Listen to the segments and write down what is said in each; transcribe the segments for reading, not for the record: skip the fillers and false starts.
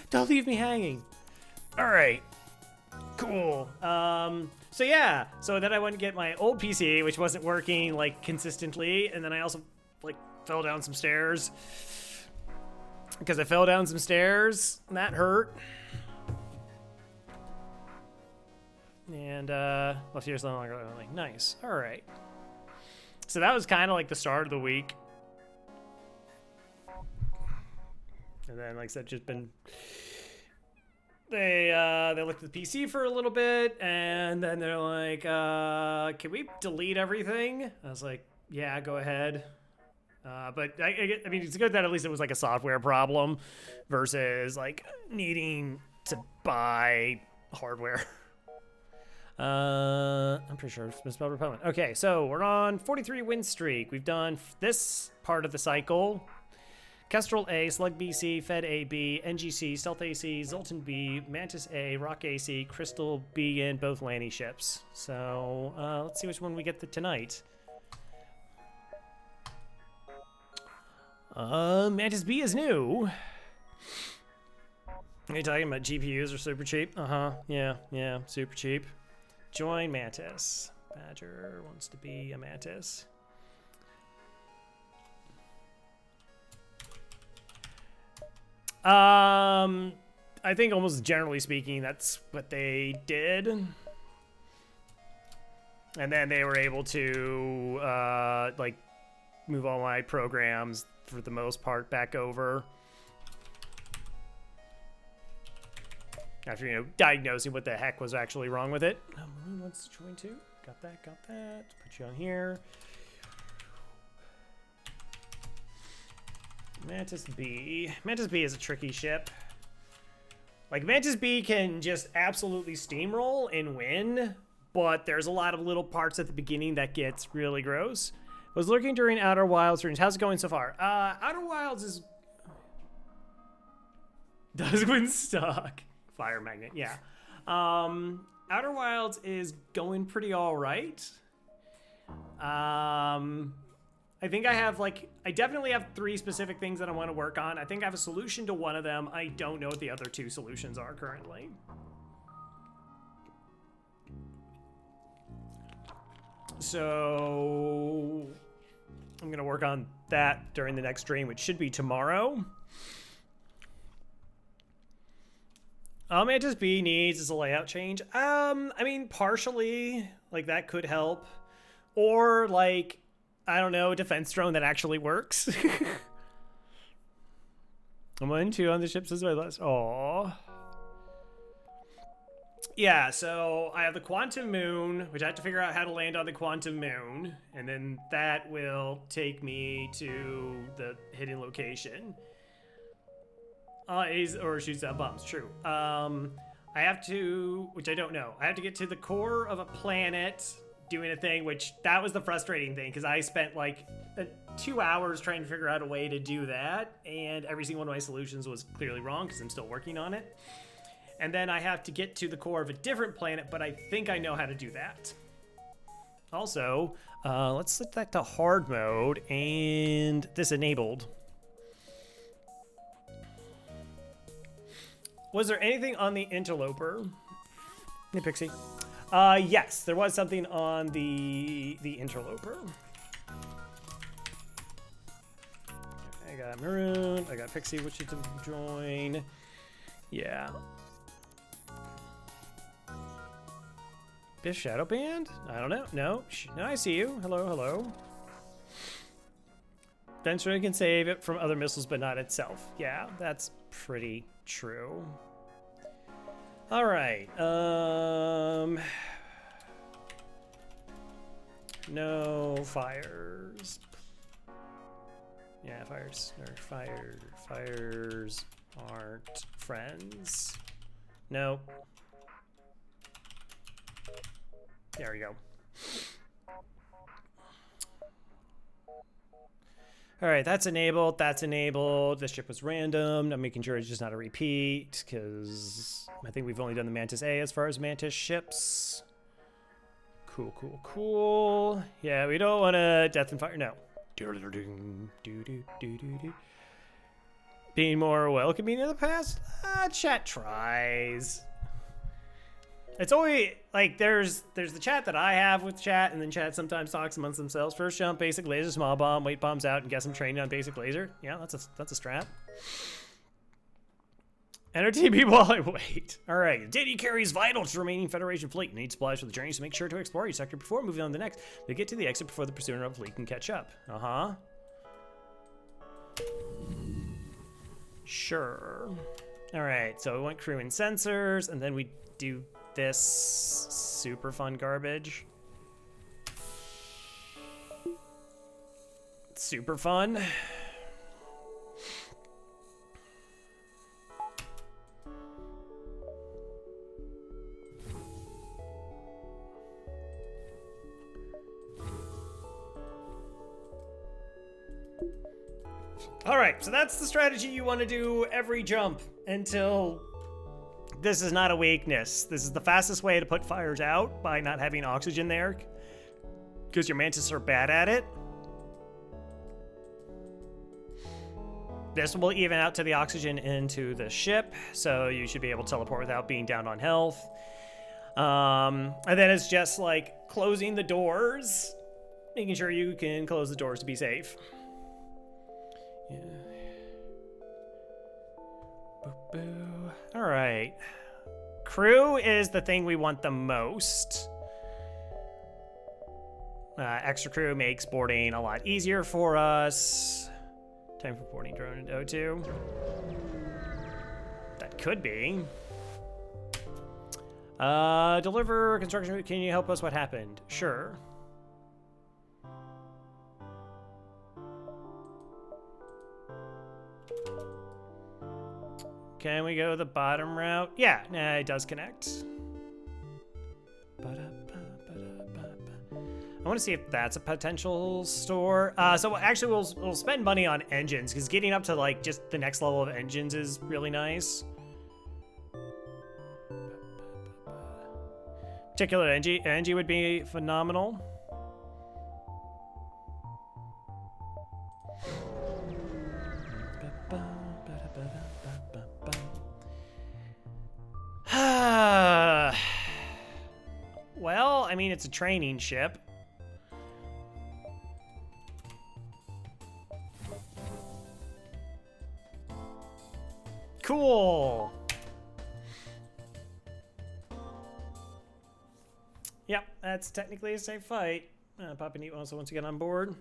Don't leave me hanging. All right. Cool. So yeah. So then I went to get my old PC, which wasn't working like consistently, and then I also like fell down some stairs because I fell down some stairs and that hurt. And left here so long ago. I'm like, nice. All right. So that was kind of like the start of the week. And then, like I said, just been they looked at the PC for a little bit, and then they're like, can we delete everything? I was like, yeah, go ahead. But I mean, it's good that at least it was like a software problem versus like needing to buy hardware. I'm pretty sure it's misspelled repellent. Okay, so we're on 43 win streak. We've done this part of the cycle. Kestrel A, Slug BC, Fed AB, NGC, Stealth AC, Zoltan B, Mantis A, Rock AC, Crystal B, and both Lanny ships. So let's see which one we get tonight. Mantis B is new. Are you talking about GPUs are super cheap? Yeah, super cheap. Join Mantis. Badger wants to be a Mantis. I think almost generally speaking, that's what they did. And then they were able to, like, move all my programs, for the most part, back over. After, you know, diagnosing what the heck was actually wrong with it. Maroon wants to join too. Got that. Put you on here. Mantis B. Mantis B is a tricky ship. Like, Mantis B can just absolutely steamroll and win, but there's a lot of little parts at the beginning that gets really gross. Was lurking during Outer Wilds streams. How's it going so far? Outer Wilds is... Does win stock. Fire magnet, yeah. Outer Wilds is going pretty all right. I think I have, like, I definitely have 3 specific things that I want to work on. I think I have a solution to one of them. I don't know what the other 2 solutions are currently. So I'm going to work on that during the next stream, which should be tomorrow. Mantis B needs is a layout change. I mean, partially, like, that could help. Or, like, I don't know, a defense drone that actually works. I'm 1-2 on the ships as my last. Aww. Yeah, so I have the Quantum Moon, which I have to figure out how to land on the Quantum Moon. And then that will take me to the hidden location. Or shoots out bombs, true. I have to, which I don't know, I have to get to the core of a planet doing a thing, which that was the frustrating thing, because I spent like 2 hours trying to figure out a way to do that, and every single one of my solutions was clearly wrong because I'm still working on it. And then I have to get to the core of a different planet, but I think I know how to do that. Also, let's set that to hard mode and this enabled. Was there anything on the interloper? Hey, Pixie. Yes, there was something on the interloper. I got Maroon. I got Pixie, which you to join. Yeah. Biff Shadow Band? I don't know. No, I see you. Hello. Venture can save it from other missiles, but not itself. Yeah, that's pretty true. All right. No fires. Yeah, fires aren't friends. Nope. There we go. All right, that's enabled. This ship was random. I'm making sure it's just not a repeat because I think we've only done the Mantis A as far as Mantis ships. Cool. Yeah, we don't want to death and fire. No. Biff Being more welcoming in the past? Chat tries. It's always like there's the chat that I have with chat, and then chat sometimes talks amongst themselves. First jump, basic laser, small bomb, wait bombs out, and guess I'm training on basic laser. Yeah, that's a strat. Enter TP while I wait. All right, data carry is vital to the remaining Federation fleet. Need supplies for the journey, so make sure to explore each sector before moving on to the next. But get to the exit before the pursuing rebel fleet can catch up. Sure. All right, so we went crew and sensors, and then we do this super fun garbage. Super fun. All right, so that's the strategy you want to do every jump until this is not a weakness. This is the fastest way to put fires out by not having oxygen there because your mantis are bad at it. This will even out to the oxygen into the ship, so you should be able to teleport without being down on health. And then it's just like closing the doors, making sure you can close the doors to be safe. Yeah. Boo boo. All right. Crew is the thing we want the most. Extra crew makes boarding a lot easier for us. Time for boarding drone into O2. That could be. Deliver construction. Can you help us? What happened? Sure. Can we go the bottom route? Yeah, nah, it does connect. I want to see if that's a potential store. So actually, we'll spend money on engines because getting up to like just the next level of engines is really nice. Particular energy would be phenomenal. Well, I mean, it's a training ship. Cool. Yep, that's technically a safe fight. Papa Neat also wants to get on board.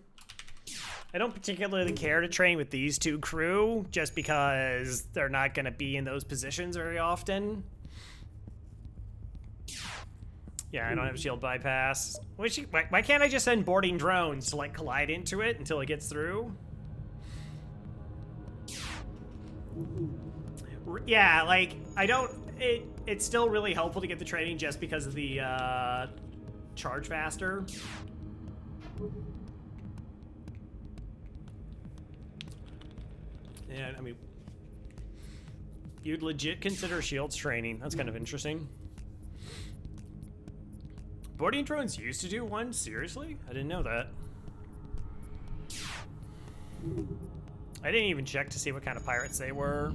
I don't particularly care to train with these two crew just because they're not going to be in those positions very often. Yeah, I don't have shield bypass. Why can't I just send boarding drones to like collide into it until it gets through? Yeah, like I don't. It's still really helpful to get the training just because of the charge faster. Yeah, I mean, you'd legit consider shields training. That's kind of interesting. Boarding drones used to do one? Seriously? I didn't know that. I didn't even check to see what kind of pirates they were.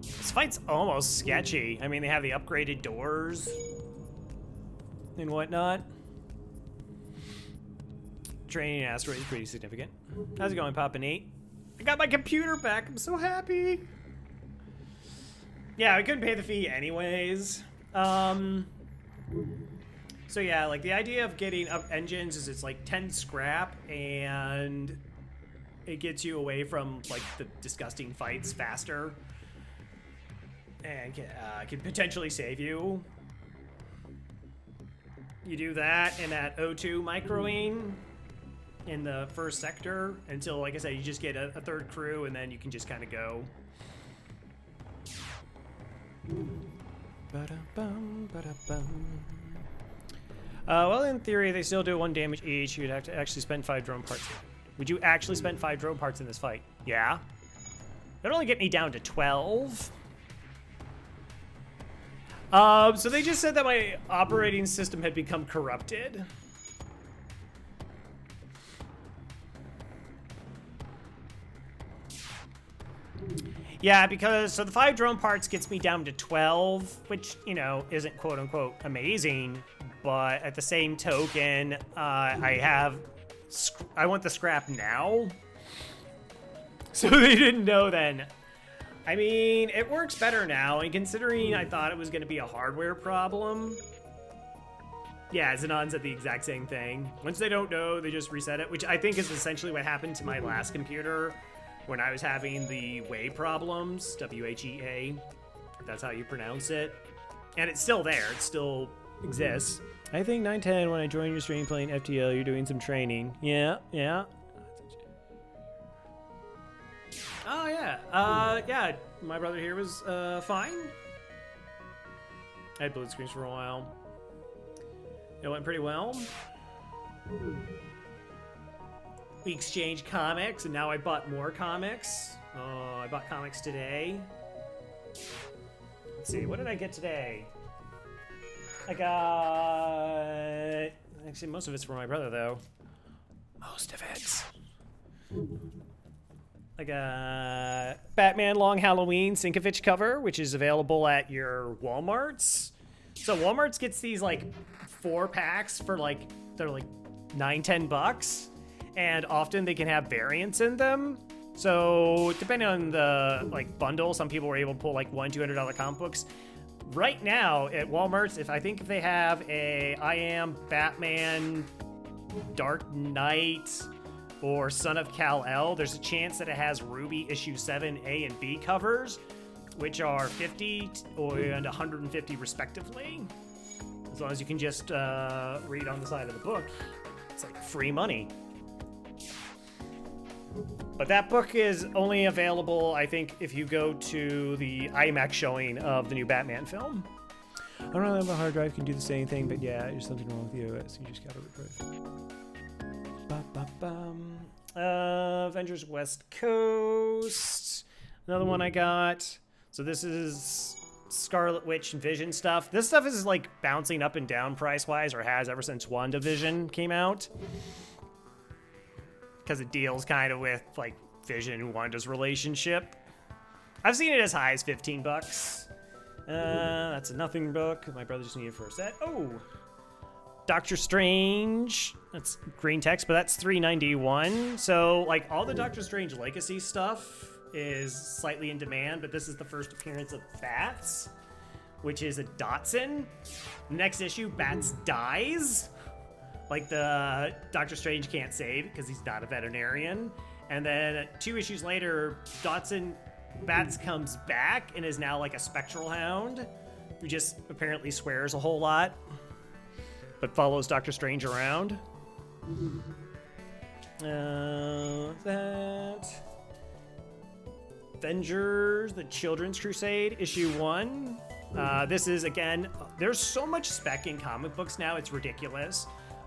This fight's almost sketchy. I mean, they have the upgraded doors and whatnot. Training an asteroid is pretty significant. How's it going, Papa Neat? I got my computer back. I'm so happy. Yeah, I couldn't pay the fee anyways. So yeah, like the idea of getting up engines is it's like 10 scrap and it gets you away from like the disgusting fights faster and can potentially save you. You do that in that O2 microing in the first sector until, like I said, you just get a third crew and then you can just kind of go. Well, in theory, they still do 1 damage each. You'd have to actually spend 5 drone parts. Would you actually spend 5 drone parts in this fight? Yeah. That'd only get me down to 12. So they just said that my operating system had become corrupted. Yeah, because so the 5 drone parts gets me down to 12, which, you know, isn't quote unquote amazing, but at the same token, I want the scrap now. So they didn't know then. I mean, it works better now, and considering I thought it was going to be a hardware problem. Yeah, Xenon said the exact same thing. Once they don't know, they just reset it, which I think is essentially what happened to my last computer when I was having the WHEA problems, W-H-E-A, if that's how you pronounce it. And it's still there, it still exists. I think 910, when I joined your stream playing FTL, you're doing some training. Yeah. Oh, yeah. Yeah, my brother here was fine. I had blue screens for a while. It went pretty well. We exchanged comics, and now I bought more comics. Oh, I bought comics today. Let's see, what did I get today? I got... Actually, most of it's for my brother, though. Most of it. I got Batman Long Halloween Sinkovich cover, which is available at your Walmarts. So Walmarts gets these, like, 4 packs for, like, they're like $9-10. And often they can have variants in them. So depending on the like bundle, some people were able to pull like $100-200 comic books. Right now at Walmart's, if they have a I Am Batman Dark Knight or Son of Kal-El, there's a chance that it has Ruby issue 7 A and B covers, which are $50 and $150 respectively. As long as you can just read on the side of the book, it's like free money. But that book is only available, I think, if you go to the IMAX showing of the new Batman film. I don't know if a hard drive can do the same thing, but yeah, there's something wrong with the OS. You just gotta record. Avengers West Coast. Another one I got. So this is Scarlet Witch and Vision stuff. This stuff is like bouncing up and down price-wise, or has ever since WandaVision came out. Because it deals kind of with like Vision and Wanda's relationship. I've seen it as high as $15. That's a nothing book. My brother just needed for a set. Oh, Doctor Strange. That's green text, but that's $3.91. So like all the Doctor Strange Legacy stuff is slightly in demand, but this is the first appearance of Bats, which is a Dotson. Next issue, Bats dies. Like the Doctor Strange can't save because he's not a veterinarian. And then 2 issues later, Bats comes back and is now like a spectral hound who just apparently swears a whole lot, but follows Doctor Strange around. That. Avengers, the Children's Crusade, issue 1. This is, again, there's so much spec in comic books now, it's ridiculous.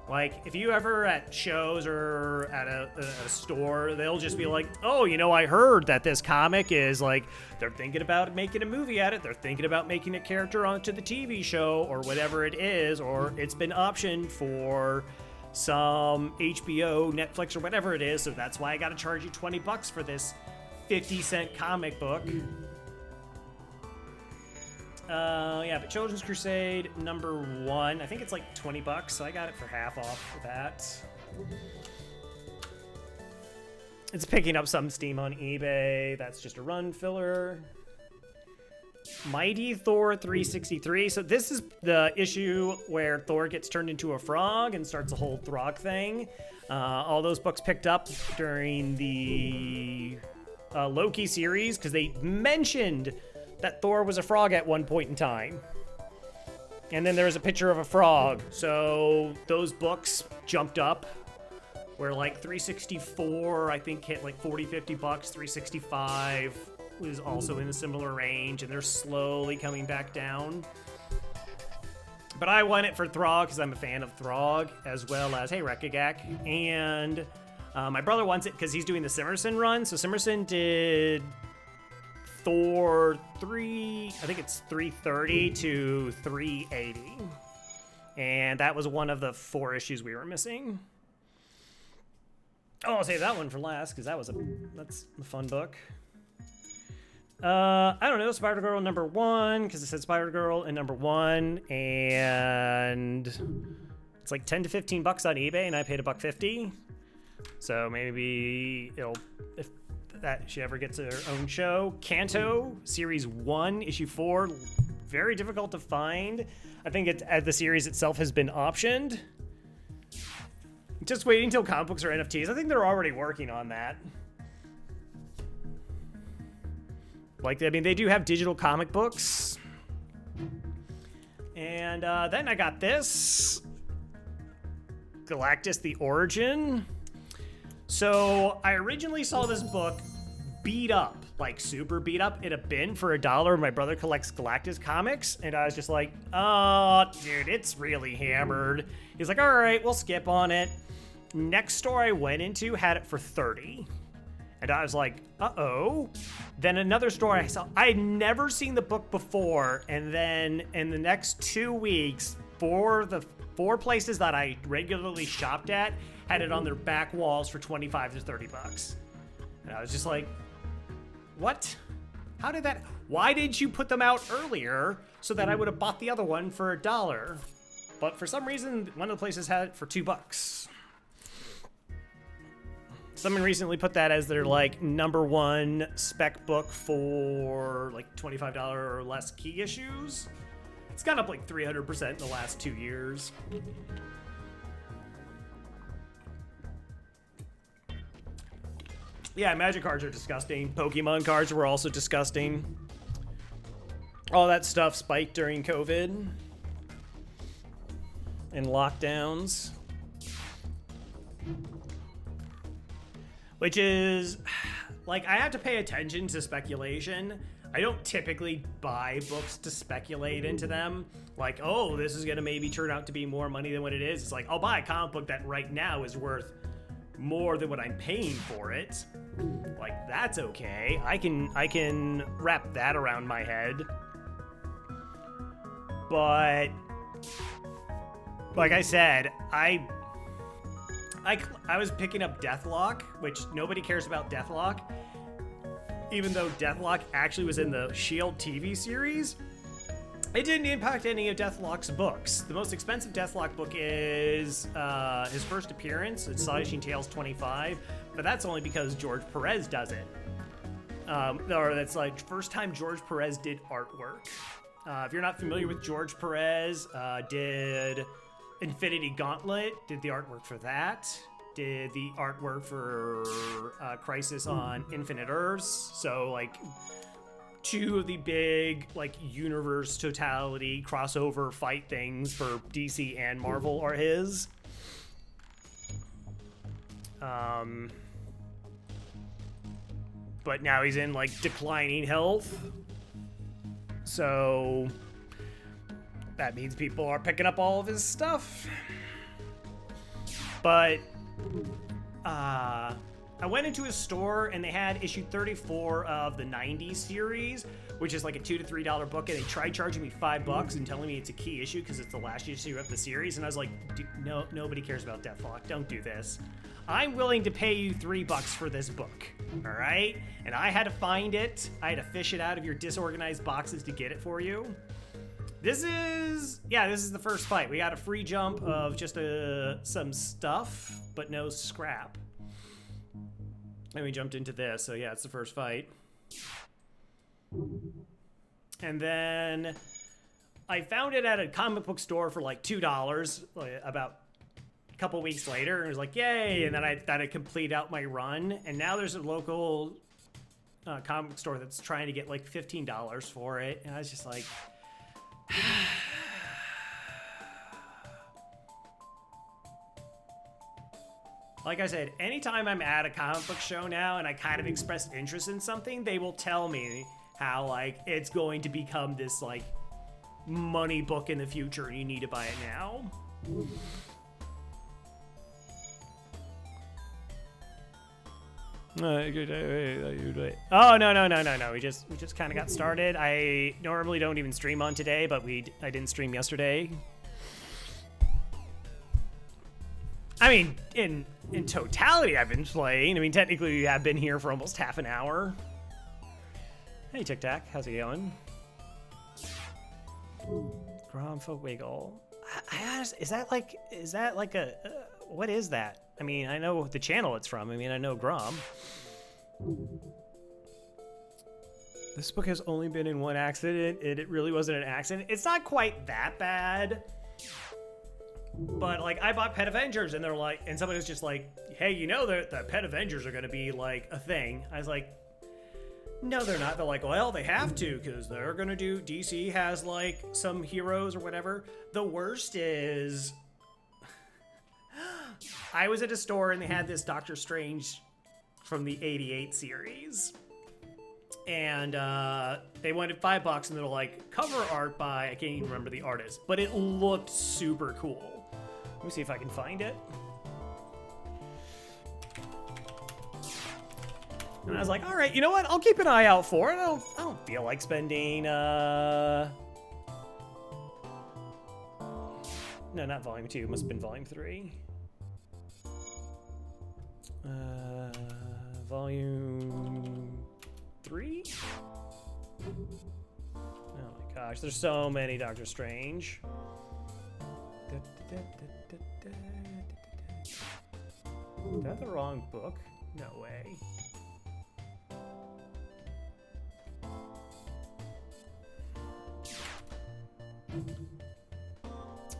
Like, if you ever at shows or at a store, they'll just be like, oh, you know, I heard that this comic is, like, they're thinking about making a movie at it, they're thinking about making a character onto the TV show, or whatever it is, or it's been optioned for some HBO, Netflix, or whatever it is, so that's why I gotta charge you $20 for this 50-cent comic book. Yeah, but Children's Crusade #1, I think it's like $20, so I got it for half off for that. It's picking up some steam on eBay. That's just a run filler. Mighty Thor 363. So this is the issue where Thor gets turned into a frog and starts a whole Throg thing. All those books picked up during the Loki series because they mentioned that Thor was a frog at one point in time. And then there was a picture of a frog. So those books jumped up where like 364, I think hit like $40-50. 365 was also in a similar range, and they're slowly coming back down. But I want it for Throg because I'm a fan of Throg, as well as, hey, Rekagak. And my brother wants it because he's doing the Simerson run. So Simerson did Thor 3, I think it's 330 to 380. And that was one of the 4 issues we were missing. Oh, I'll save that one for last because that's a fun book. I don't know, Spider-Girl #1, because it said Spider-Girl and #1, and it's like 10 to 15 bucks on eBay, and I paid $1.50. So maybe it'll, if that she ever gets her own show. Kanto, Series 1, Issue 4, very difficult to find. I think the series itself has been optioned. Just waiting until comic books or NFTs. I think they're already working on that. Like, I mean, they do have digital comic books. And then I got this. Galactus: The Origin. So I originally saw this book beat up, like super beat up, in a bin for $1. My brother collects Galactus comics, and I was just like, oh, dude, it's really hammered. He's like, all right, we'll skip on it. Next store I went into had it for $30. And I was like, uh-oh. Then another store I saw, I had never seen the book before, and then in the next 2 weeks, for the 4 places that I regularly shopped at, had it on their back walls for 25 to 30 bucks. And I was just like, what? How did that? Why didn't you put them out earlier so that I would have bought the other one for $1? But for some reason, one of the places had it for $2. Someone recently put that as their like #1 spec book for like $25 or less key issues. It's gone up like 300% in the last 2 years. Yeah, Magic cards are disgusting. Pokemon cards were also disgusting. All that stuff spiked during COVID and lockdowns. Which is, like, I have to pay attention to speculation. I don't typically buy books to speculate into them. Like, oh, this is gonna maybe turn out to be more money than what it is. It's like, I'll buy a comic book that right now is worth more than what I'm paying for it. Like, that's okay. I can wrap that around my head. But like I said, I was picking up Deathlock, which nobody cares about Deathlock, even though Deathlock actually was in the S.H.I.E.L.D. TV series. It didn't impact any of Deathlock's books. The most expensive Deathlock book is his first appearance. It's Astonishing Tales 25, but that's only because George Perez does it. Or that's like first time George Perez did artwork. If you're not familiar with George Perez, did Infinity Gauntlet, did the artwork for that. Did the artwork for Crisis on Infinite Earths. So like 2 of the big like universe totality crossover fight things for DC and Marvel are his. But now he's in like declining health. So that means people are picking up all of his stuff. But I went into his store and they had issue 34 of the 90s series, which is like a $2 to $3 book, and they tried charging me $5 and telling me it's a key issue because it's the last issue of the series. And I was like, no, nobody cares about Deathlock. Don't do this. I'm willing to pay you $3 for this book, all right? And I had to find it. I had to fish it out of your disorganized boxes to get it for you. This is the first fight. We got a free jump of just some stuff, but no scrap. And we jumped into this, so yeah, it's the first fight. And then I found it at a comic book store for like $2, about a couple weeks later, and it was like, yay! And then I thought I'd complete out my run, and now there's a local comic book store that's trying to get like $15 for it, and I was just like, like I said, anytime I'm at a comic book show now and I kind of express interest in something, they will tell me how like it's going to become this like money book in the future and you need to buy it now. Oh, no. We just kind of got started. I normally don't even stream on today, but I didn't stream yesterday. I mean, in totality, I've been playing. I mean, technically, we have been here for almost half an hour. Hey, Tic Tac, how's it going? Gromfa Wiggle. Is that like a, what is that? I mean, I know the channel it's from. I mean, I know Grom. This book has only been in one accident, and it really wasn't an accident. It's not quite that bad. But, like, I bought Pet Avengers, and they're like, and somebody was just like, hey, you know that the Pet Avengers are going to be, like, a thing. I was like, no, they're not. They're like, well, they have to, because they're going to do, DC has, like, some heroes or whatever. The worst is, I was at a store, and they had this Doctor Strange from the 88 series. And they wanted $5, and they're like, cover art by, I can't even remember the artist, but it looked super cool. Let me see if I can find it. And I was like, all right, you know what? I'll keep an eye out for it. I don't feel like spending, no, not volume 2. It must have been volume 3. Volume 3? Oh my gosh, there's so many Doctor Strange. Is that the wrong book? No way.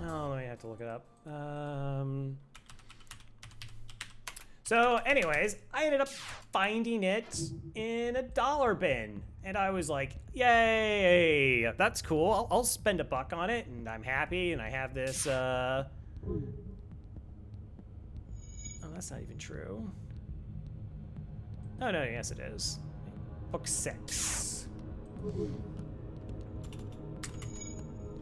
Oh, I have to look it up. So anyways, I ended up finding it in a dollar bin. And I was like, yay, that's cool. I'll spend $1 on it, and I'm happy, and I have this, oh, that's not even true. Oh, no, yes, it is. Book 6.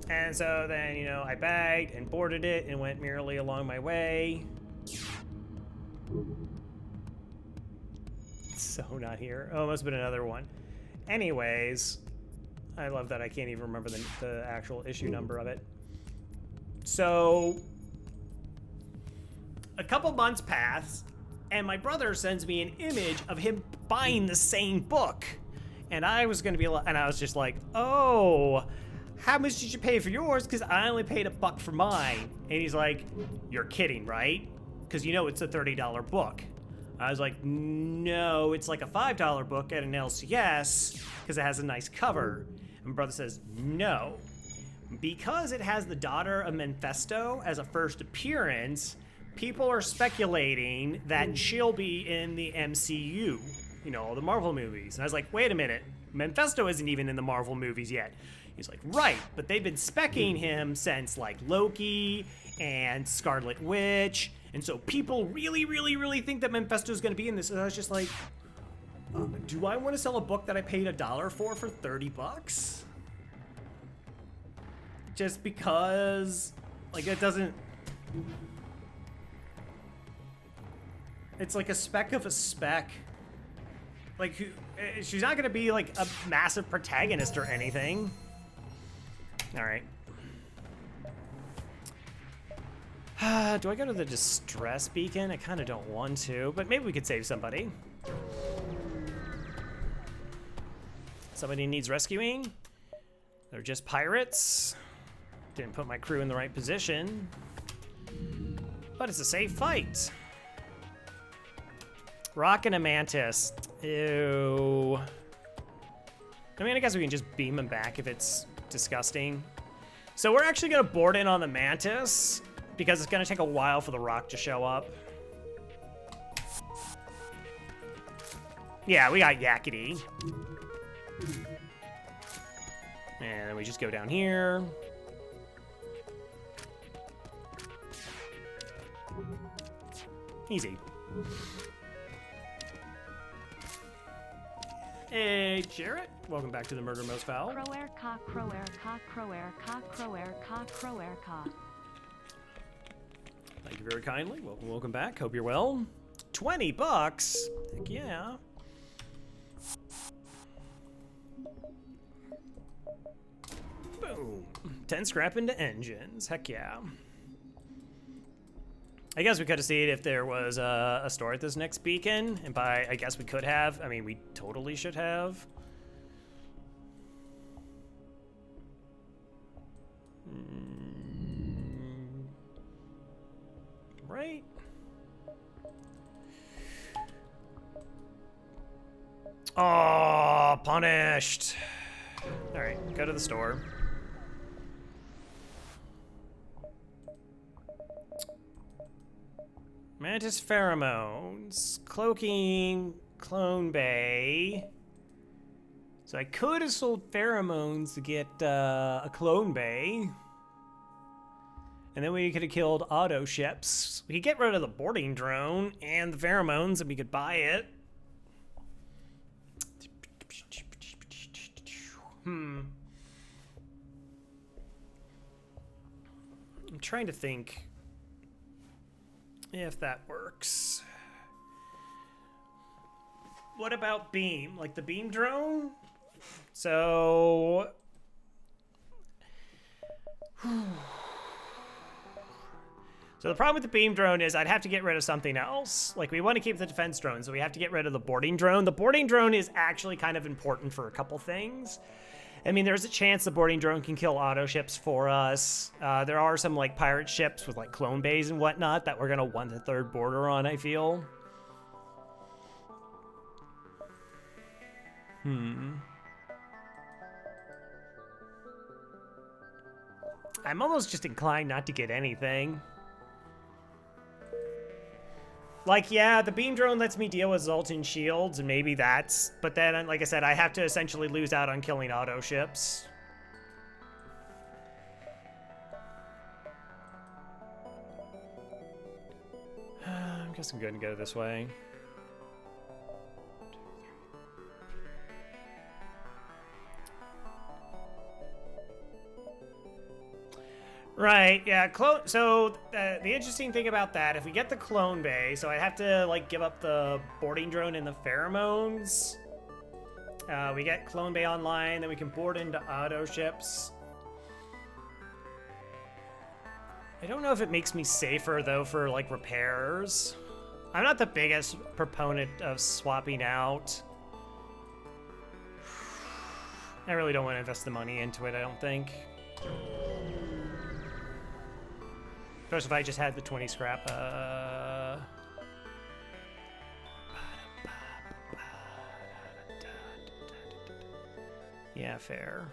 And so then, you know, I bagged and boarded it and went merrily along my way. It's so not here. Oh, it must have been another one. Anyways, I love that I can't even remember the actual issue number of it. So, a couple months pass, and my brother sends me an image of him buying the same book. And I was gonna be, and I was just like, oh, how much did you pay for yours? Because I only paid $1 for mine. And he's like, you're kidding, right? Because you know it's a $30 book. I was like, no, it's like a $5 book at an LCS because it has a nice cover. And my brother says, no. Because it has the daughter of Mephisto as a first appearance, people are speculating that she'll be in the MCU, you know, the Marvel movies. And I was like, wait a minute, Mephisto isn't even in the Marvel movies yet. He's like, right, but they've been speccing him since like Loki and Scarlet Witch. And so people really, really, really think that Mephisto's gonna be in this. And I was just like, do I want to sell a book that I paid $1 for $30? Just because, like, it doesn't. It's like a speck of a speck. Like, she's not gonna be like a massive protagonist or anything. All right. Do I go to the distress beacon? I kind of don't want to, but maybe we could save somebody. Somebody needs rescuing. They're just pirates. Didn't put my crew in the right position. But it's a safe fight. Rock and a mantis. Ew. I mean, I guess we can just beam him back if it's disgusting. So we're actually gonna board in on the mantis because it's gonna take a while for the rock to show up. Yeah, we got Yakety. And then we just go down here. Easy. Hey, Jarrett. Welcome back to the Murder Most Foul. Croerca, Croerca, Croerca, Croerca, Croerca. Thank you very kindly. Welcome back. Hope you're well. $20? Heck yeah. Boom. 10 scrap into engines. Heck yeah. I guess we could have seen if there was a store at this next beacon, and by I guess we could have. I mean, we totally should have. Right? Oh, punished. All right, go to the store. Mantis pheromones, cloaking, clone bay. So I could have sold pheromones to get a clone bay. And then we could have killed auto ships. We could get rid of the boarding drone and the pheromones and we could buy it. I'm trying to think if that works. What about beam? Like the beam drone? So... So the problem with the beam drone is I'd have to get rid of something else. Like we want to keep the defense drone, so we have to get rid of the boarding drone. The boarding drone is actually kind of important for a couple things. I mean, there's a chance the boarding drone can kill auto ships for us. There are some like pirate ships with like clone bays and whatnot that we're gonna want the third border on, I feel. I'm almost just inclined not to get anything. Like, yeah, the beam drone lets me deal with Zoltan shields, and maybe that's... But then, like I said, I have to essentially lose out on killing auto ships. I guess I'm going to go this way. Right, yeah, so the interesting thing about that, if we get the clone bay, so I have to like give up the boarding drone and the pheromones. We get clone bay online, then we can board into auto ships. I don't know if it makes me safer though for like repairs. I'm not the biggest proponent of swapping out. I really don't want to invest the money into it, I don't think. First, if I just had the 20 scrap, yeah, fair.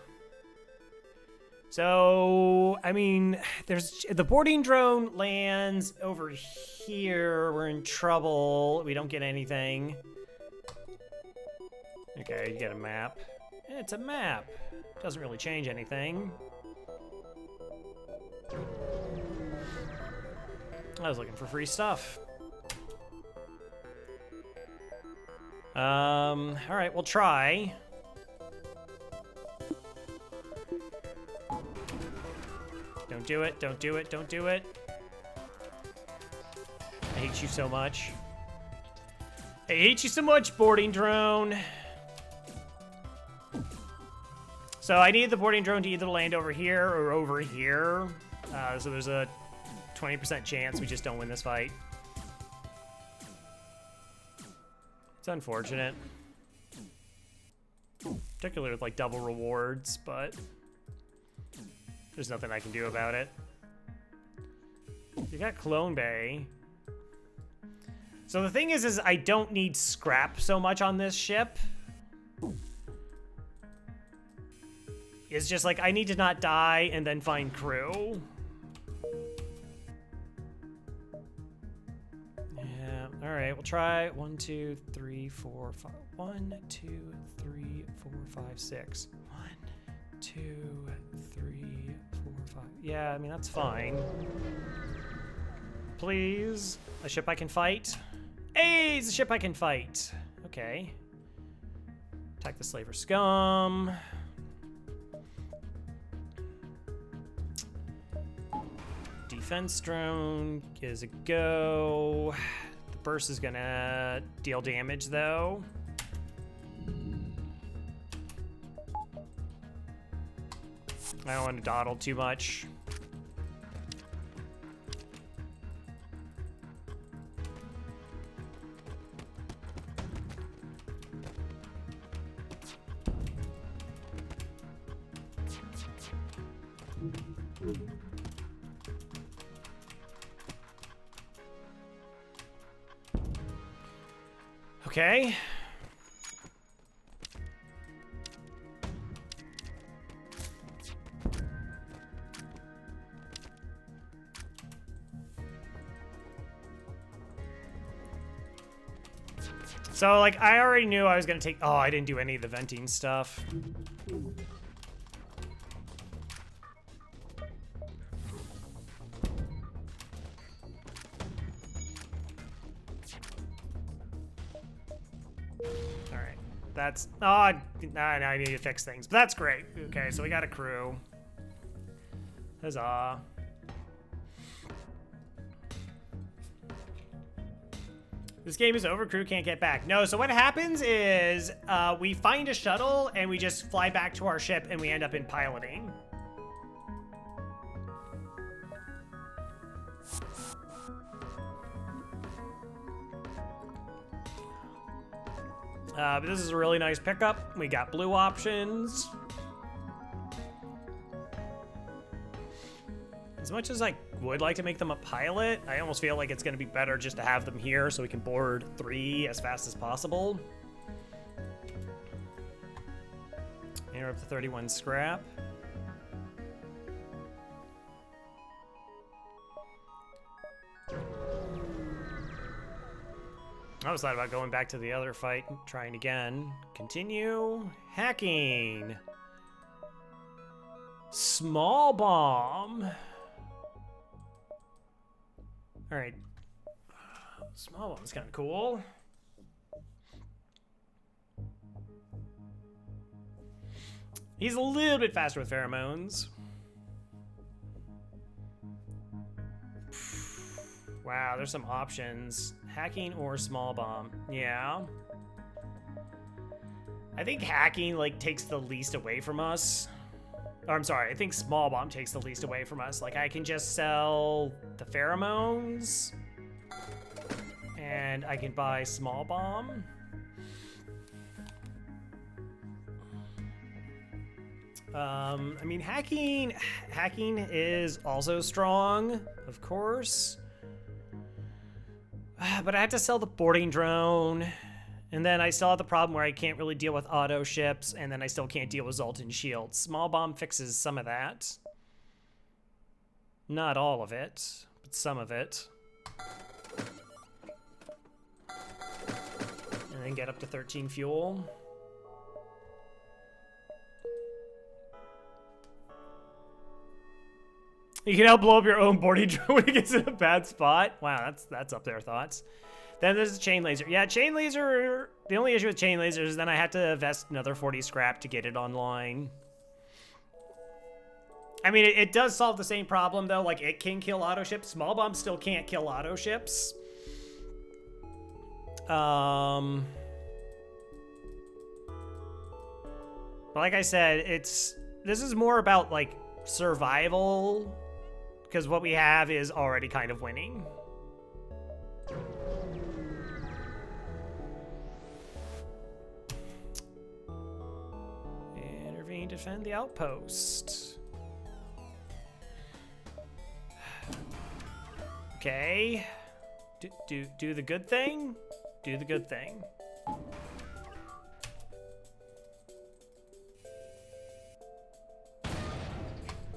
So, I mean, there's the boarding drone lands over here. We're in trouble. We don't get anything. Okay, you get a map. It's a map. Doesn't really change anything. I was looking for free stuff. All right, we'll try. Don't do it, don't do it, don't do it. I hate you so much. I hate you so much, boarding drone. So I need the boarding drone to either land over here or over here. So there's a 20% chance we just don't win this fight. It's unfortunate. Particularly with like double rewards, but there's nothing I can do about it. You got Clone Bay. So the thing is I don't need scrap so much on this ship. It's just like I need to not die and then find crew. All right, we'll try 1, 2, 3, 4, 5. 1, 2, 3, 4, 5, 6. 1, 2, 3, 4, 5. Yeah, I mean, that's fine. Please. A ship I can fight. Hey, it's a ship I can fight. Okay. Attack the slaver scum. Defense drone is a go. Burst is gonna deal damage though. I don't want to dawdle too much. Okay. So, like, I already knew I was gonna take... Oh, I didn't do any of the venting stuff. Alright. That's... Oh, I need to fix things. But that's great. Okay, so we got a crew. Huzzah. This game is over, crew can't get back. No, so what happens is we find a shuttle and we just fly back to our ship and we end up in piloting. But this is a really nice pickup. We got blue options. As much as I would like to make them a pilot, I almost feel like it's going to be better just to have them here so we can board 3 as fast as possible. And we're up to 31 scrap. I was thought about going back to the other fight and trying again. Continue. Hacking. Small bomb. All right. Small bomb's kind of cool. He's a little bit faster with pheromones. Wow, there's some options. Hacking or small bomb. Yeah. I think hacking, like, takes the least away from us. Or, I'm sorry, I think small bomb takes the least away from us. Like, I can just sell the pheromones. And I can buy small bomb. I mean, hacking is also strong, of course. But I have to sell the boarding drone. And then I still have the problem where I can't really deal with auto ships, and then I still can't deal with Zoltan shields. Small bomb fixes some of that. Not all of it, but some of it. And then get up to 13 fuel. You can help blow up your own boarding drone when it gets in a bad spot. Wow, that's up there, thoughts. Then there's the chain laser. Yeah, chain laser, the only issue with chain lasers is then I have to invest another 40 scrap to get it online. I mean, it does solve the same problem, though. Like, it can kill auto ships. Small bomb still can't kill auto ships. But like I said, this is more about, like, survival, because what we have is already kind of winning. Intervene, defend the outpost. Okay. Do the good thing. Do the good thing.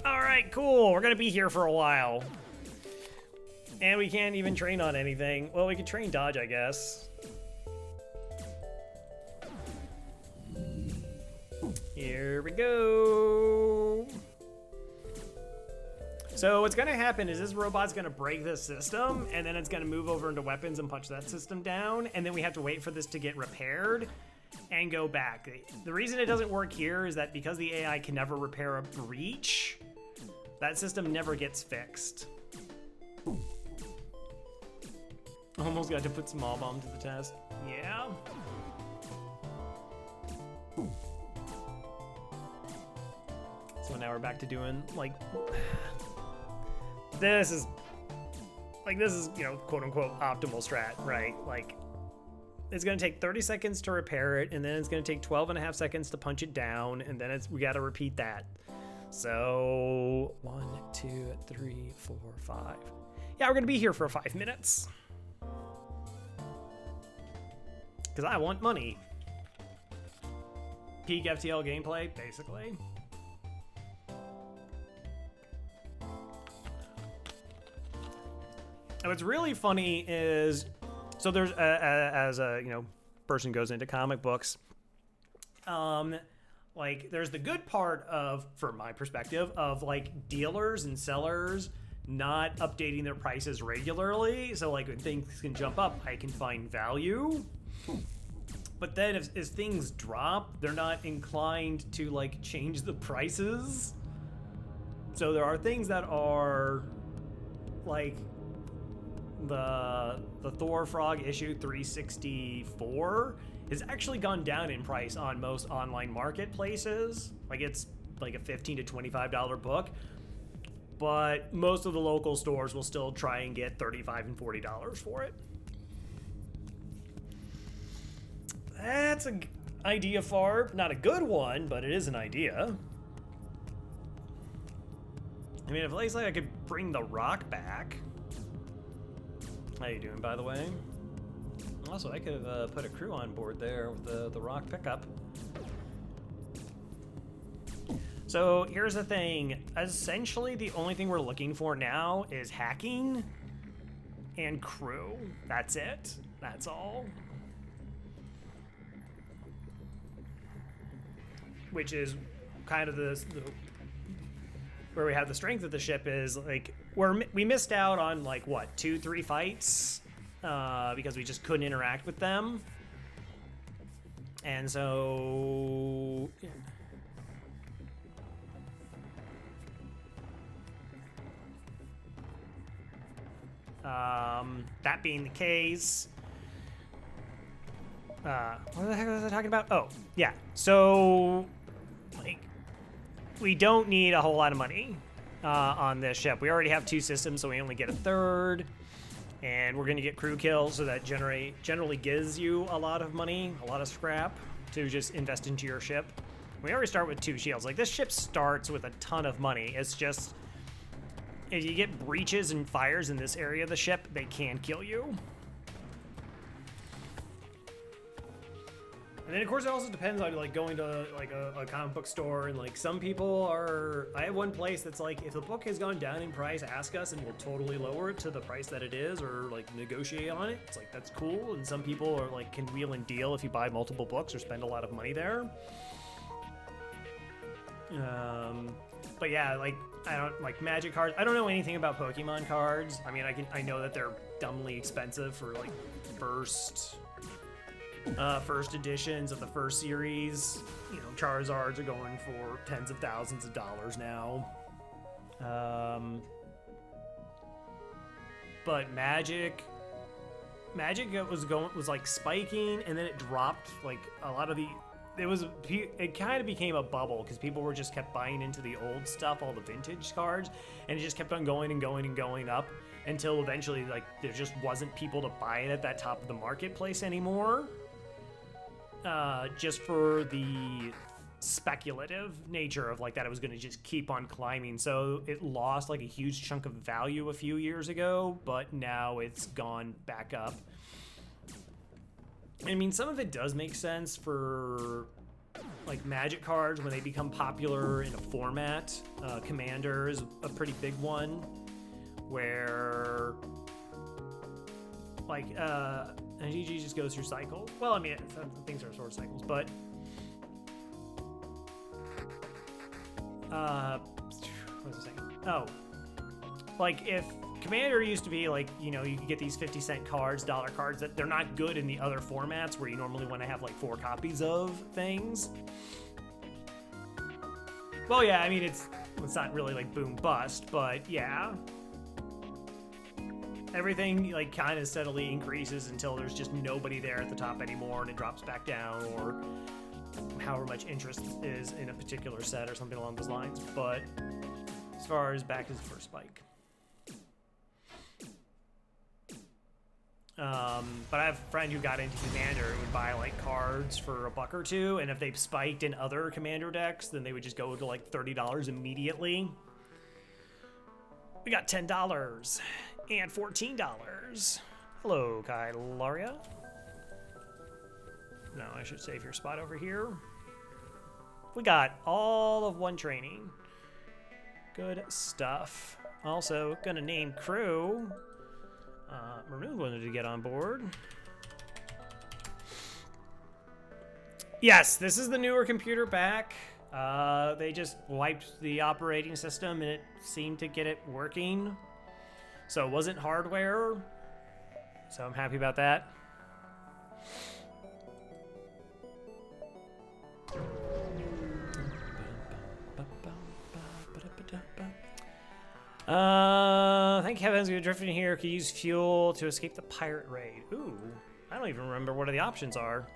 Alright, cool. We're gonna be here for a while. And we can't even train on anything. Well, we can train dodge, I guess. Here we go. So what's gonna happen is this robot's gonna break this system, and then it's gonna move over into weapons and punch that system down, and then we have to wait for this to get repaired and go back. The reason it doesn't work here is that because the AI can never repair a breach, that system never gets fixed. Almost got to put small bomb to the test. Yeah. So now we're back to doing, like, this is, you know, quote unquote optimal strat, right? Like, it's gonna take 30 seconds to repair it, and then it's gonna take 12 and a half seconds to punch it down, and then we gotta repeat that. So 1, 2, 3, 4, 5. Yeah, we're gonna be here for 5 minutes. Because I want money. Peak FTL gameplay, basically. And what's really funny is, so there's as a person goes into comic books, like there's the good part of, from my perspective, of like dealers and sellers not updating their prices regularly. So like when things can jump up, I can find value. But then as things drop, they're not inclined to like change the prices. So there are things that are like the Thor Frog issue 364 has actually gone down in price on most online marketplaces. Like it's like a $15 to $25 book, but most of the local stores will still try and get $35 and $40 for it. That's an idea far, not a good one, but it is an idea. I mean, if at least like I could bring the Rock back. How you doing, by the way? Also, I could have put a crew on board there with the Rock pickup. So here's the thing. Essentially, the only thing we're looking for now is hacking and crew. That's it. That's all. Which is kind of the where we have the strength of the ship is like we missed out on like what 2-3 fights because we just couldn't interact with them, and so that being the case, what the heck was I talking about? Oh yeah, so like we don't need a whole lot of money on this ship. We already have 2 systems, so we only get a third. And we're going to get crew kills, so that generally gives you a lot of money, a lot of scrap to just invest into your ship. We already start with 2 shields. Like, this ship starts with a ton of money. It's just, if you get breaches and fires in this area of the ship, they can kill you. And then, of course, it also depends on, like, going to, like, a comic book store. And, like, some people are... I have one place that's like, if the book has gone down in price, ask us and we'll totally lower it to the price that it is or, like, negotiate on it. It's like, that's cool. And some people are, like, can wheel and deal if you buy multiple books or spend a lot of money there. But, yeah, like, I don't... Like, Magic cards... I don't know anything about Pokemon cards. I mean, I know that they're dumbly expensive for, like, first editions of the first series. You know, Charizards are going for tens of thousands of dollars now. But Magic was like spiking, and then it dropped. Like a lot of it kind of became a bubble because people were just kept buying into the old stuff, all the vintage cards, and it just kept on going and going and going up until eventually, like, there just wasn't people to buy it at that top of the marketplace anymore. Just for the speculative nature of like that it was going to just keep on climbing. So it lost like a huge chunk of value a few years ago, but now it's gone back up. I mean, some of it does make sense for like Magic cards when they become popular in a format. Commander is a pretty big one where like and GG just goes through cycle. Well, I mean, things are sort of cycles, but what was I saying? Oh, like if Commander used to be like, you know, you could get these 50-cent cards, dollar cards that they're not good in the other formats where you normally want to have like 4 copies of things. Well, yeah, I mean, it's not really like boom bust, but yeah. Everything like kind of steadily increases until there's just nobody there at the top anymore and it drops back down, or however much interest is in a particular set or something along those lines. But as far as back as the first spike. But I have a friend who got into Commander and would buy like cards for $1 or $2, and if they spiked in other Commander decks, then they would just go to like $30 immediately. We got $10 and $14. Hello, Kylaria. No, I should save your spot over here. We got all of 1 training. Good stuff. Also, gonna name crew. Maroon wanted to get on board. Yes, this is the newer computer back. They just wiped the operating system and it seemed to get it working. So it wasn't hardware. So I'm happy about that. Thank heavens we were drifting here. Could use fuel to escape the pirate raid. Ooh, I don't even remember what the options are.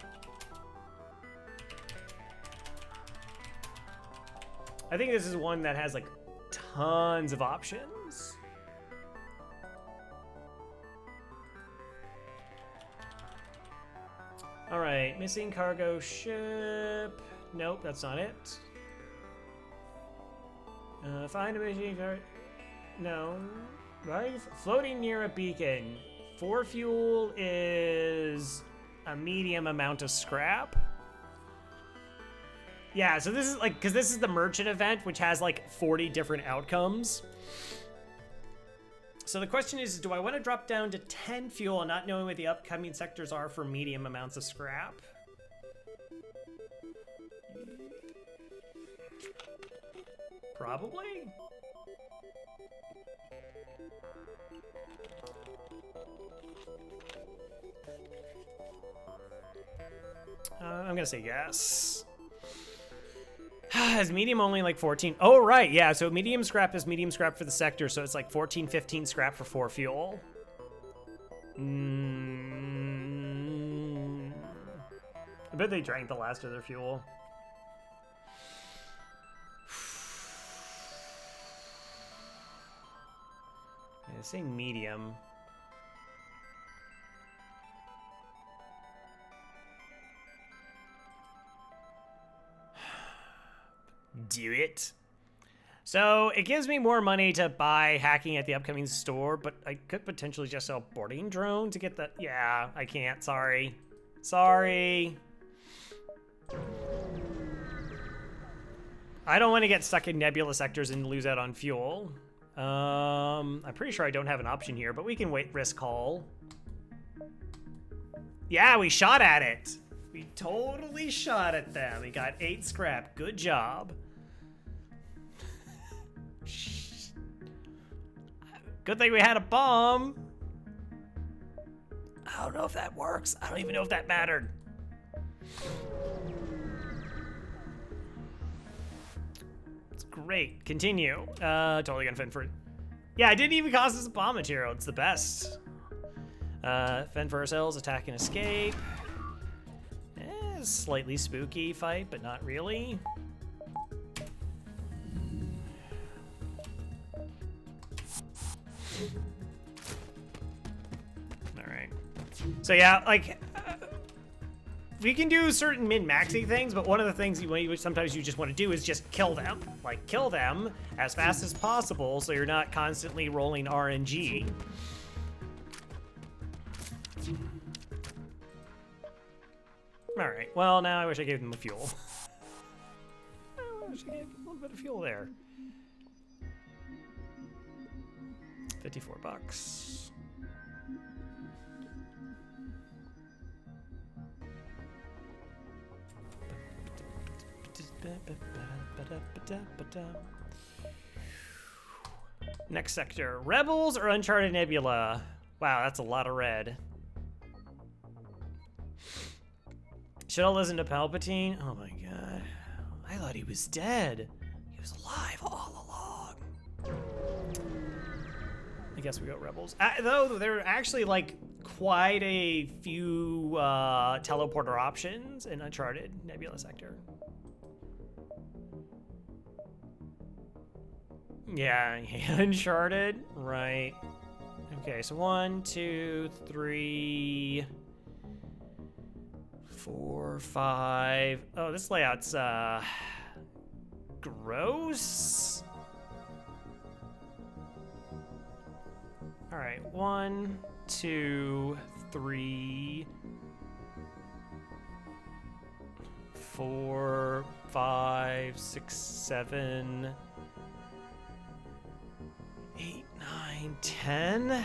I think this is one that has like tons of options. All right, missing cargo ship. Nope, that's not it. Find a missing cargo. No. Right? Floating near a beacon. 4 fuel is a medium amount of scrap. Yeah, so this is like, because this is the merchant event, which has like 40 different outcomes. So the question is, do I want to drop down to 10 fuel and not knowing what the upcoming sectors are for medium amounts of scrap? Probably. I'm gonna say yes. Is medium only like 14? Oh, right, yeah, so medium scrap is medium scrap for the sector, so it's like 14, 15 scrap for 4 fuel. I bet they drank the last of their fuel. Yeah, saying medium. Do it. So it gives me more money to buy hacking at the upcoming store, but I could potentially just sell boarding drone to get the... Yeah, I can't. Sorry. Sorry. I don't want to get stuck in nebula sectors and lose out on fuel. I'm pretty sure I don't have an option here, but we can wait. Risk call. Yeah, we shot at it. We totally shot at them. We got 8 scrap. Good job. Good thing we had a bomb. I don't know if that works. I don't even know if that mattered. It's great. Continue. Totally gonna fend for it. Yeah, it didn't even cost us a bomb material. It's the best. Fend for ourselves, attack and escape. Slightly spooky fight, but not really. All right. So yeah, like we can do certain min-maxing things, but one of the things sometimes you just want to do is just kill them. Like kill them as fast as possible, so you're not constantly rolling RNG. All right, well, now I wish I gave them a fuel. I wish I gave them a little bit of fuel there. 54 bucks. Next sector, Rebels or Uncharted Nebula? Wow, that's a lot of red. Should I listen to Palpatine? Oh my god. I thought he was dead. He was alive all along. I guess we go Rebels. Though there are actually like quite a few teleporter options in Uncharted Nebula Sector. Yeah, Uncharted, right. Okay, so 1, 2, 3, 4, 5. Oh, this layout's gross. All right, 1, 2, 3, 4, 5, 6, 7, 8, 9, 10.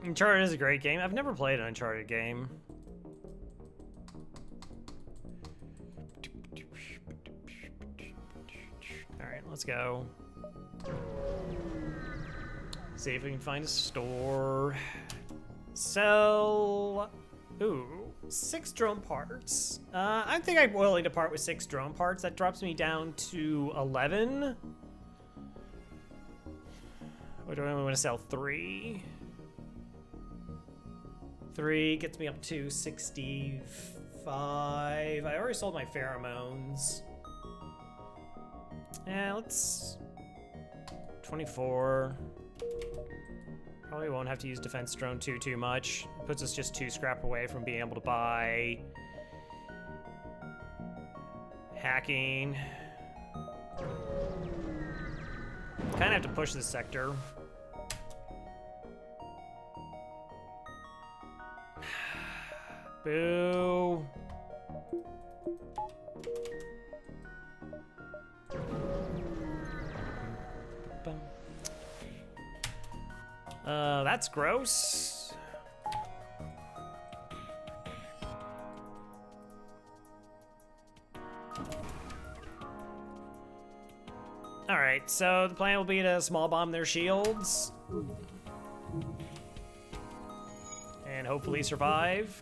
Uncharted is a great game. I've never played an Uncharted game. All right, let's go. See if we can find a store. Sell. Ooh, 6 drone parts. I think I'm willing to part with 6 drone parts. That drops me down to 11. Or do I only want to sell 3? 3 gets me up to 65. I already sold my pheromones. Yeah, let's... 24. Probably won't have to use defense drone too much. Puts us just 2 scrap away from being able to buy... hacking. Kind of have to push this sector. Boo. That's gross. All right, so the plan will be to small bomb their shields and hopefully survive.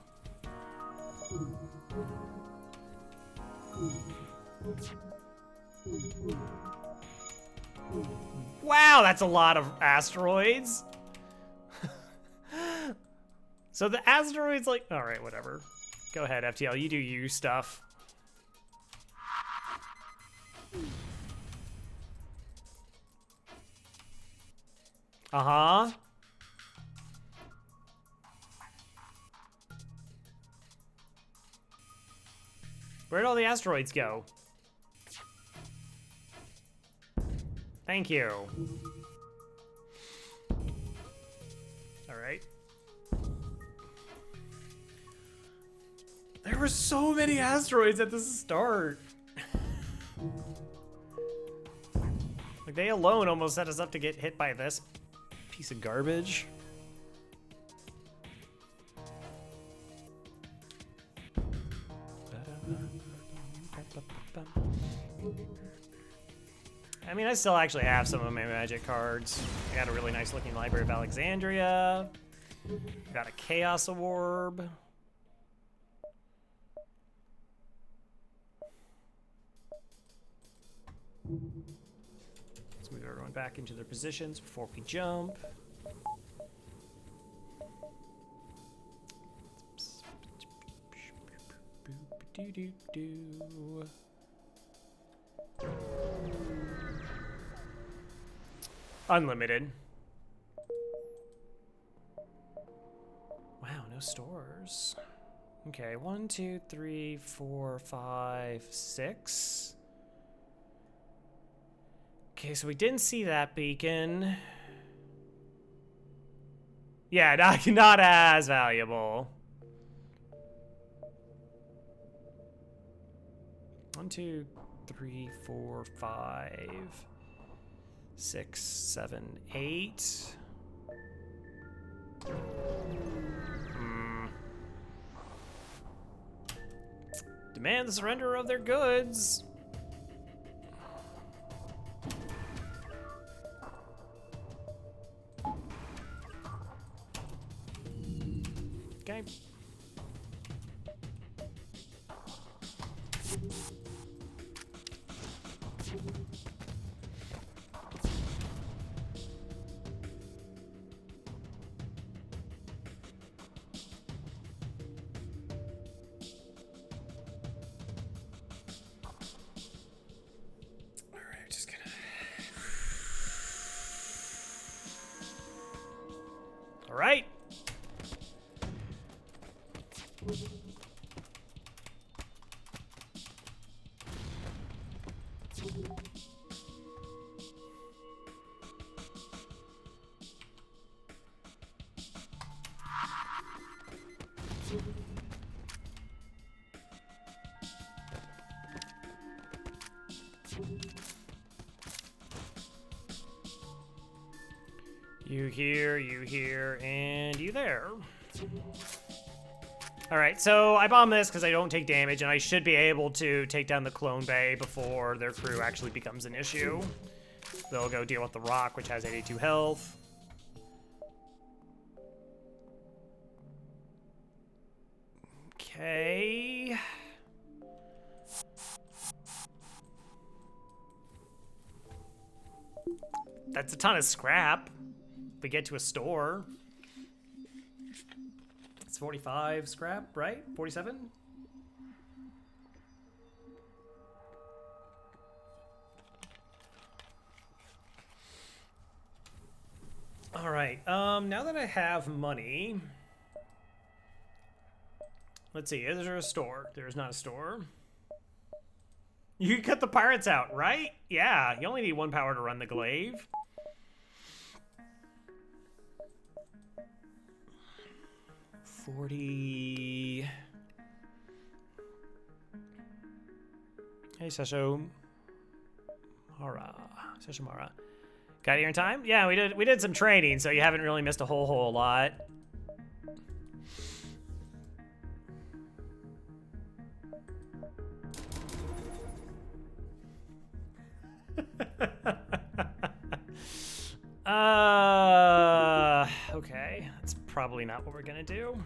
Wow, that's a lot of asteroids. So the asteroids, like, all right, whatever. Go ahead, FTL, you do you stuff. Uh-huh. Where'd all the asteroids go? Thank you. All right. There were so many asteroids at the start. Like, they alone almost set us up to get hit by this piece of garbage. I mean, I still actually have some of my magic cards. I got a really nice looking Library of Alexandria. I got a Chaos Orb. Let's move everyone back into their positions before we jump. Unlimited. Wow, no stores. Okay, 1, 2, 3, 4, 5, 6. Okay, so we didn't see that beacon. Yeah, not as valuable. 1, 2, 3, 4, 5, 6, 7, 8. Demand the surrender of their goods. Okay. right. You here, and you there. Alright, so I bomb this because I don't take damage, and I should be able to take down the clone bay before their crew actually becomes an issue. They'll go deal with the rock, which has 82 health. Okay. That's a ton of scrap. We get to a store. It's 45 scrap, right? 47? All right. Now that I have money, let's see. Is there a store? There is not a store. You can cut the pirates out, right? Yeah. You only need 1 power to run the glaive. Hey, Sesho. Mara. Sesho Mara. Got here in time? Yeah, we did some training, so you haven't really missed a whole lot. Okay. That's probably not what we're gonna do.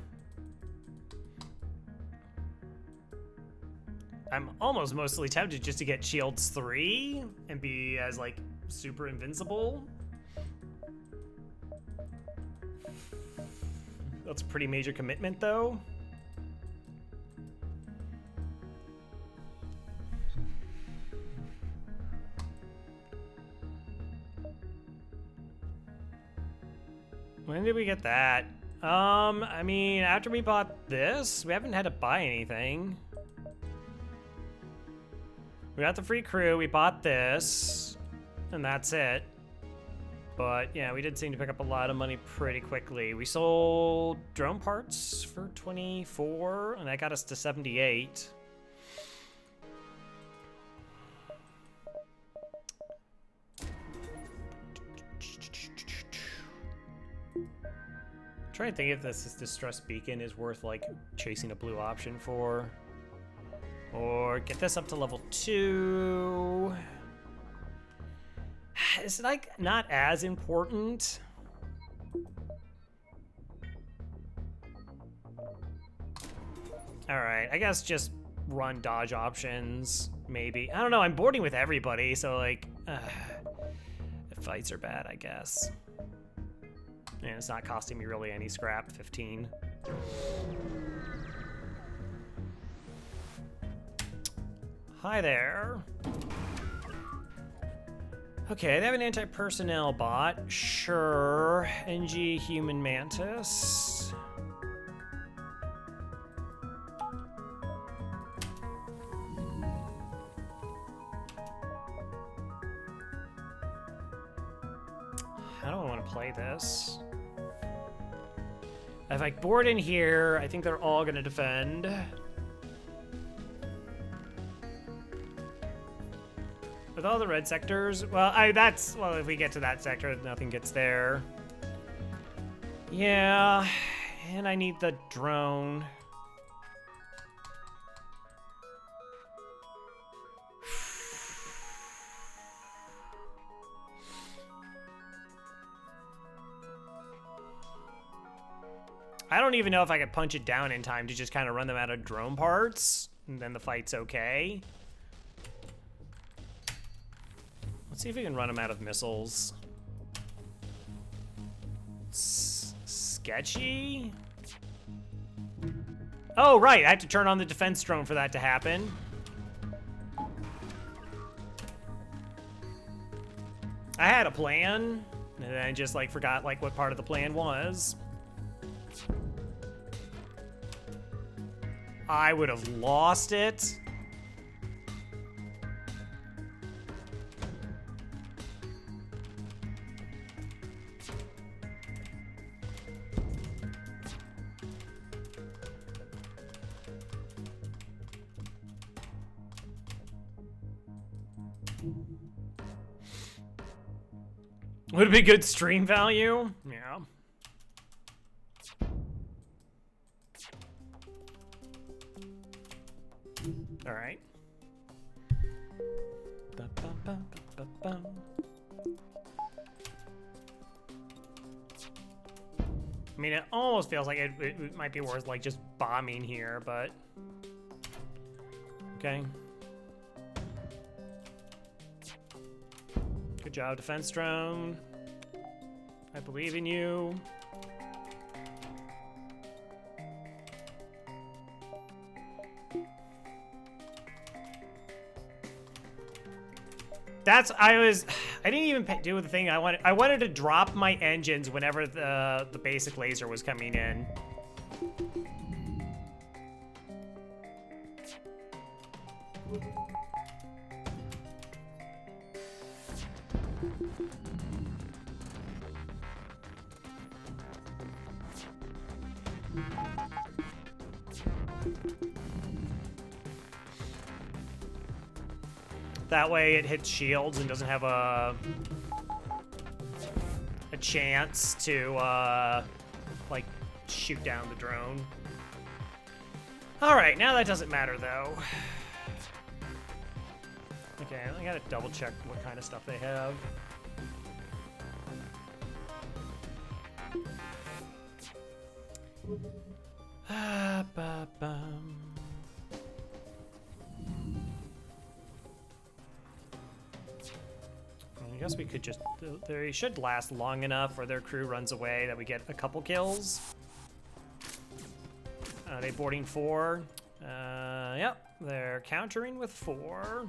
I'm almost mostly tempted just to get shields 3 and be as, like, super invincible. That's a pretty major commitment, though. When did we get that? I mean, after we bought this, we haven't had to buy anything. We got the free crew, we bought this, and that's it. But yeah, we did seem to pick up a lot of money pretty quickly. We sold drone parts for 24, and that got us to 78. Trying to think if this distress beacon is worth like chasing a blue option for. Or get this up to level 2. It's like not as important. Alright, I guess just run dodge options, maybe. I don't know, I'm boarding with everybody, so like, the fights are bad, I guess. And it's not costing me really any scrap, 15. Hi there. Okay, they have an anti-personnel bot. Sure. NG Human Mantis. How do I want to play this? If I board in here, I think they're all going to defend. With all the red sectors, well, if we get to that sector, nothing gets there. Yeah, and I need the drone. I don't even know if I could punch it down in time to just kind of run them out of drone parts, and then the fight's okay. Let's see if we can run them out of missiles. Sketchy? Oh, right, I have to turn on the defense drone for that to happen. I had a plan, and then I just like forgot like what part of the plan was. I would have lost it. Would it be good stream value? Yeah. All right. I mean, it almost feels like it might be worth like just bombing here, but okay. Good job, defense drone. I believe in you. I didn't even do the thing I wanted. I wanted to drop my engines whenever the basic laser was coming in. That way it hits shields and doesn't have a chance to like shoot down the drone. All right, now that doesn't matter though. Okay, I gotta double check what kind of stuff they have. I guess we could just, they should last long enough where their crew runs away that we get a couple kills. Are they boarding 4? Yep, they're countering with 4.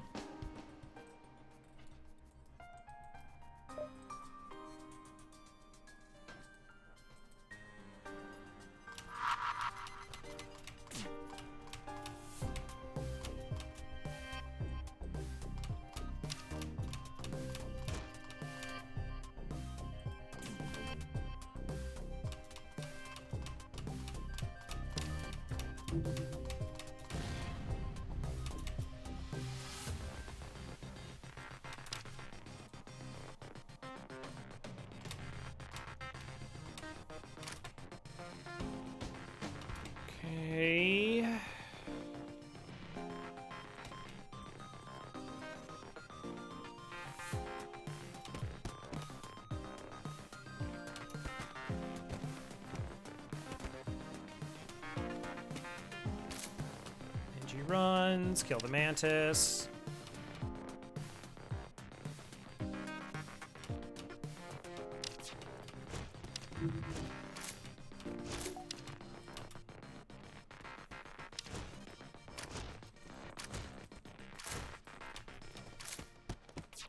Okay. NG runs, kill the Mantis.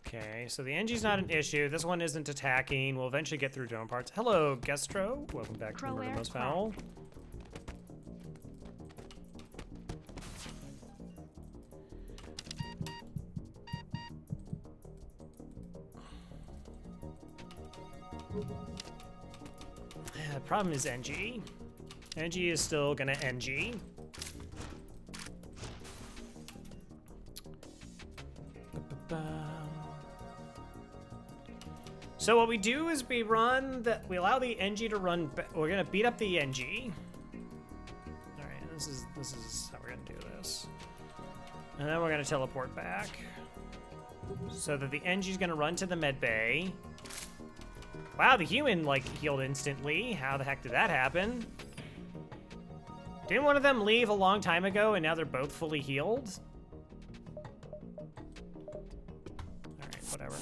Okay, so the NG's not an issue. This one isn't attacking. We'll eventually get through drone parts. Hello, Gestro. Welcome back to the Murdermost Fowl. The problem is NG. NG is still gonna NG. So what we do is we allow the NG to run. We're gonna beat up the NG. All right, this is how we're gonna do this. And then we're gonna teleport back, so that the NG is gonna run to the med bay. Wow, the human like healed instantly. How the heck did that happen? Didn't one of them leave a long time ago and now they're both fully healed? All right, whatever.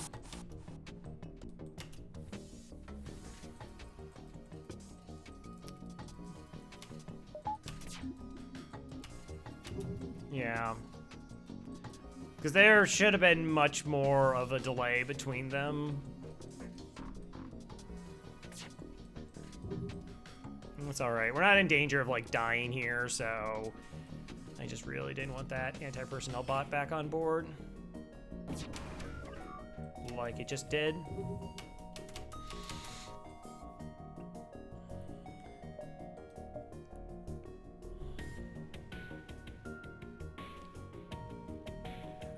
Yeah. Because there should have been much more of a delay between them. It's all right. We're not in danger of like dying here, so I just really didn't want that anti-personnel bot back on board. Like it just did.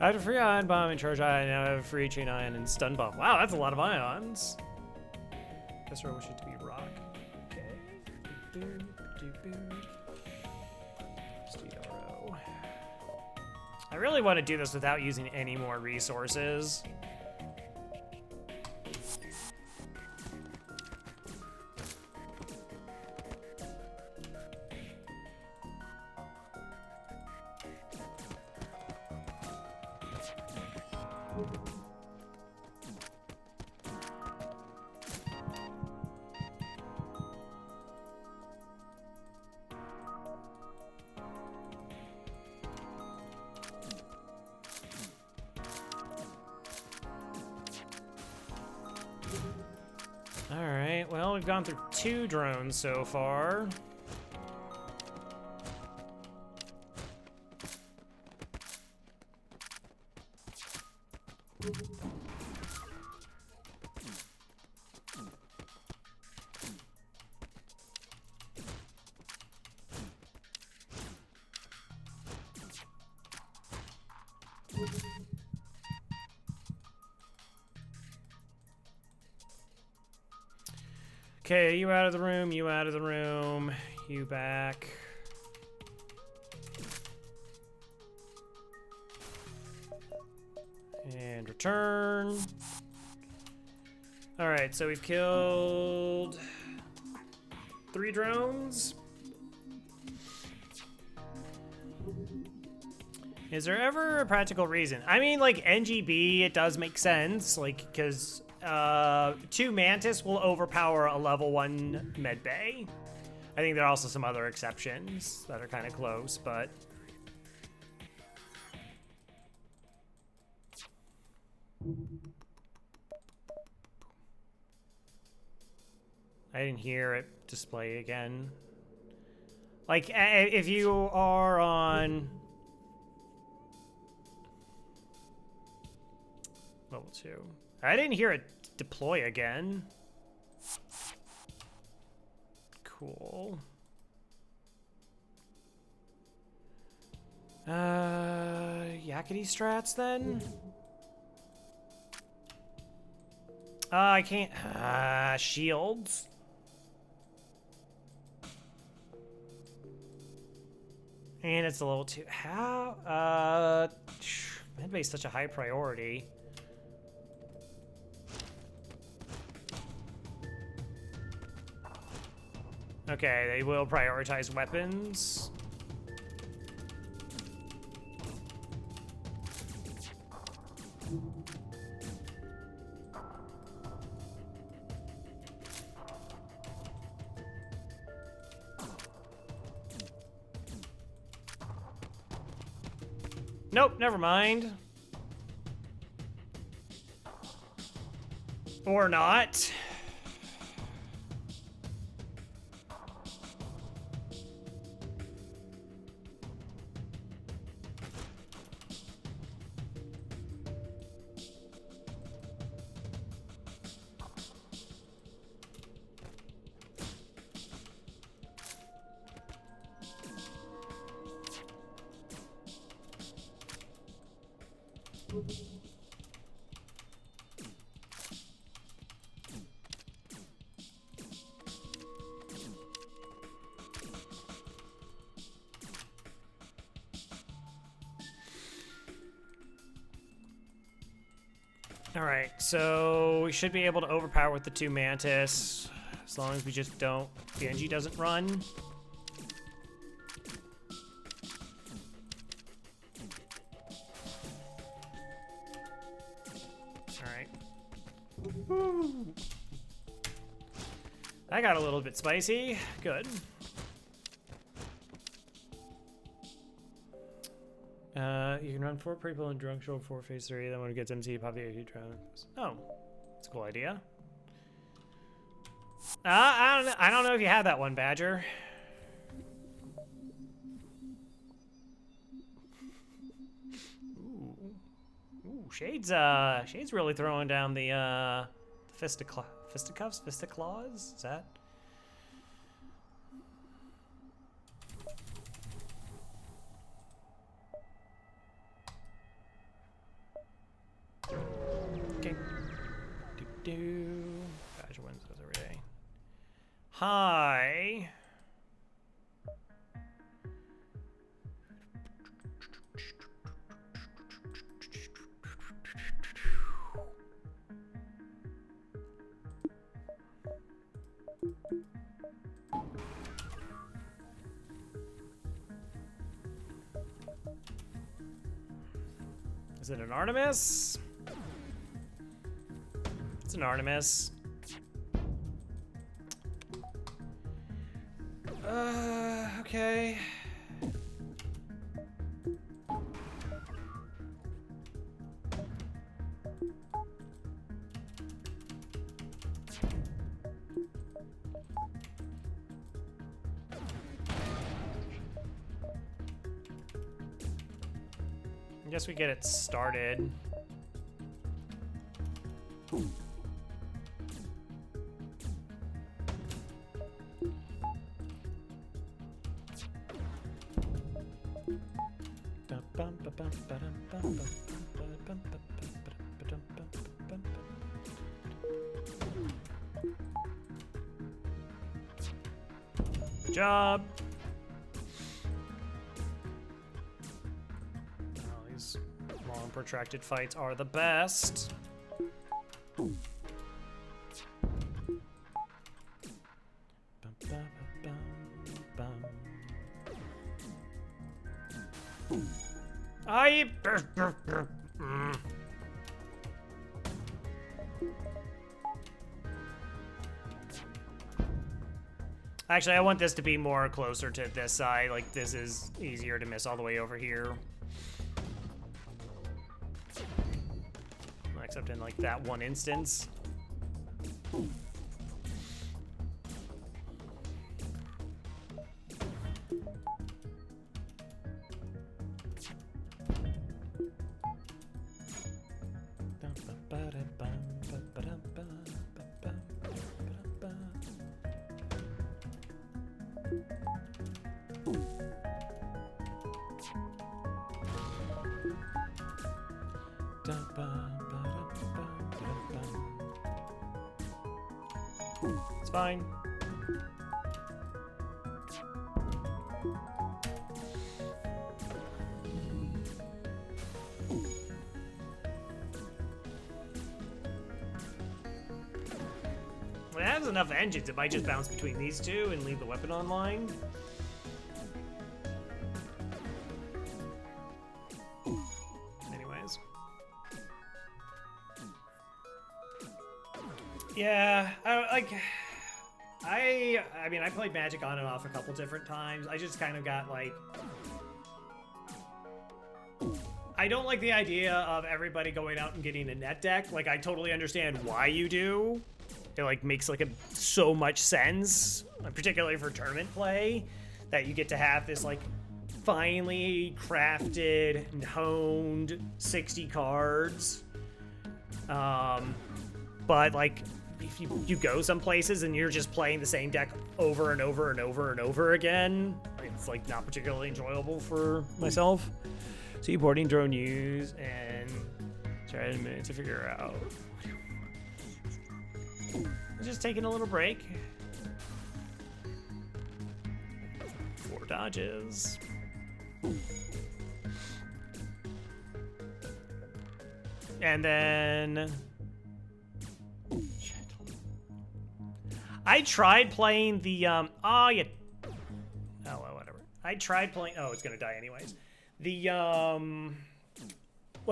I have a free ion bomb and charge ion. Now I have a free chain ion and stun bomb. Wow, that's a lot of ions. Guess I wish it to be rock. Okay. SDRO. I really want to do this without using any more resources. Alright, well, we've gone through 2 drones so far. Okay, you out of the room, you out of the room, you back. And return. All right, so we've killed 3 drones. Is there ever a practical reason? I mean, like NGB, it does make sense, like, because 2 Mantis will overpower a level 1 medbay. I think there are also some other exceptions that are kind of close, but... I didn't hear it display again. Like, if you are on... Level 2. I didn't hear it deploy again. Cool. Yakety strats then? I can't. Shields. And it's a level 2. How? Medbay's such a high priority. Okay, they will prioritize weapons. Nope, never mind. Or not. Alright, so we should be able to overpower with the 2 Mantis, as long as we just don't... the NG doesn't run. Alright. Woo! That got a little bit spicy. Good. You can run 4 people in drunk show 4 phase 3, then when it gets empty, pop the AT drones. Oh, that's a cool idea. I don't know if you have that one, Badger. Ooh, Shade's really throwing down the fisticuffs, fisticlaws? Is that? Okay. Do. Badger wins those every day. Hi. Is it an Artemis? It's an Artemis. Okay. I guess we get it started. Good job. These long protracted fights are the best. Actually, I want this to be more closer to this side. Like, this is easier to miss all the way over here. Except in, like, that one instance. It's fine. When it has enough engines, it might just bounce between these two and leave the weapon online. Anyways. Yeah, I mean, I played Magic on and off a couple different times. I just kind of got like, I don't like the idea of everybody going out and getting a net deck. Like, I totally understand why you do. It like makes like so much sense, particularly for tournament play, that you get to have this like finely crafted and honed 60 cards. But like, if you go some places and you're just playing the same deck over and over and over and over again, it's like not particularly enjoyable for myself. So you boarding drone use and try a minute to figure out. Just taking a little break. 4 dodges. And then I tried playing the oh well, whatever. I tried playing, oh, it's gonna die anyways. The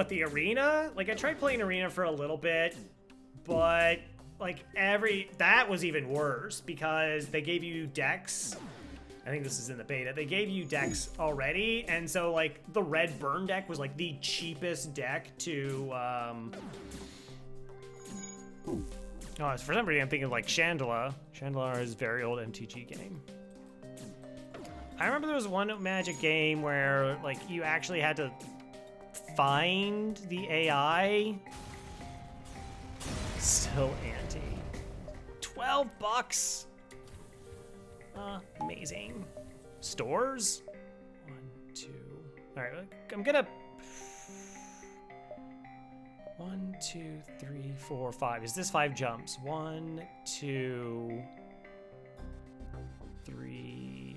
the arena? Like, I tried playing arena for a little bit, but like that was even worse because they gave you decks. I think this is in the beta. They gave you decks already, and so like the red burn deck was like the cheapest deck to oh, for some reason I'm thinking like Chandela. Chandela is a very old MTG game. I remember there was one Magic game where like you actually had to find the AI. Still anti. $12. Amazing. Stores? 1, 2. All right, I'm gonna. 1, 2, 3, 4, 5. Is this 5 jumps? 1, 2, 3.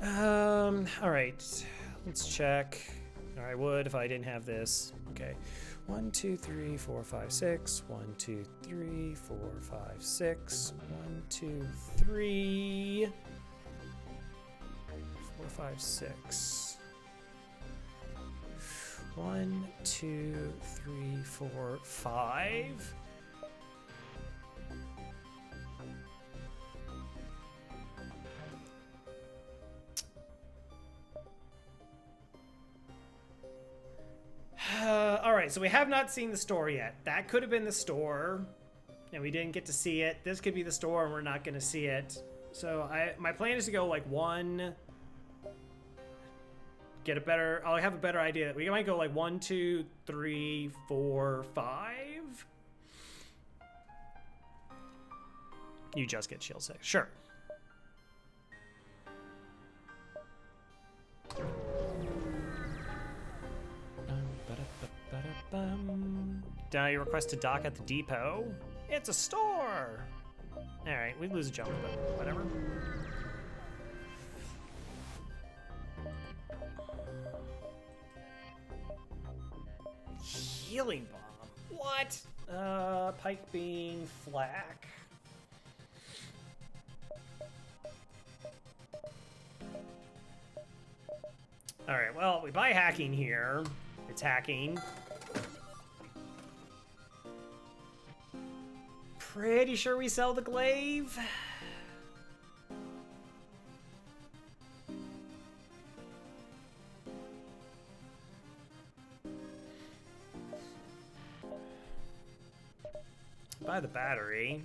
All right. Let's check. I would if I didn't have this. Okay. 1, 2, 3, 4, 5, 6. 1, 2, 3, 4, 5, 6. 1, 2, 3, 4, 5, 6. 1, 2, 3, 4, 5. All right, so we have not seen the store yet. That could have been the store, and we didn't get to see it. This could be the store, and we're not going to see it. So my plan is to go like 1. I'll have a better idea. We might go like 1, 2, 3, 4, 5. You just get shield 6. Sure. Now you request to dock at the depot. It's a store. All right, we lose a jump, but whatever. Healing bomb. What? Pike beam, flak. All right. Well, we buy hacking here. It's hacking. Pretty sure we sell the glaive. Buy the battery.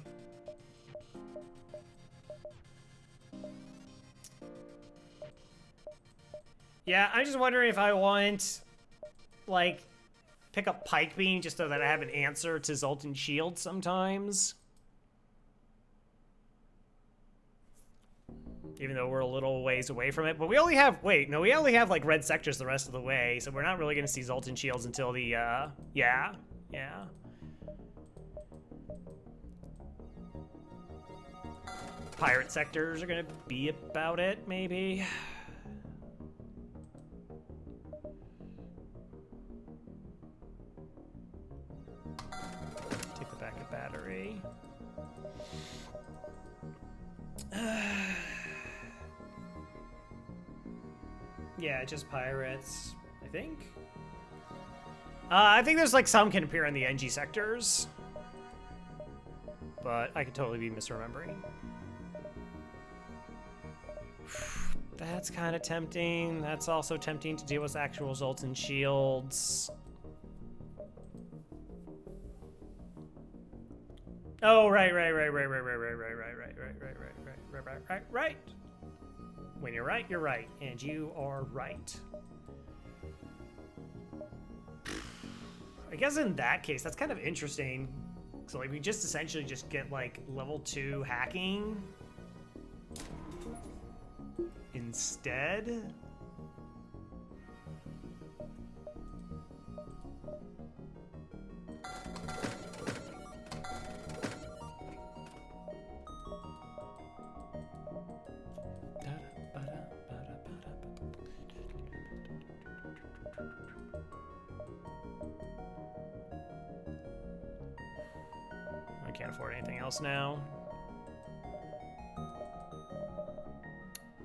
Yeah, I'm just wondering if I want, like, pick up Pike Beam just so that I have an answer to Zoltan Shield sometimes. Even though we're a little ways away from it. But we only have, we only have, like, red sectors the rest of the way, so we're not really going to see Zoltan Shields until the, yeah. Pirate sectors are going to be about it, maybe. Take the backup battery. Yeah, just pirates, I think. I think there's like some can appear in the NG sectors, but I could totally be misremembering. That's kind of tempting. That's also tempting to deal with actual Zoltan shields. Oh, right. When you're right, you're right. And you are right. I guess in that case, that's kind of interesting. So, like, we just essentially just get, like, level 2 hacking instead. I can't afford anything else now.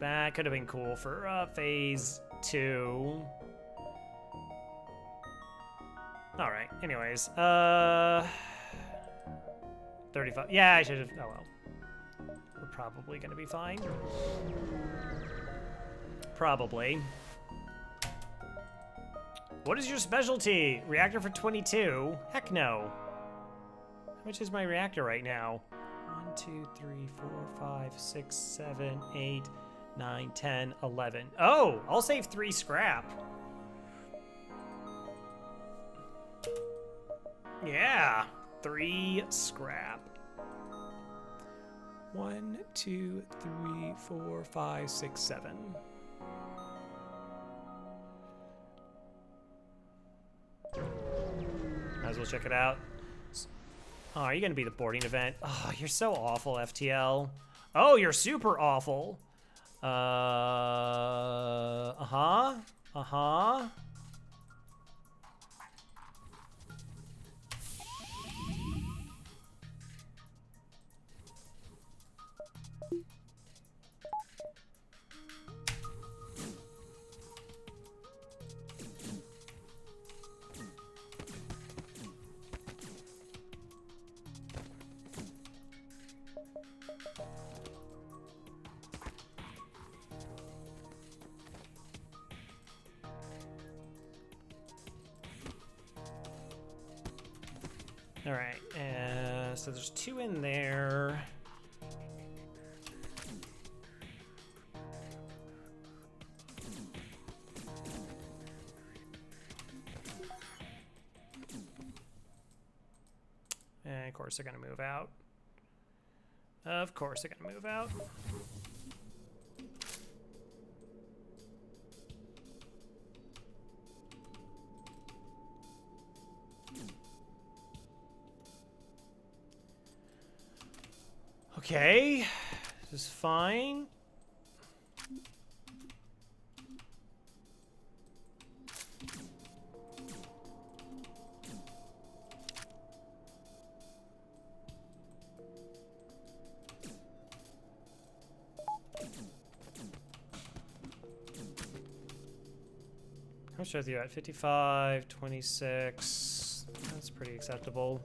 That could have been cool for phase 2. All right. Anyways, 35. Yeah, I should have. Oh well. We're probably gonna be fine. Probably. What is your specialty? Reactor for 22? Heck no. How much is my reactor right now? 1, 2, 3, 4, 5, 6, 7, 8, 9, 10, 11. Oh, I'll save 3 scrap. Yeah, 3 scrap. 1, 2, 3, 4, 5, 6, 7. Might as well check it out. Oh, are you gonna be the boarding event? Oh, you're so awful, FTL. Oh, you're super awful. Uh-huh. All right, so there's 2 in there. And of course they're gonna move out. Of course they're gonna move out. Okay, this is fine. How much are you at? 55, 26. That's pretty acceptable.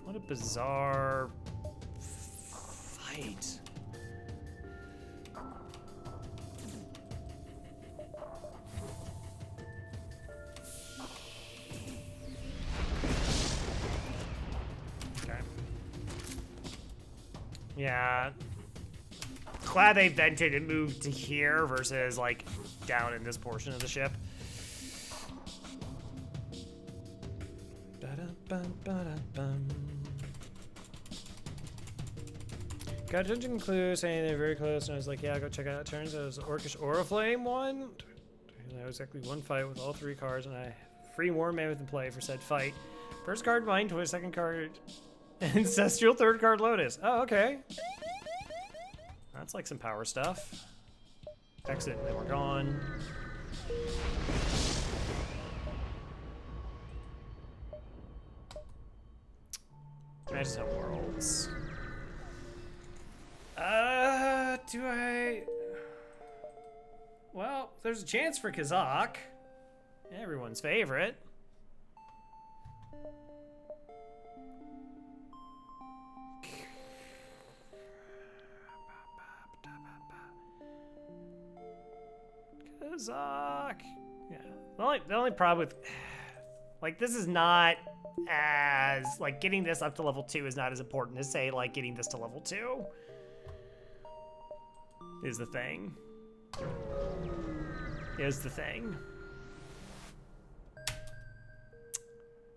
What a bizarre fight. Okay. Yeah. Glad they vented and moved to here versus like down in this portion of the ship. Ba-da-bum. Got a dungeon clue saying they're very close, and I was like, yeah, go check it out. Turns out it was the Orcish Oriflame one. And I was exactly 1 fight with all 3 cards, and I free War Mammoth in play for said fight. First card Mind Toy, second card Ancestral, third card Lotus. Oh, okay. That's like some power stuff. Exit, and then we're gone. I just have worlds. Do I? Well, there's a chance for Kazakh. Everyone's favorite. Kazakh. Yeah. The only problem with, like, this is not as, like, getting this up to level 2 is not as important as, say, like, getting this to level 2 is the thing. Is the thing.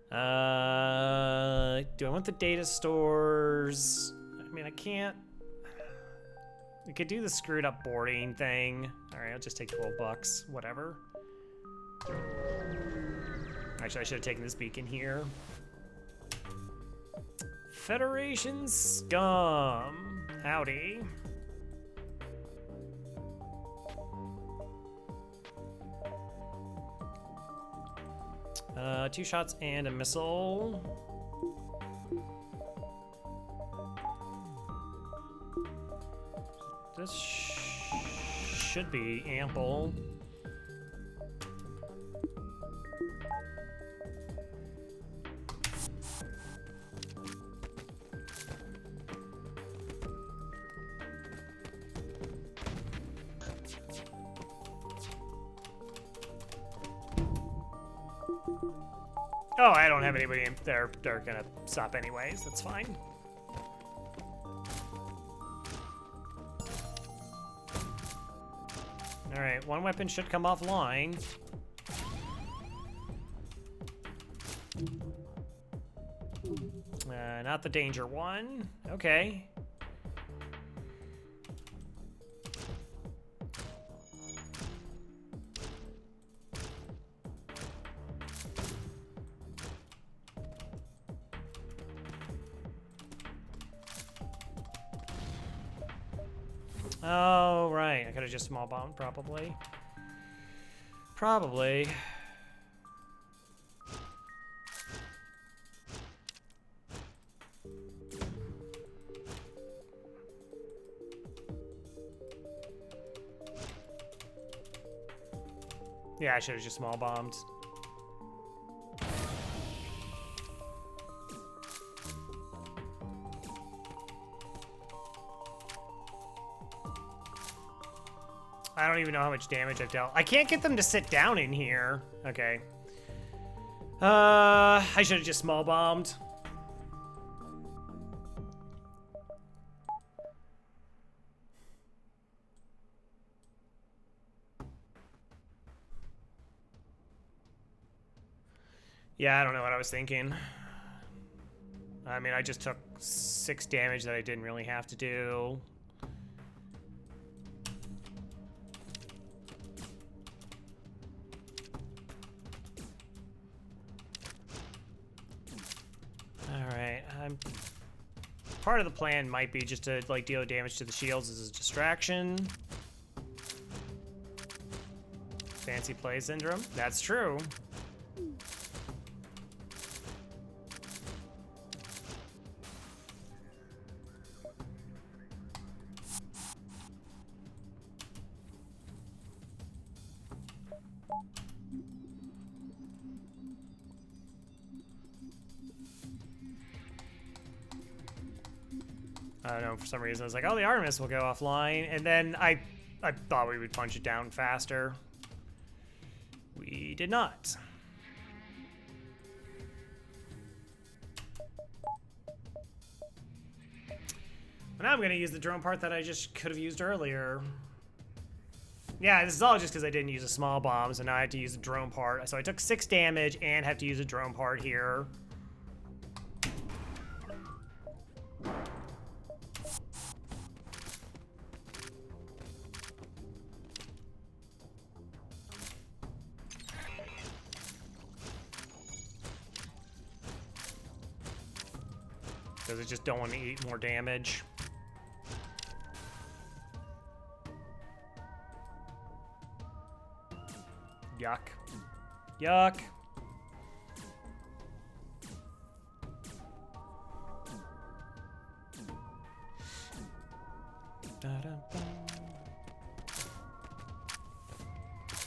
Do I want the data stores? I mean, I can't. We could do the screwed up boarding thing. All right, I'll just take 12 bucks, whatever. Actually, I should have taken this beacon here. Federation scum. Howdy. Two shots and a missile. This should be ample. Oh, I don't have anybody in there. They're gonna stop anyways. That's fine. All right, one weapon should come offline. Not the danger one. Okay. Oh, right. I could have just small bombed, probably. Probably. Yeah, I should have just small bombed. I don't even know how much damage I've dealt. I can't get them to sit down in here. Okay. I should have just small bombed. Yeah, I don't know what I was thinking. I mean, I just took 6 damage that I didn't really have to do. Alright, part of the plan might be just to like deal damage to the shields as a distraction. Fancy play syndrome. That's true. I don't know, for some reason I was like, oh, the Artemis will go offline, and then I thought we would punch it down faster. We did not. Now I'm gonna use the drone part that I just could have used earlier. Yeah, this is all just because I didn't use a small bomb, so now I have to use a drone part. So I took 6 damage and have to use a drone part here. Because I just don't want to eat more damage. Yuck. Yuck.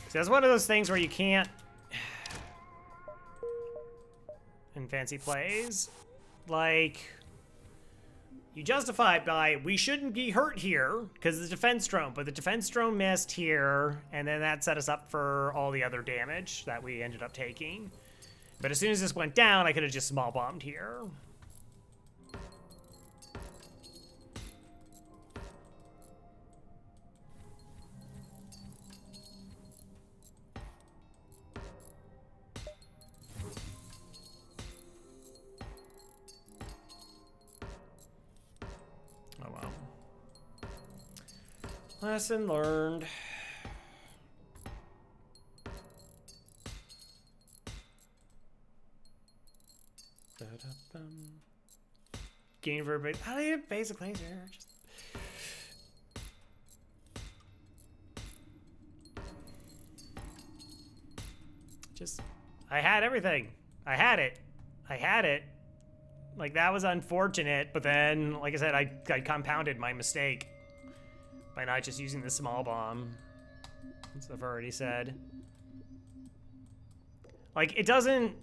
See, that's one of those things where you can't, in fancy plays, like, you justify it by, we shouldn't be hurt here, because the defense drone, but the defense drone missed here, and then that set us up for all the other damage that we ended up taking. But as soon as this went down, I could have just small bombed here. Oh well. Lesson learned. Gain for everybody. How do you have basic laser? Just, I had everything. I had it. I had it. Like, that was unfortunate, but then, like I said, I compounded my mistake by not just using the small bomb, as I've already said. Like, it doesn't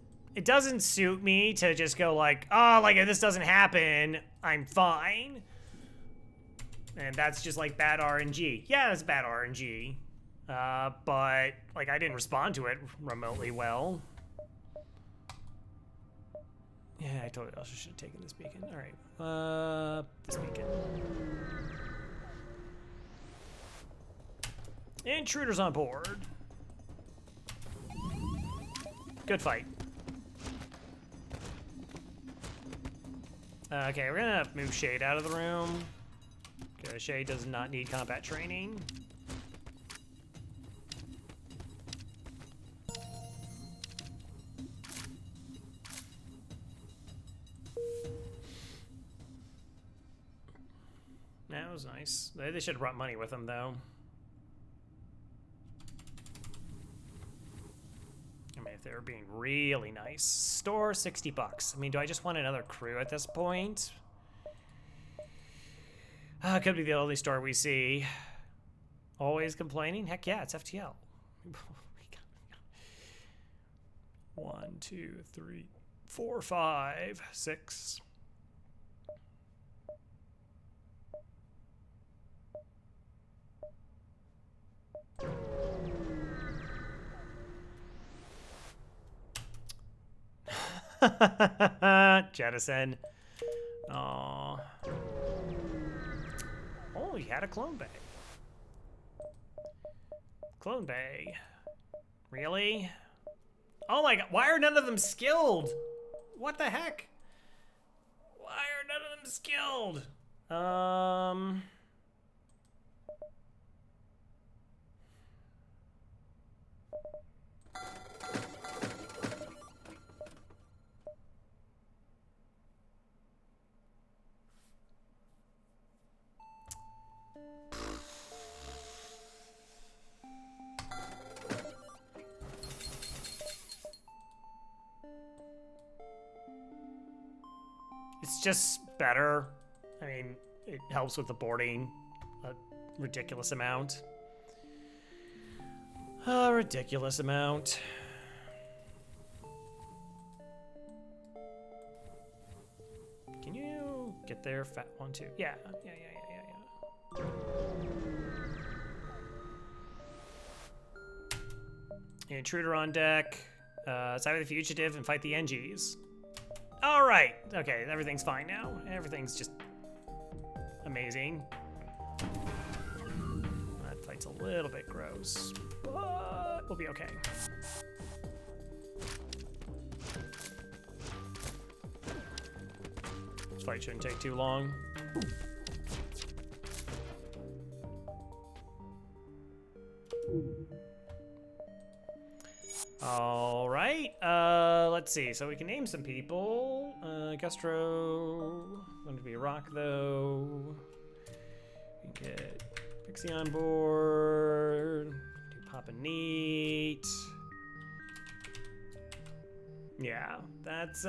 suit me to just go like, oh, like, if this doesn't happen, I'm fine. And that's just, like, bad RNG. Yeah, that's bad RNG. But, like, I didn't respond to it remotely well. Yeah, I totally also should have taken this beacon. All right, this beacon. Intruders on board. Good fight. Okay, we're gonna move Shade out of the room. Okay, Shade does not need combat training. That was nice. They should have brought money with them, though. I mean, if they were being really nice. Store 60 bucks. I mean, do I just want another crew at this point? Could be the only store we see. Always complaining? Heck yeah, it's FTL. 1, 2, 3, 4, 5, 6. Jettison. Aww. Oh, he had a clone bay. Clone bay. Really? Oh my god, why are none of them skilled? What the heck? Why are none of them skilled? It's just better. I mean, it helps with the boarding a ridiculous amount. A ridiculous amount. Can you get there? Fat 1, 2. Yeah. Intruder on deck. Side with the fugitive and fight the NGs. All right. Okay, everything's fine now. Everything's just amazing. That fight's a little bit gross, but we'll be okay. This fight shouldn't take too long. All right, let's see. So we can name some people. Gustro, going to be a rock though. We can get Pixie on board. Do Papa Neat. Yeah, that's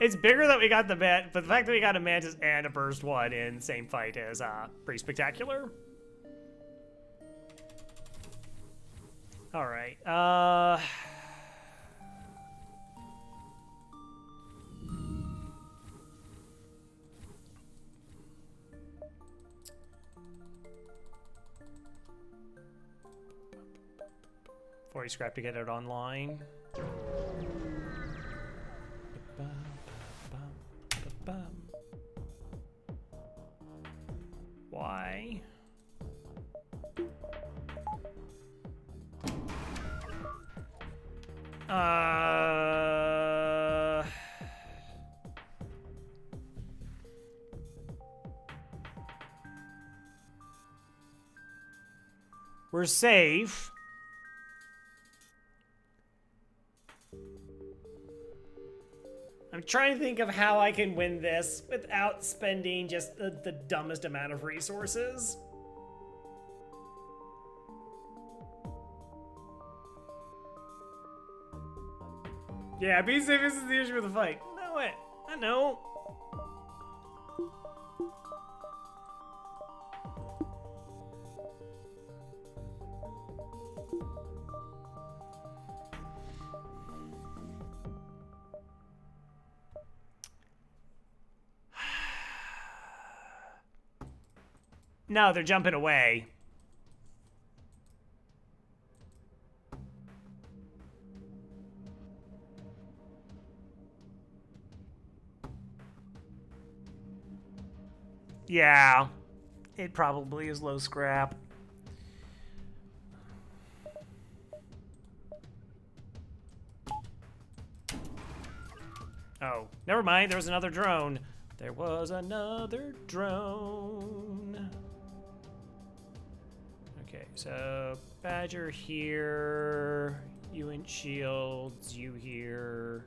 It's bigger that we got the but the fact that we got a Mantis and a Burst one in the same fight is pretty spectacular. All right. Before you scrap to get it online. Why? We're safe. I'm trying to think of how I can win this without spending just the dumbest amount of resources. Yeah, be safe is the issue with the fight. No, it. I know. No, they're jumping away. Yeah, it probably is low scrap. Oh, never mind. There was another drone. There was another drone. Okay, so Badger here. You in shields. You here.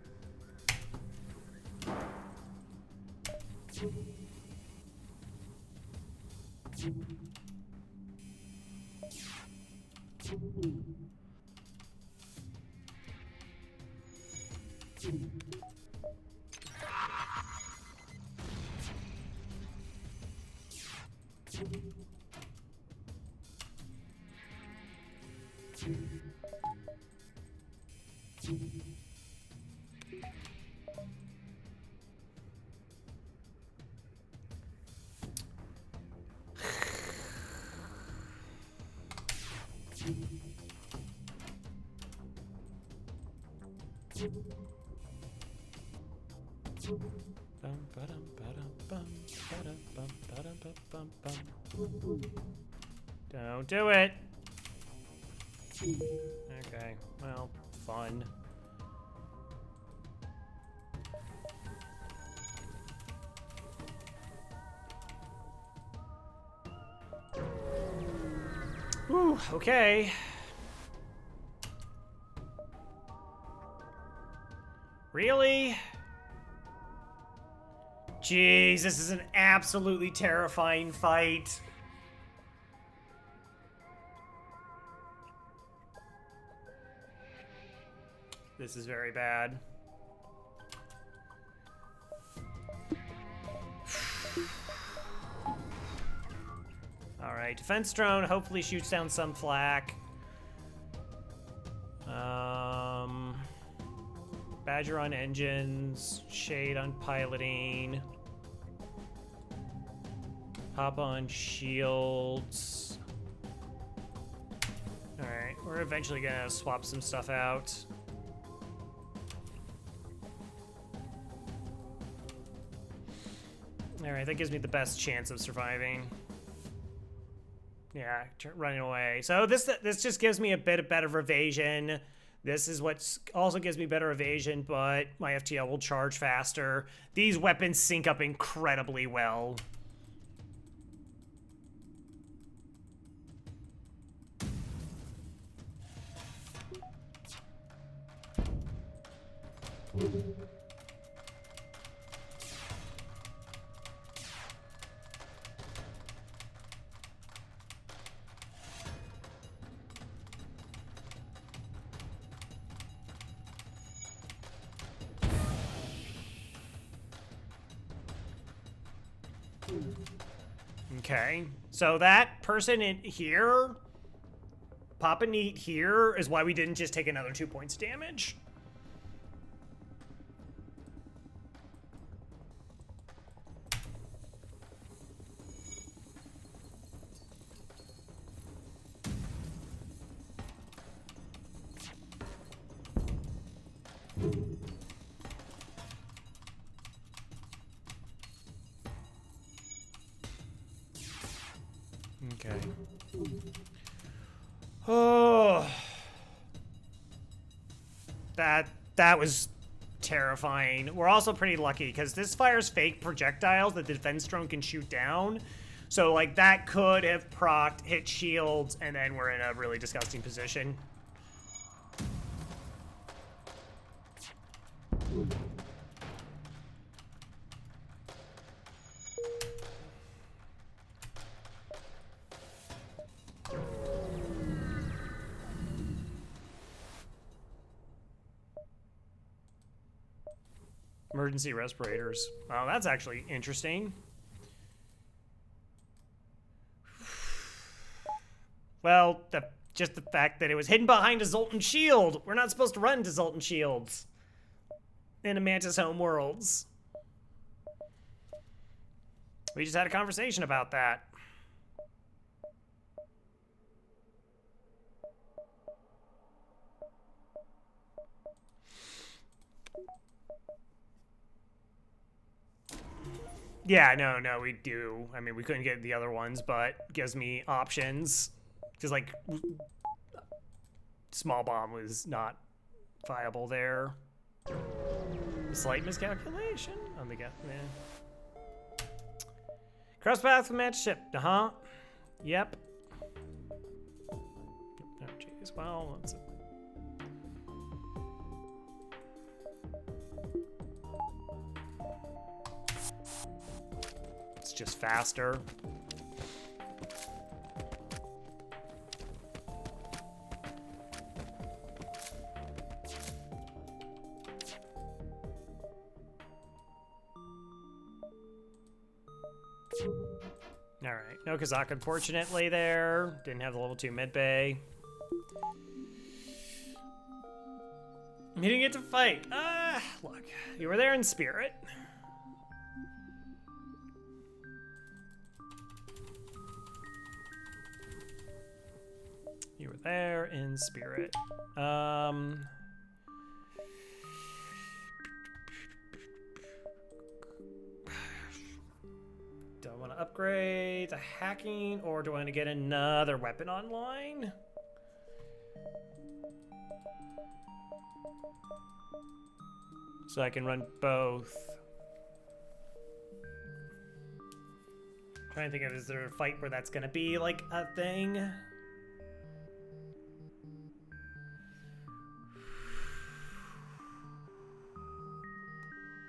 Don't do it. Okay, well, fun. Whew, okay. Really? Jeez, this is an absolutely terrifying fight. This is very bad. Alright, defense drone hopefully shoots down some flak. Badger on engines, Shade on piloting. Hop on shields. Alright, we're eventually gonna swap some stuff out. Alright, that gives me the best chance of surviving. Yeah, running away. So this just gives me a bit of better evasion. This is what also gives me better evasion, but my FTL will charge faster. These weapons sync up incredibly well. Okay, so that person in here, Papa Neat here, is why we didn't just take another 2 points of damage. Okay. Oh. That was terrifying. We're also pretty lucky because this fires fake projectiles that the defense drone can shoot down. So like that could have procced, hit shields, and then we're in a really disgusting position. Emergency respirators. Oh, that's actually interesting. Well, just the fact that it was hidden behind a Zoltan shield. We're not supposed to run to Zoltan shields in a Mantis home worlds. We just had a conversation about that. Yeah, no, we do. I mean, we couldn't get the other ones, but gives me options. Because, like, small bomb was not viable there. Slight miscalculation on the guy. Yeah. Cross paths with Mantis ship. Yep. Oh, jeez. Well, let's. It's just faster. All right, no Kazak unfortunately there. Didn't have the level 2 mid bay. You didn't get to fight. Look, you were there in spirit. You were there in spirit. Do I want to upgrade to hacking, or do I want to get another weapon online? So I can run both. Trying to think of, is there a fight where that's gonna be like a thing?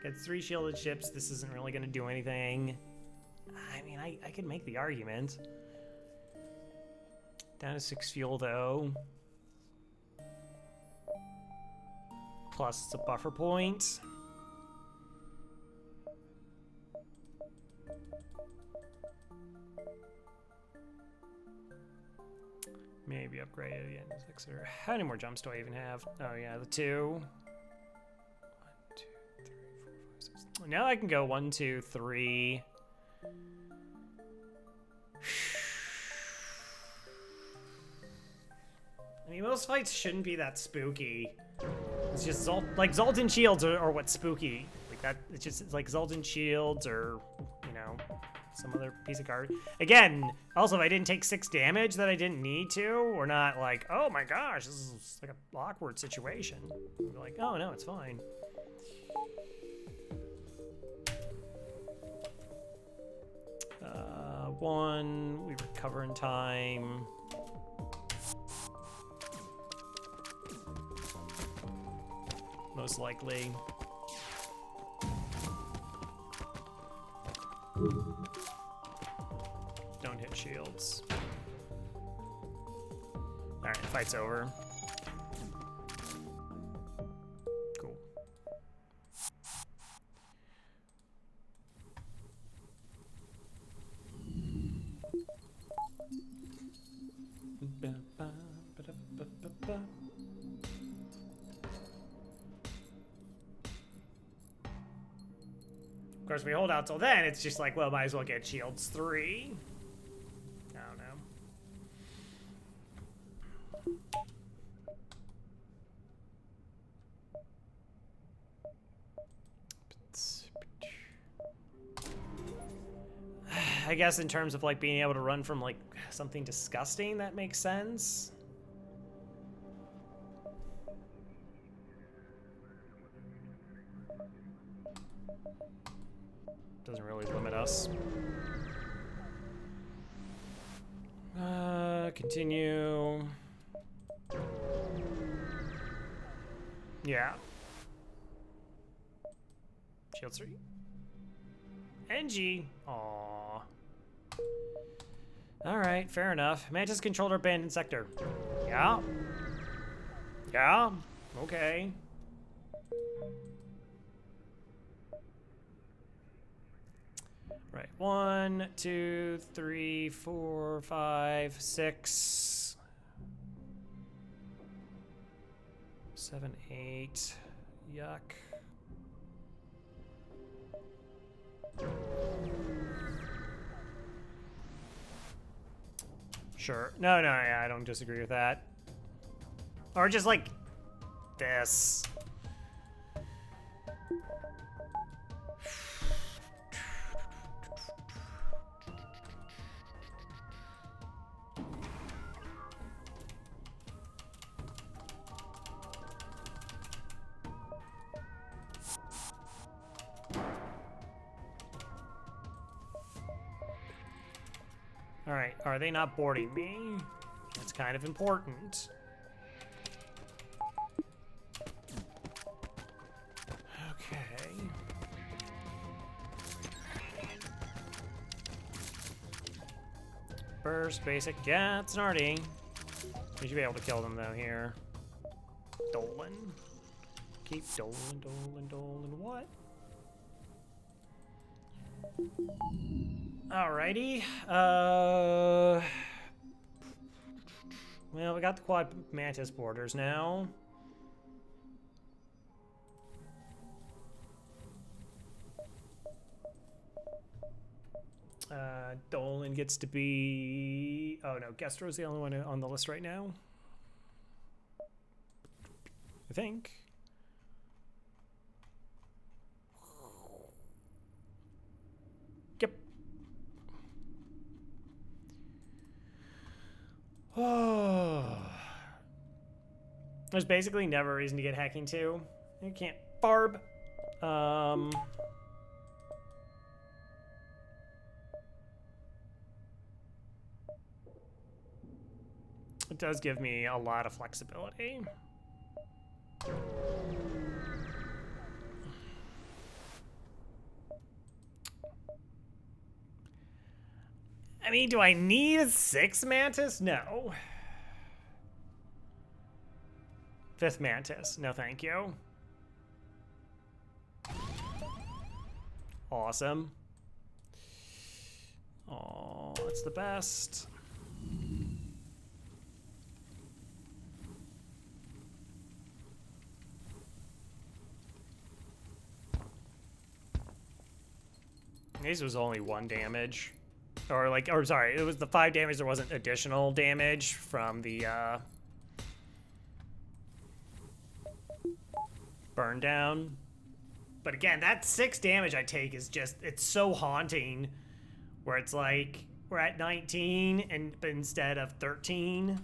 Got 3 shielded ships. This isn't really gonna do anything. I mean, I could make the argument. Down to 6 fuel though. Plus it's a buffer point. Maybe upgrade it again to 6 or how many more jumps do I even have? Oh yeah, the 2. 1, 2, 3, 4, 5, 6. Now I can go 1, 2, 3. I mean, most fights shouldn't be that spooky. It's just Zoltan shields are what's spooky. Like that, it's like Zoltan shields or, you know, some other piece of card. Again, also if I didn't take 6 damage that I didn't need to, we're not like, oh my gosh, this is like an awkward situation. We're like, oh no, it's fine. One, we recover in time. Most likely. Don't hit shields. Alright, fight's over. Cool. Of course, we hold out till then. It's just like, well, might as well get shields 3. I don't know. I guess in terms of like being able to run from like something disgusting, that makes sense. Doesn't really limit us. Continue. Yeah. Shield 3. NG. Aww. Alright, fair enough. Mantis controlled our abandoned sector. Yeah. Yeah. Okay. Right. 1, 2, 3, 4, 5, 6, 7, 8. Yuck. Sure. No, yeah, I don't disagree with that. Or just like this. All right, are they not boarding me? That's kind of important. Okay. Burst, basic, yeah, it's starting. We should be able to kill them though here. Dolan. Keep doling, doling, doling. What? Alrighty. Well, we got the quad mantis borders now. Dolan gets to be... Oh no, Gestro's the only one on the list right now. I think. Yep. Oh. There's basically never a reason to get hacking 2. You can't barb. It does give me a lot of flexibility. I mean, do I need a 6 mantis? No. 5th mantis. No, thank you. Awesome. Oh, that's the best. This was only 1 damage. Or sorry, it was the 5 damage. There wasn't additional damage from the burn down. But again, that 6 damage I take is just, it's so haunting. Where it's like, we're at 19 and instead of 13.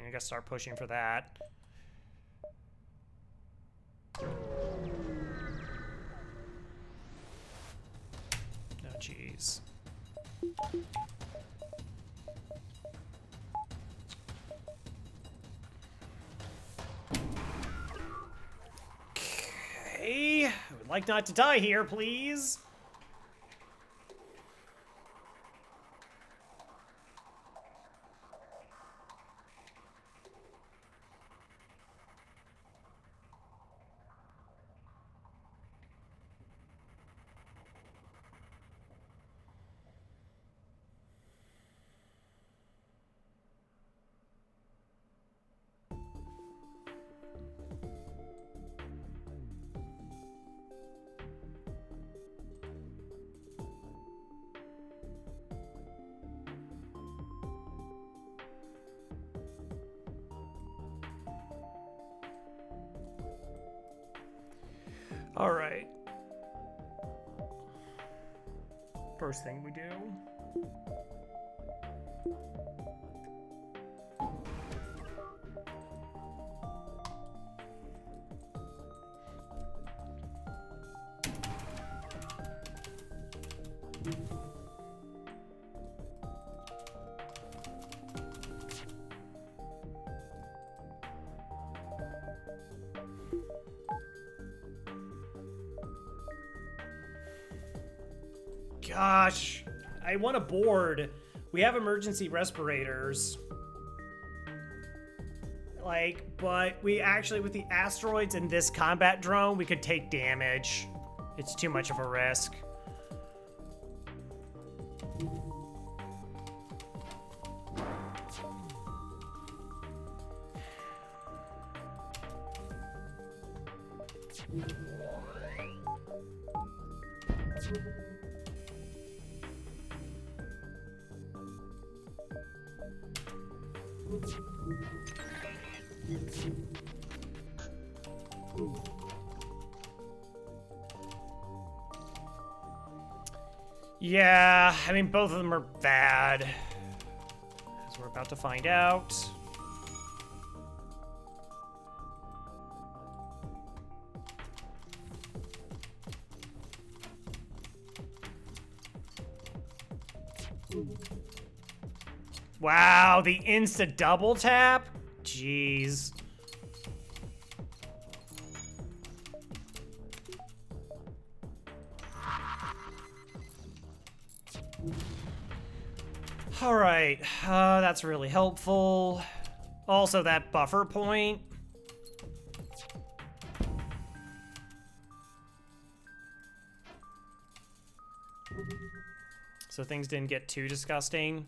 I gotta start pushing for that. Oh, jeez. Okay. I would like not to die here, please. All right. First thing we do. Gosh, I want a board. We have emergency respirators. But we actually, with the asteroids and this combat drone, we could take damage. It's too much of a risk. Yeah, I mean, both of them are bad. As we're about to find out. Wow, the insta double tap? Jeez. All right, that's really helpful. Also, that buffer point. So things didn't get too disgusting.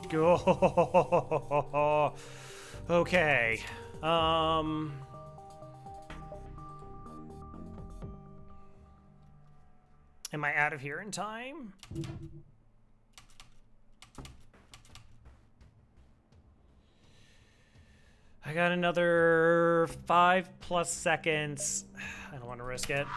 Go. Okay. Am I out of here in time? I got another 5+ seconds. I don't want to risk it.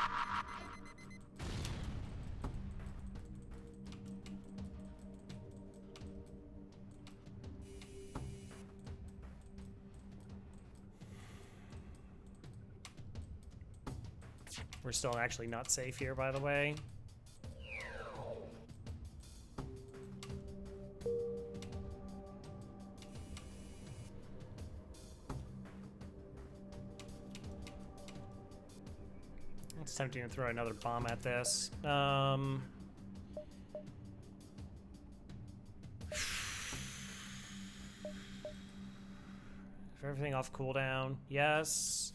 We're still actually not safe here, by the way. It's tempting to throw another bomb at this. Is everything off cooldown? Yes.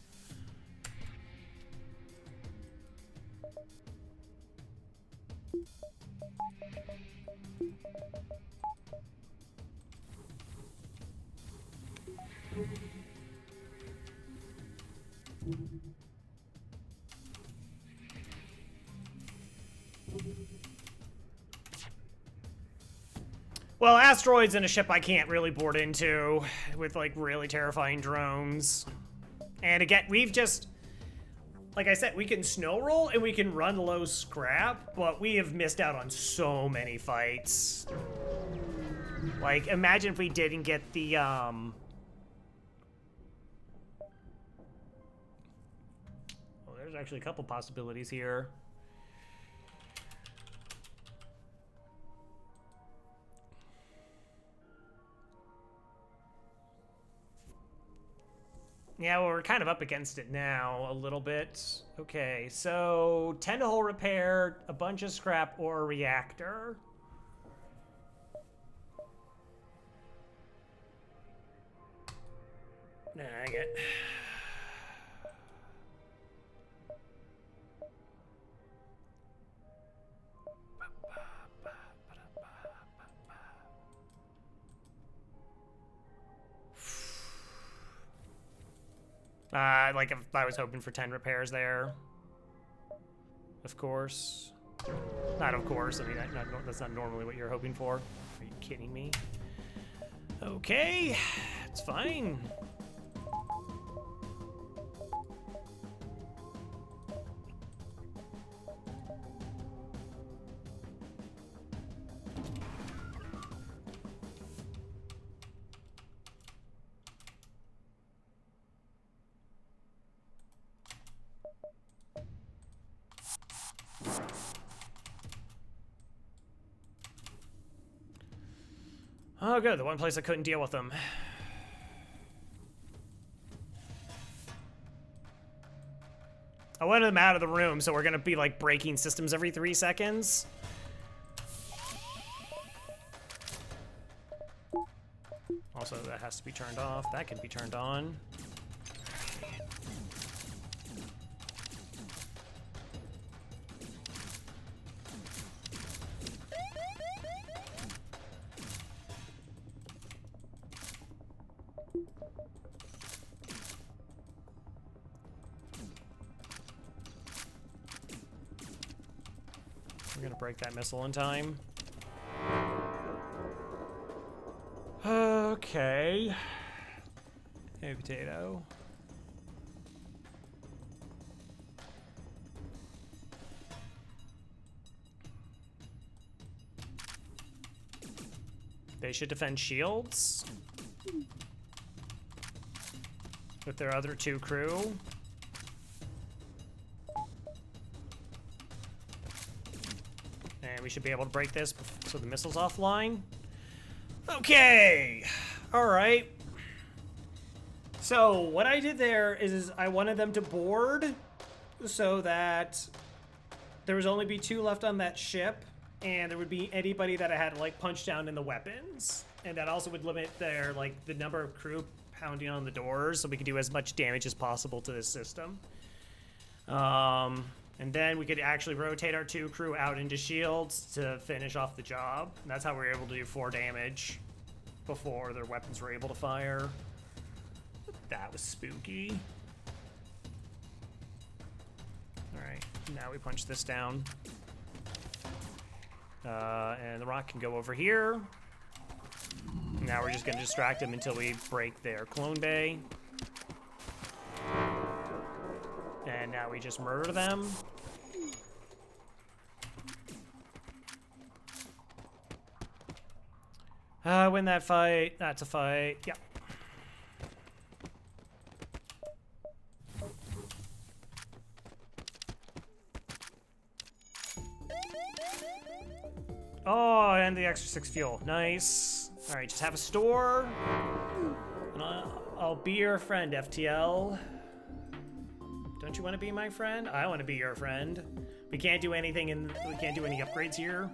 Well, asteroids in a ship I can't really board into with, like, really terrifying drones. And again, we've just... Like I said, we can snow roll and we can run low scrap, but we have missed out on so many fights. Like, imagine if we didn't get the, Oh, there's actually a couple possibilities here. Yeah, well, we're kind of up against it now a little bit. Okay, so 10 hull repair, a bunch of scrap, or a reactor. Nah, I get... Like, if I was hoping for 10 repairs there. Of course. Not of course, I mean, that's not normally what you're hoping for. Are you kidding me? Okay, it's fine. Oh, good. The one place I couldn't deal with them. I wanted them out of the room, so we're gonna be, like, breaking systems every 3 seconds. Also, that has to be turned off. That can be turned on. We're gonna break that missile in time. Okay. Hey, potato. They should defend shields with their other 2 crew. And we should be able to break this so the missile's offline. Okay. All right. So what I did there is I wanted them to board so that there was only be 2 left on that ship, and there would be anybody that I had to like punch down in the weapons, and that also would limit their like the number of crew pounding on the doors, so we could do as much damage as possible to this system. And then we could actually rotate our 2 crew out into shields to finish off the job. And that's how we were able to do 4 damage before their weapons were able to fire. That was spooky. All right, now we punch this down. And the rock can go over here. Now we're just gonna distract them until we break their clone bay. And now we just murder them. Win that fight. That's a fight. Yeah. Oh, and the extra 6 fuel. Nice. All right, just have a store. And I'll be your friend, FTL. Don't you want to be my friend? I want to be your friend. We can't do anything, and we can't do any upgrades here.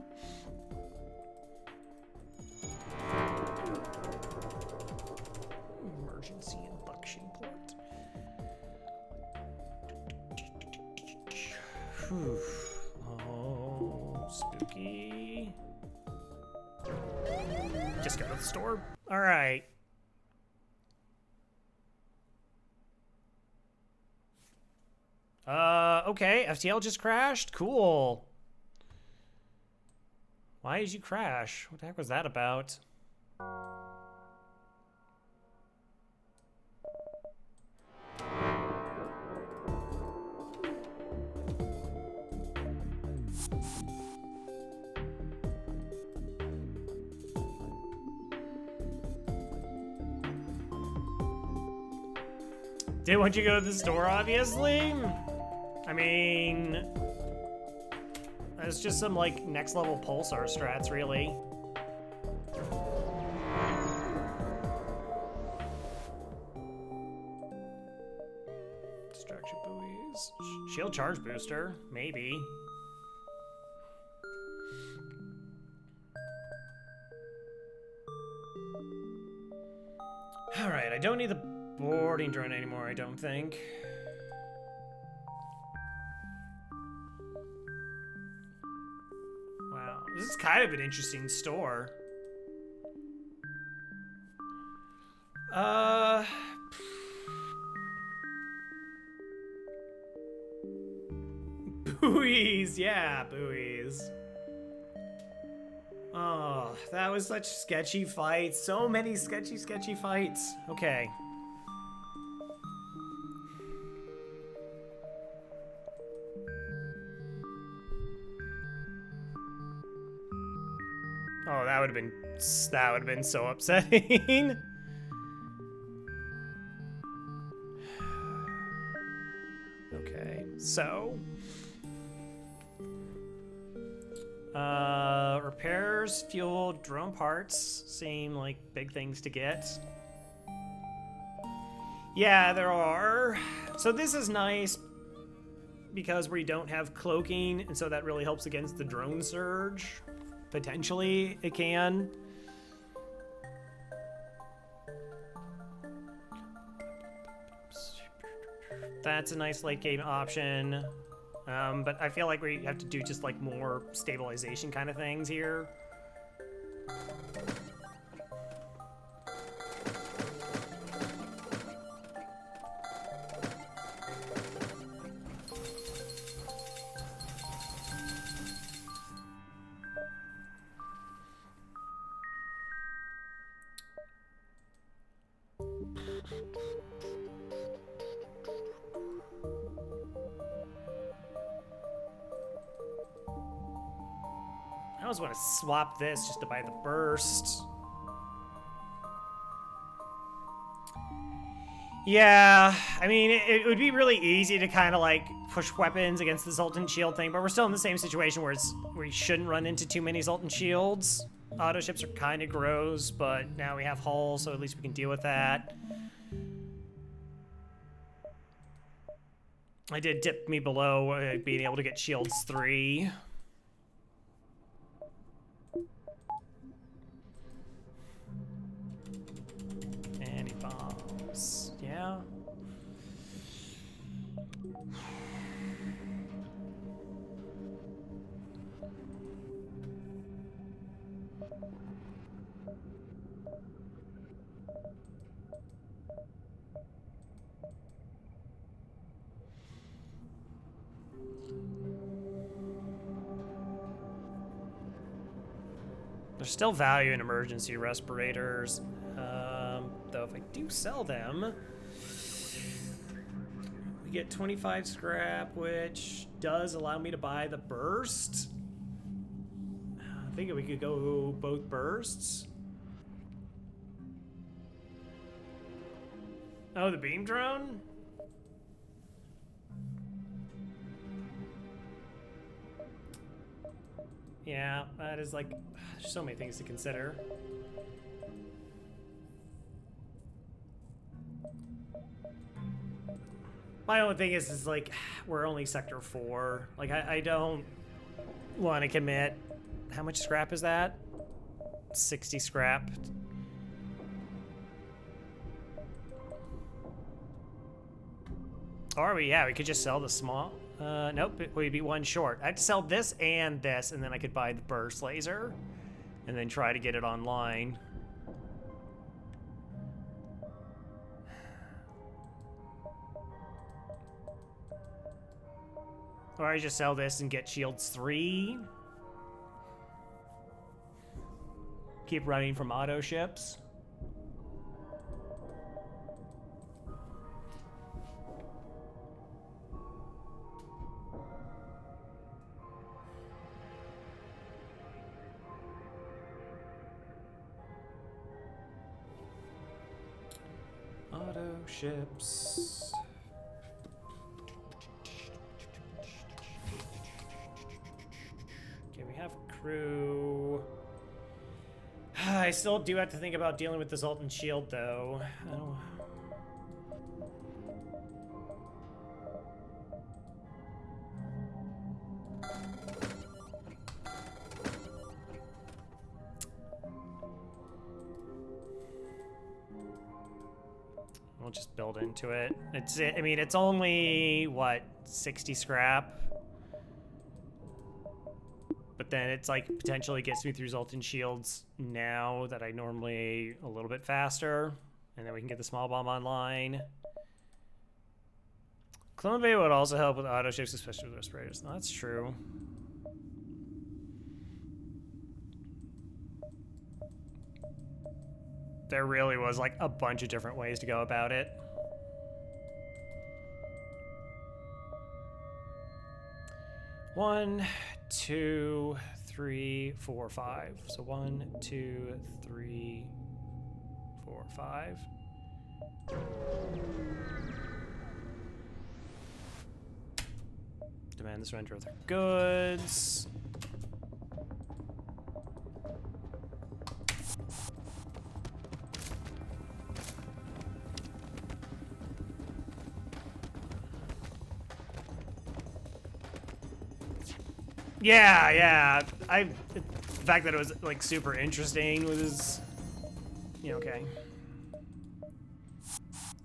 Emergency induction port. Whew. Oh, spooky. Just go to the store. All right. Okay, FTL just crashed. Cool. Why did you crash? What the heck was that about? Didn't want you to go to the store, obviously. I mean, it's just some like next level pulsar strats, really. Distraction buoys. Shield charge booster, maybe. All right, I don't need the boarding drone anymore, I don't think. Wow, this is kind of an interesting store. Buoys, yeah, buoys. Oh, that was such sketchy fights. So many sketchy fights. Okay. Oh, that would have been so upsetting. Okay, so repairs, fuel, drone parts seem like big things to get. Yeah, there are. So this is nice because we don't have cloaking, and so that really helps against the drone surge. Potentially, it can. That's a nice late game option. But I feel like we have to do just like more stabilization kind of things here. almost want to swap this just to buy the burst. Yeah, I mean, it would be really easy to kind of like push weapons against the Zoltan shield thing, but we're still in the same situation where we shouldn't run into too many Zoltan shields. Auto ships are kind of gross, but now we have hull, so at least we can deal with that. I did dip me below being able to get shields 3. Anti-bombs, yeah. There's still value in emergency respirators, though if I do sell them, we get 25 scrap, which does allow me to buy the burst. I think we could go both bursts. Oh, the beam drone? Yeah, that is like, there's so many things to consider. My only thing is like, we're only sector 4. Like, I don't want to commit. How much scrap is that? 60 scrap. Or we could just sell the small. Nope, we'd be one short. I'd sell this, and then I could buy the burst laser, and then try to get it online. Or I just sell this and get shields 3. Keep running from auto ships. Auto ships. Okay, we have crew. I still do have to think about dealing with the Zoltan shield, though. Oh. We'll just build into it. I mean, it's only, what, 60 scrap? But then it's like potentially gets me through Zoltan shields now that I normally a little bit faster. And then we can get the small bomb online. Clone Bay would also help with auto ships, especially with respirators. No, that's true. There really was like a bunch of different ways to go about it. One, 2, 3, 4, 5. So 1, 2, 3, 4, 5. Demand the surrender of their goods. Yeah. The fact that it was like super interesting was, okay.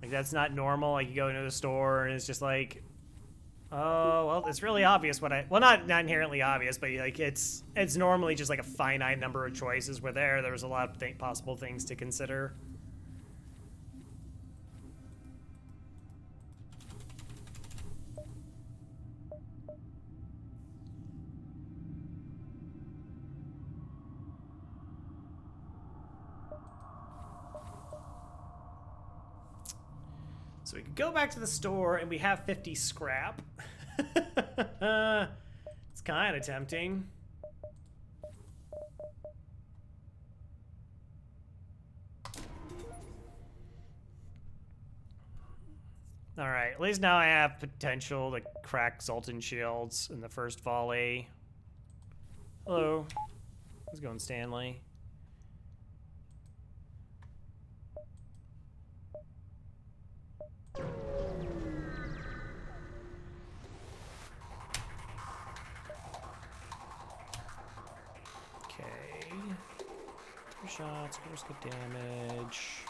Like that's not normal. Like you go into the store and it's just like, oh, well, it's really obvious what well, not inherently obvious, but like it's normally just like a finite number of choices. Where there was a lot of possible things to consider. So we could go back to the store and we have 50 scrap. It's kind of tempting. Alright, at least now I have potential to crack Zoltan shields in the first volley. Hello. How's it going, Stanley? Okay. 2 shots, first good damage.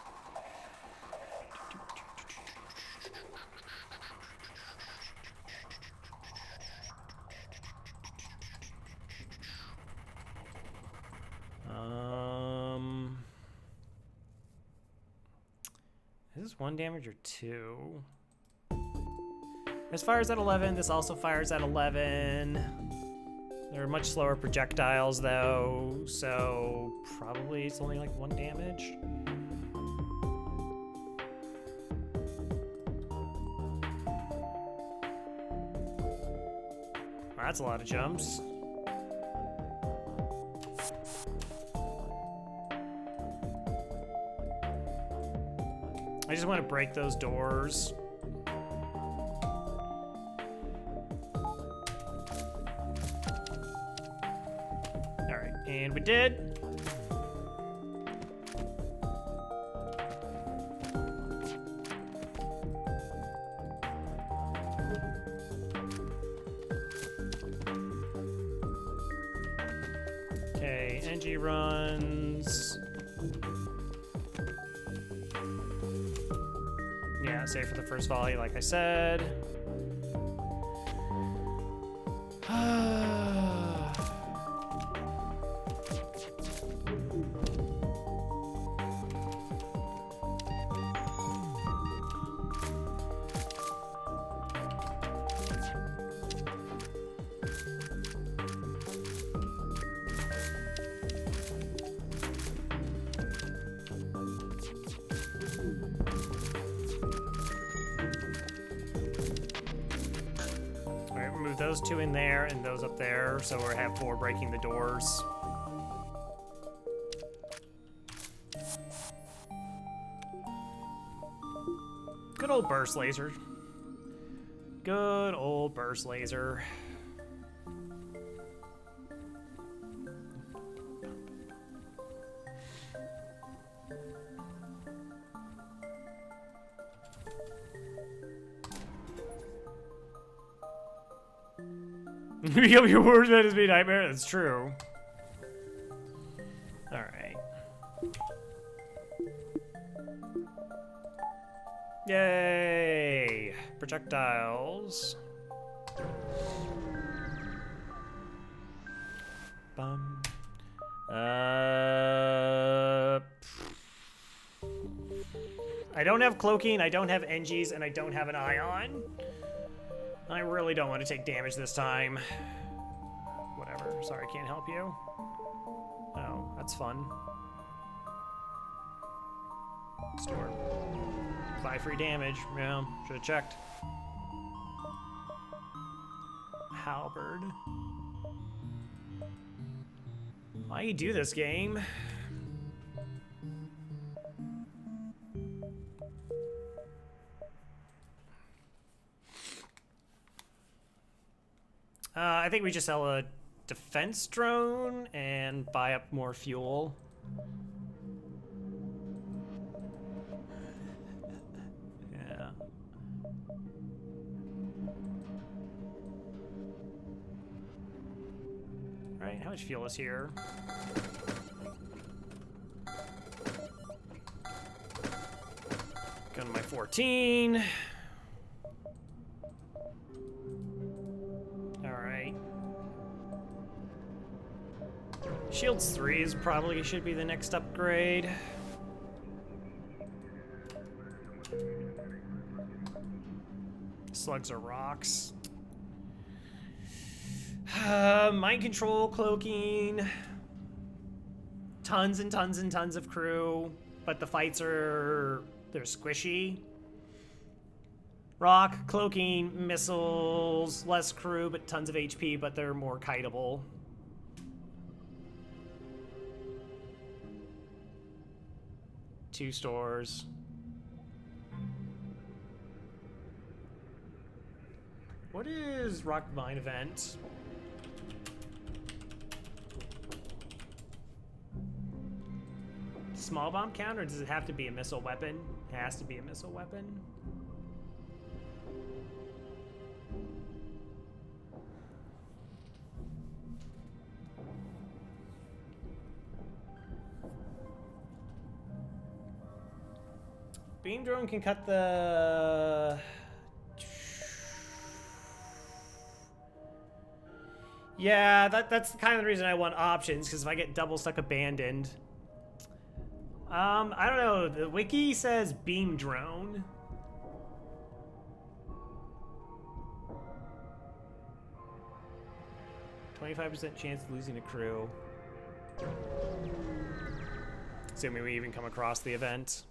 Is this 1 damage or 2? This fires at 11, this also fires at 11. They're much slower projectiles though, so probably it's only like 1 damage. Well, that's a lot of jumps. I just want to break those doors. Alright, and we did. Okay, NG runs. Yeah, save for the first volley, like I said. Move those 2 in there and those up there, so we have 4 breaking the doors. Good old burst laser. Good old burst laser. Your worst bet is be nightmare. That's true. All right. Yay! Projectiles. Bum. I don't have cloaking. I don't have NGs, and I don't have an ion. I really don't want to take damage this time. Whatever. Sorry, can't help you. Oh, that's fun. Store. Buy free damage. Yeah, should have checked. Halberd. Why you do this game? I think we just sell a defense drone and buy up more fuel. Yeah. Right, how much fuel is here? Go to my 14. Shields 3 is probably should be the next upgrade. Slugs are rocks. Mind control, cloaking. Tons and tons and tons of crew, but the fights they're squishy. Rock, cloaking, missiles, less crew, but tons of HP, but they're more kiteable. Two stores. What is Rock Mine event? Small bomb count, or does it have to be a missile weapon? It has to be a missile weapon. Beam drone can cut the... Yeah, that's kind of the reason I want options, because if I get double stuck abandoned... I don't know, the wiki says beam drone. %chance of losing a crew. Assuming we even come across the event.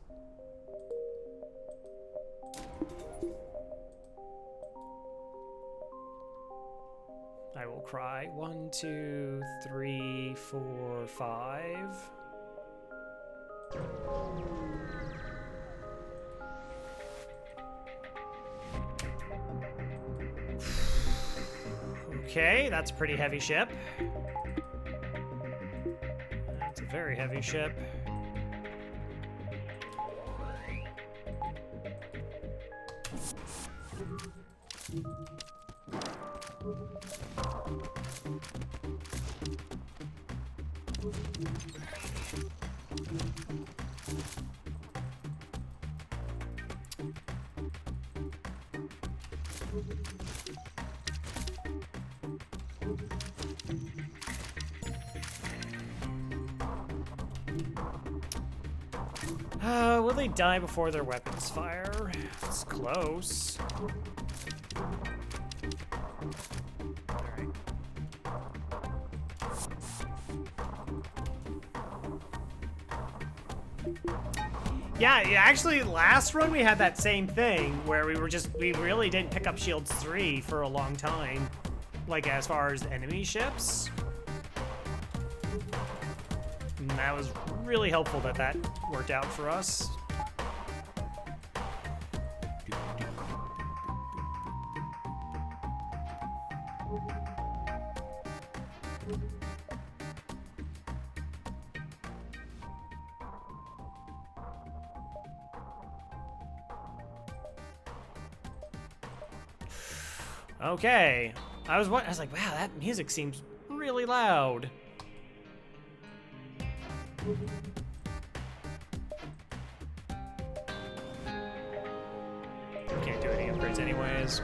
I will cry. 1, 2, 3, 4, 5. Okay, that's a pretty heavy ship. That's a very heavy ship. Will they die before their weapons fire? It's close. Alright. Yeah, actually, last run we had that same thing where we really didn't pick up Shields 3 for a long time. Like, as far as enemy ships. And that was really helpful that worked out for us. Okay. I was like, wow, that music seems really loud. Can't do any upgrades anyways.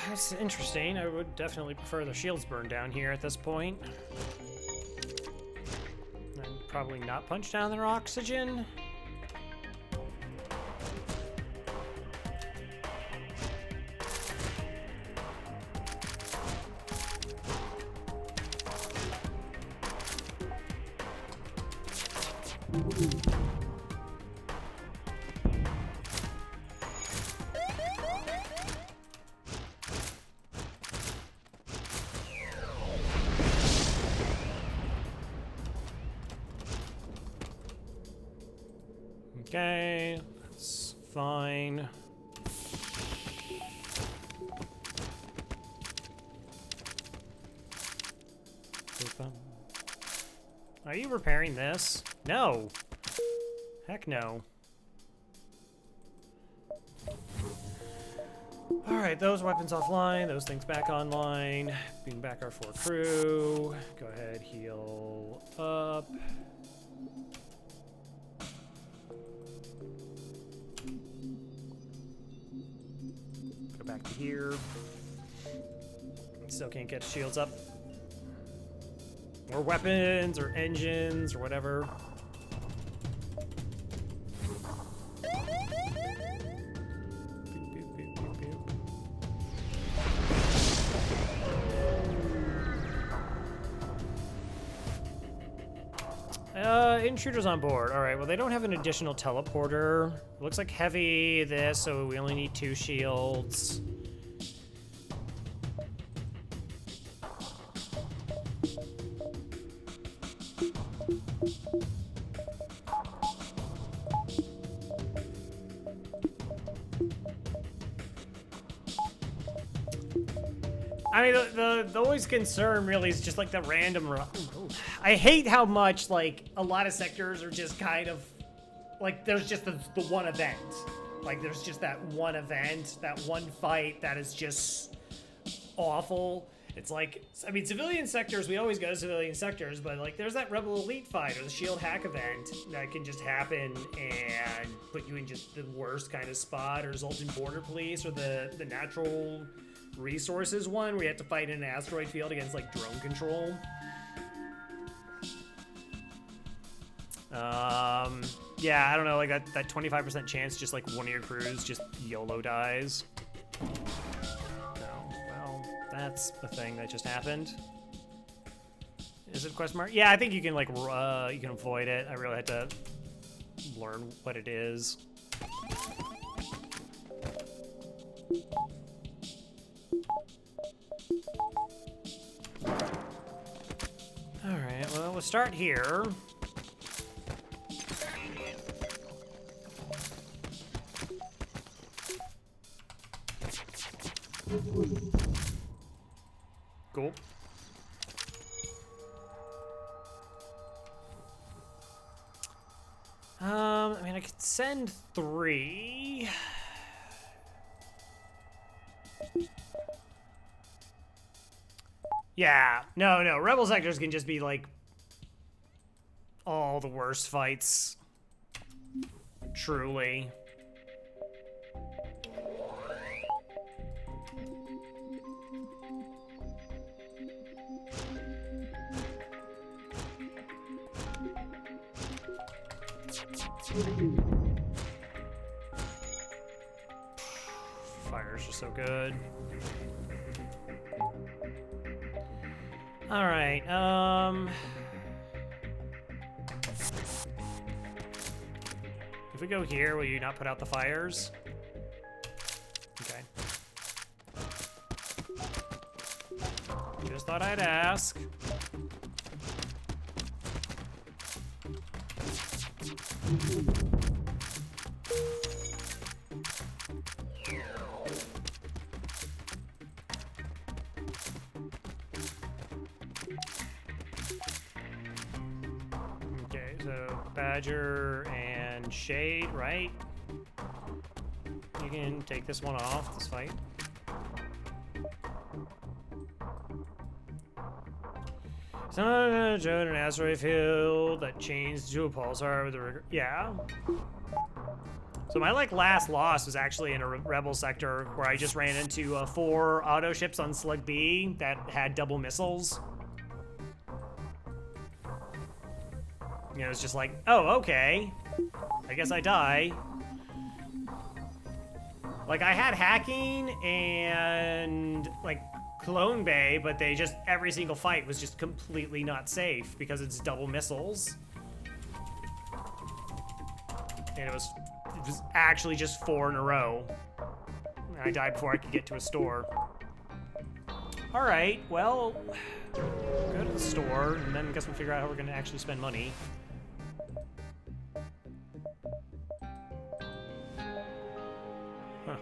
That's interesting. I would definitely prefer the shields burned down here at this point. And probably not punch down their oxygen. Okay, that's fine. Are you repairing this? No. Heck no. Alright, those weapons offline, those things back online. Bring back our 4 crew. Go ahead, heal up. back to here. Still can't get shields up. Or weapons, or engines, or whatever. Intruders on board. All right, well, they don't have an additional teleporter. It looks like heavy this, so we only need 2 shields. I mean, the always concern really is just like the random. I hate how much like a lot of sectors are just kind of like there's just the one event. Like there's just that one event, that one fight that is just awful. It's like, I mean, civilian sectors, we always go to civilian sectors, but like there's that Rebel Elite fight or the Shield hack event that can just happen and put you in just the worst kind of spot, or result in border police, or the natural resources one where you have to fight in an asteroid field against like drone control. Yeah, I don't know, like that 25% chance just like one of your crews just YOLO dies. Oh, well, that's the thing that just happened. Is it a question mark? Yeah, I think you can like, you can avoid it. I really had to learn what it is. Alright, well, we'll start here. Cool. I mean, I could send 3. Yeah, no, Rebel sectors can just be like all the worst fights. Truly. Fires are so good. All right, if we go here, will you not put out the fires? Okay. Just thought I'd ask. Okay, so Badger and Shade, right? You can take this one off, this fight. Someone joined an asteroid field that changed to a pulsar with a yeah. So my like last loss was actually in a rebel sector where I just ran into 4 auto ships on Slug B that had double missiles. You know, it's just like, oh, okay. I guess I die. Like I had hacking and like Clone Bay, but they just, every single fight was just completely not safe because it's double missiles. And it was actually just 4 in a row. And I died before I could get to a store. All right, well, go to the store, and then I guess we'll figure out how we're gonna actually spend money. Huh.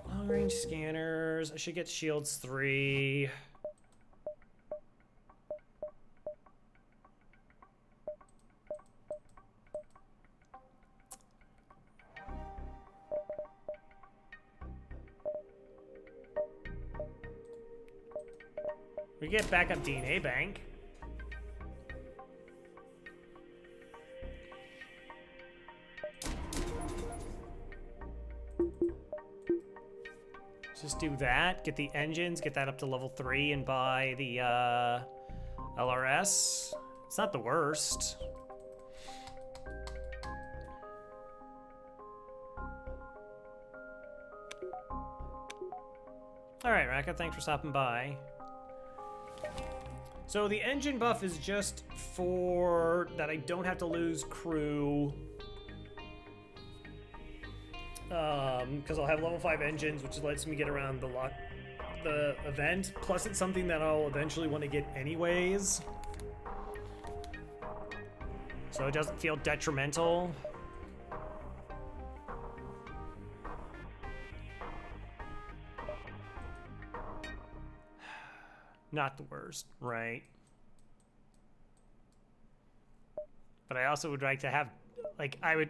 Long-range scanners. I should get shields 3. We get backup DNA bank. Just do that. Get the engines, get that up to level 3, and buy the LRS. It's not the worst. Alright, Raka, thanks for stopping by. So the engine buff is just for that I don't have to lose crew. Because I'll have level 5 engines, which lets me get around the event. Plus, it's something that I'll eventually want to get anyways, so it doesn't feel detrimental. Not the worst, right? But I also would like to have, like, I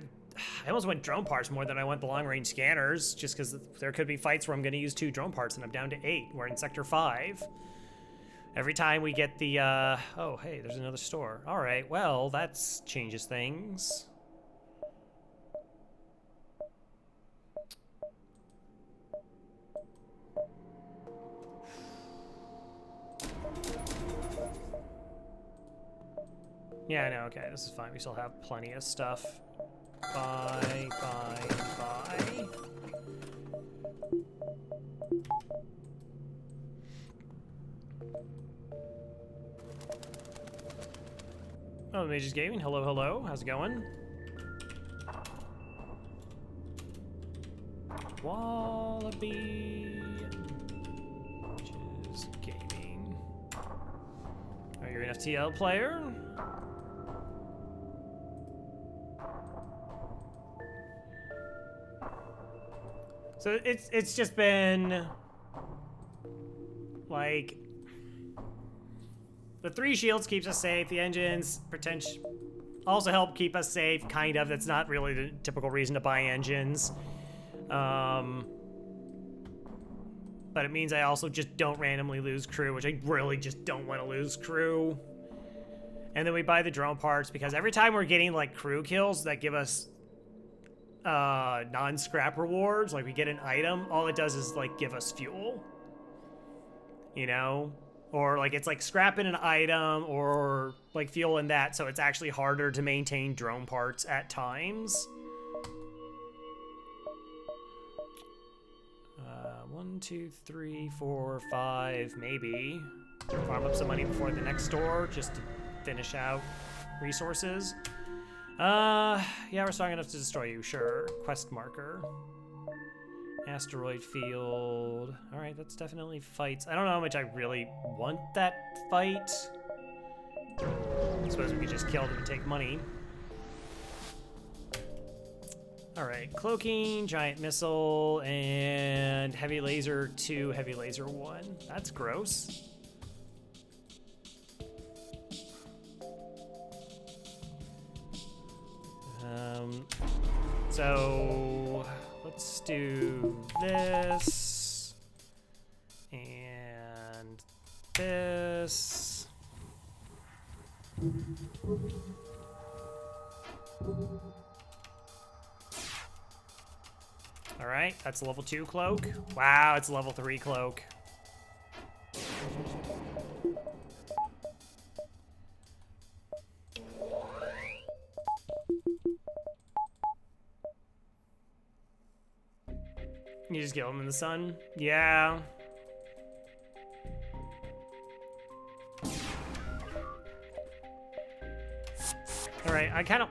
almost went drone parts more than I went the long-range scanners, just because there could be fights where I'm going to use 2 drone parts and I'm down to 8. We're in Sector 5. Every time we get the, oh, hey, there's another store. All right, well, that changes things. Yeah, no, okay, this is fine. We still have plenty of stuff. Buy. Oh, Mage's Gaming. Hello, hello. How's it going? Wallaby. Mage's Gaming. Are you an FTL player? So it's just been like the 3 shields keeps us safe. The engines also help keep us safe, kind of. That's not really the typical reason to buy engines. But it means I also just don't randomly lose crew, which I really just don't want to lose crew. And then we buy the drone parts because every time we're getting like crew kills that give us non-scrap rewards, like we get an item, all it does is like give us fuel, you know, or like it's like scrap in an item or like fuel in that, so it's actually harder to maintain drone parts at times. 1, 2, 3, 4, 5, maybe farm up some money before the next store just to finish out resources. Yeah, we're strong enough to destroy you, sure. Quest marker. Asteroid field. Alright, that's definitely fights. I don't know how much I really want that fight. I suppose we could just kill them and take money. Alright, cloaking, giant missile, and heavy laser 2, heavy laser 1. That's gross. So let's do this and this. All right, that's a level 2 cloak. Wow, it's a level 3 cloak. You just kill him in the sun? Yeah. Alright, I kind of...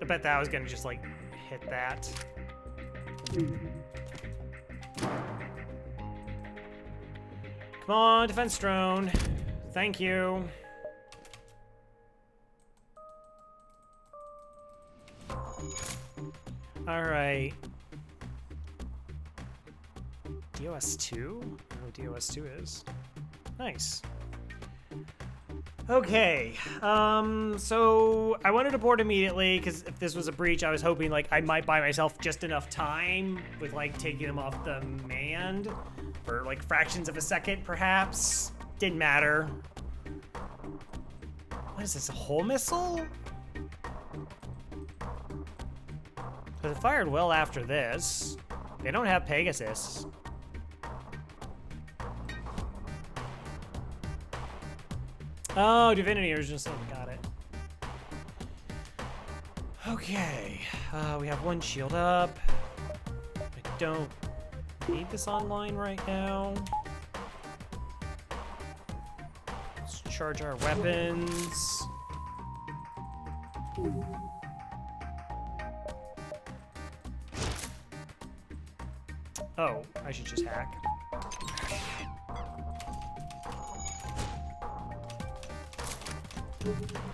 I bet that was gonna just, like, hit that. Come on, defense drone. Thank you. All right. DOS 2? Oh, DOS 2 is. Nice. Okay, so I wanted to board immediately because if this was a breach, I was hoping like I might buy myself just enough time with like taking them off the manned for like fractions of a second, perhaps. Didn't matter. What is this, a whole missile? But it fired well after this. They don't have Pegasus. Oh, Divinity Original Sin, got it. Okay, we have one shield up. I don't need this online right now. Let's charge our weapons. Oh, I should just hack.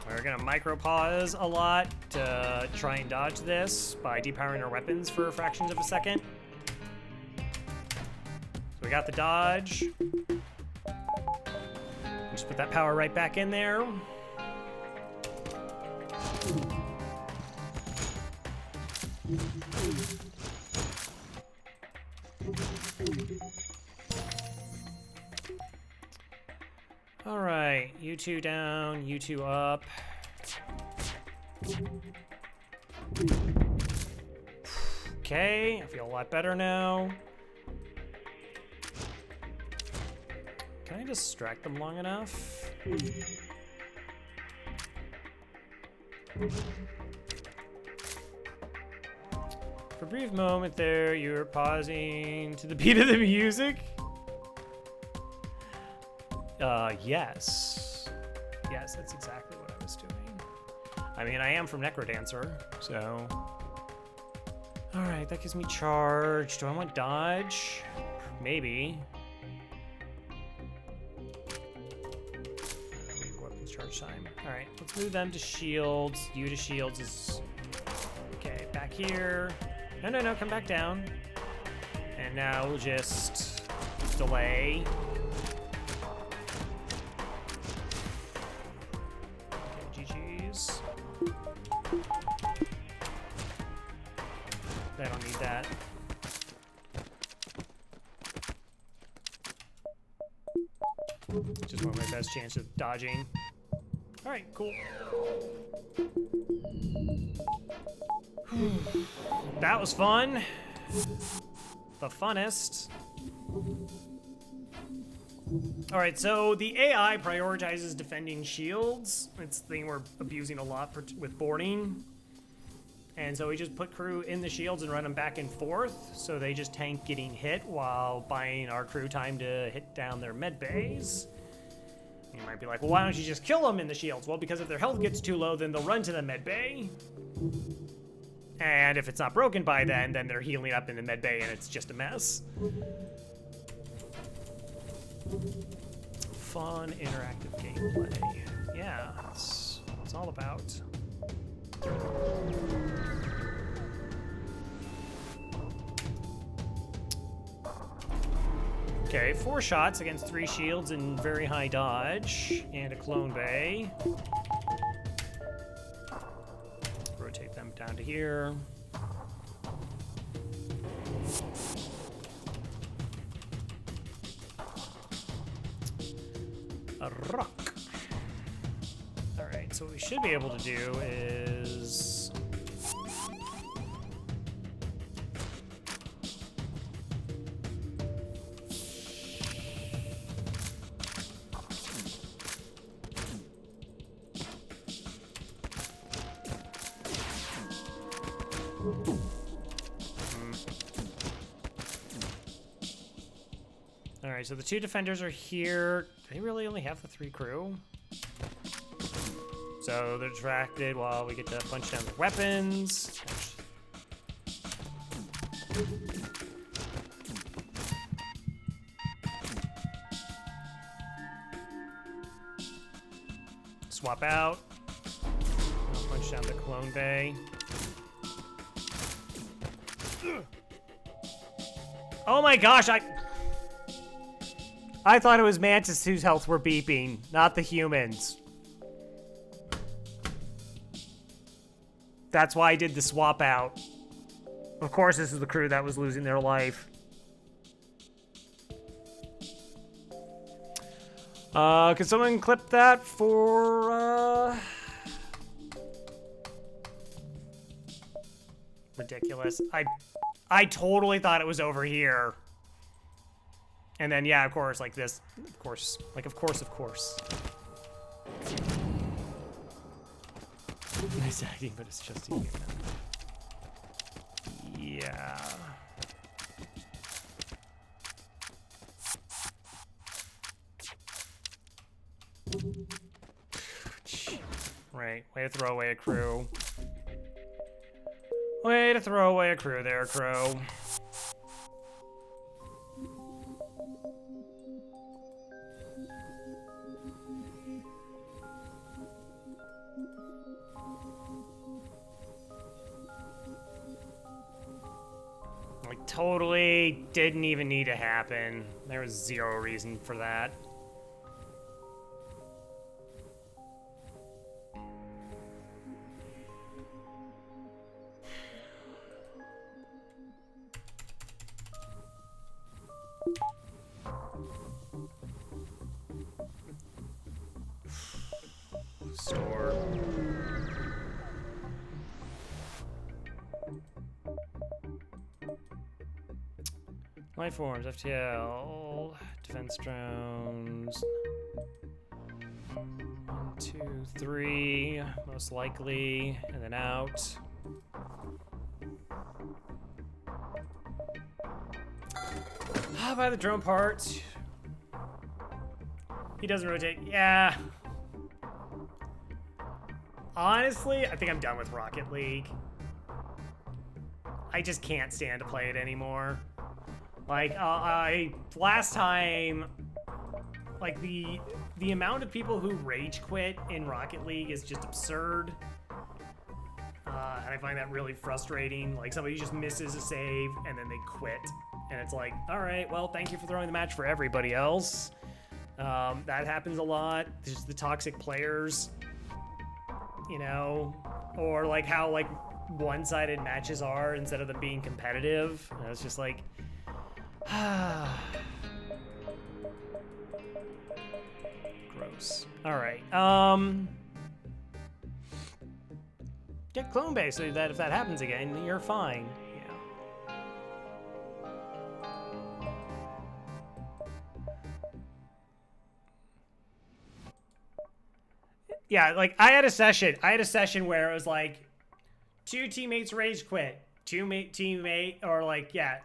We're gonna micro pause a lot to try and dodge this by depowering our weapons for fractions of a second. So we got the dodge. Just put that power right back in there. All right, you two down, you two up. Okay, I feel a lot better now. Can I distract them long enough? For a brief moment there, you were pausing to the beat of the music. Yes. Yes, that's exactly what I was doing. I mean, I am from Necrodancer, so... Alright, that gives me charge. Do I want dodge? Maybe. Weapons charge time. Alright, let's move them to shields. You to shields is... Okay, back here. No, no, no, come back down. And now we'll just delay. I don't need that. Just want my best chance of dodging. All right, cool. That was fun. The funnest. All right, so the AI prioritizes defending shields. It's the thing we're abusing a lot with boarding. And so we just put crew in the shields and run them back and forth, so they just tank getting hit while buying our crew time to hit down their med bays. You might be like, well, why don't you just kill them in the shields? Well, because if their health gets too low, then they'll run to the med bay. And if it's not broken by then they're healing up in the med bay and it's just a mess. Fun, interactive gameplay. Yeah, that's what it's all about. Okay, 4 shots against 3 shields and very high dodge, and a clone bay. Rotate them down to here. A rock. All right, so what we should be able to do is... All right, so the 2 defenders are here. Do they really only have the 3 crew? So they're distracted while we get to punch down the weapons. Swap out. I'll punch down the clone bay. Oh my gosh, I thought it was Mantis whose health were beeping, not the humans. That's why I did the swap out. Of course, this is the crew that was losing their life. Could someone clip that for, ridiculous. I totally thought it was over here. And then, yeah, of course, like this. Of course. Like, of course. Nice acting, but it's just a human. Yeah. Right. Way to throw away a crew. Way to throw away a crew there, Crow. Like, totally didn't even need to happen. There was zero reason for that. Store. Life forms, FTL, defense drones. 1, 2, 3, most likely, and then out. Buy the drone parts. He doesn't rotate. Yeah. Honestly, I think I'm done with Rocket League. I just can't stand to play it anymore. Like, last time, like, the amount of people who rage quit in Rocket League is just absurd. And I find that really frustrating. Like, somebody just misses a save, and then they quit. And it's like, all right, well, thank you for throwing the match for everybody else. That happens a lot. There's the toxic players, you know? Or, like, how, like, one-sided matches are instead of them being competitive. And it's just like... Gross. Alright, get clone base so that if that happens again, you're fine. Yeah, like, I had a session where it was like, 2 teammates rage quit. Teammate, or like, yeah,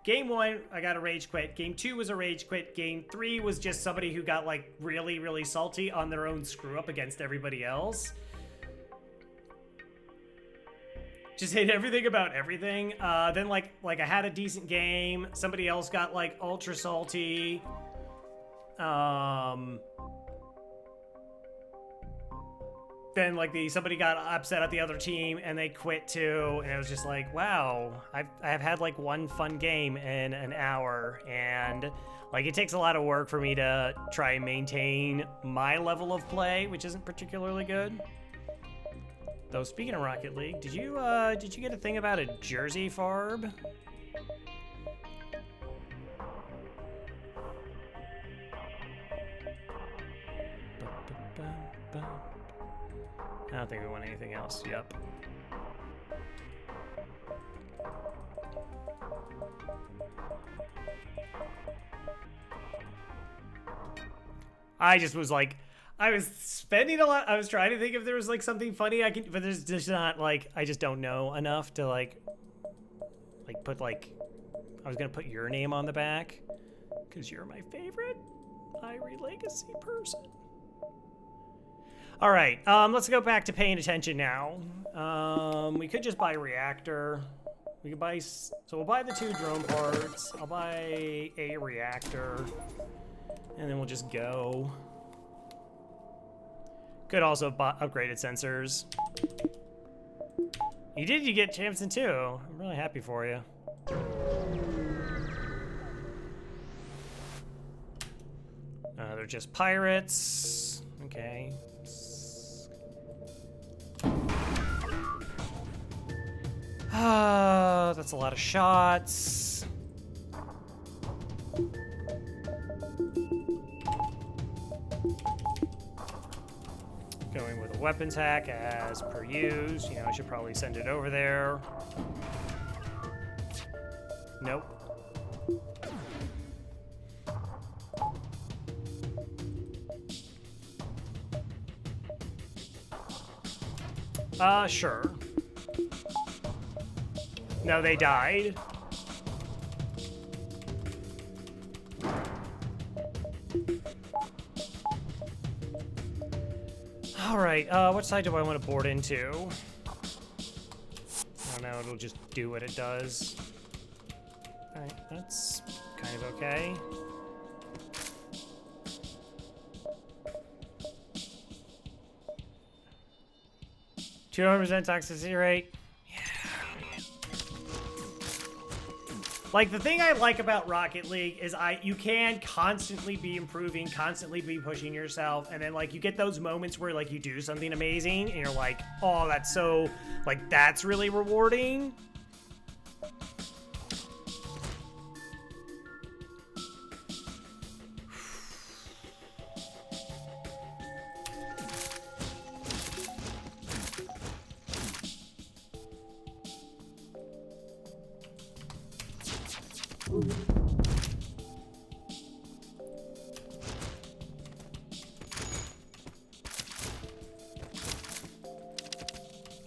Game 1, I got a rage quit. Game 2 was a rage quit. Game 3 was just somebody who got, like, really, really salty on their own screw-up against everybody else. Just hate everything about everything. Then, like I had a decent game. Somebody else got, like, ultra salty. Then, like, somebody got upset at the other team, and they quit too, and it was just like, wow, I've had, like, one fun game in an hour, and, like, it takes a lot of work for me to try and maintain my level of play, which isn't particularly good. Though, speaking of Rocket League, did you get a thing about a jersey farb? I don't think we want anything else. Yep. I just was like, I was spending a lot. I was trying to think if there was like something funny I could, but there's just not, like, I just don't know enough to like put, like, I was gonna put your name on the back because you're my favorite Irie Legacy person. All right, let's go back to paying attention now. We could just buy reactor. We could buy, so we'll buy the 2 drone parts. I'll buy a reactor, and then we'll just go. Could also buy upgraded sensors. You get Champion too. I'm really happy for you. They're just pirates. Okay. That's a lot of shots. weapons hack as per use. You know, I should probably send it over there. Nope. Sure. No, they died. Alright, what side do I want to board into? I don't know, it'll just do what it does. Alright, that's kind of okay. %200% toxicity rate. Like, the thing I like about Rocket League is you can constantly be improving, constantly be pushing yourself, and then, like, you get those moments where, like, you do something amazing, and you're like, oh, that's so, like, that's really rewarding.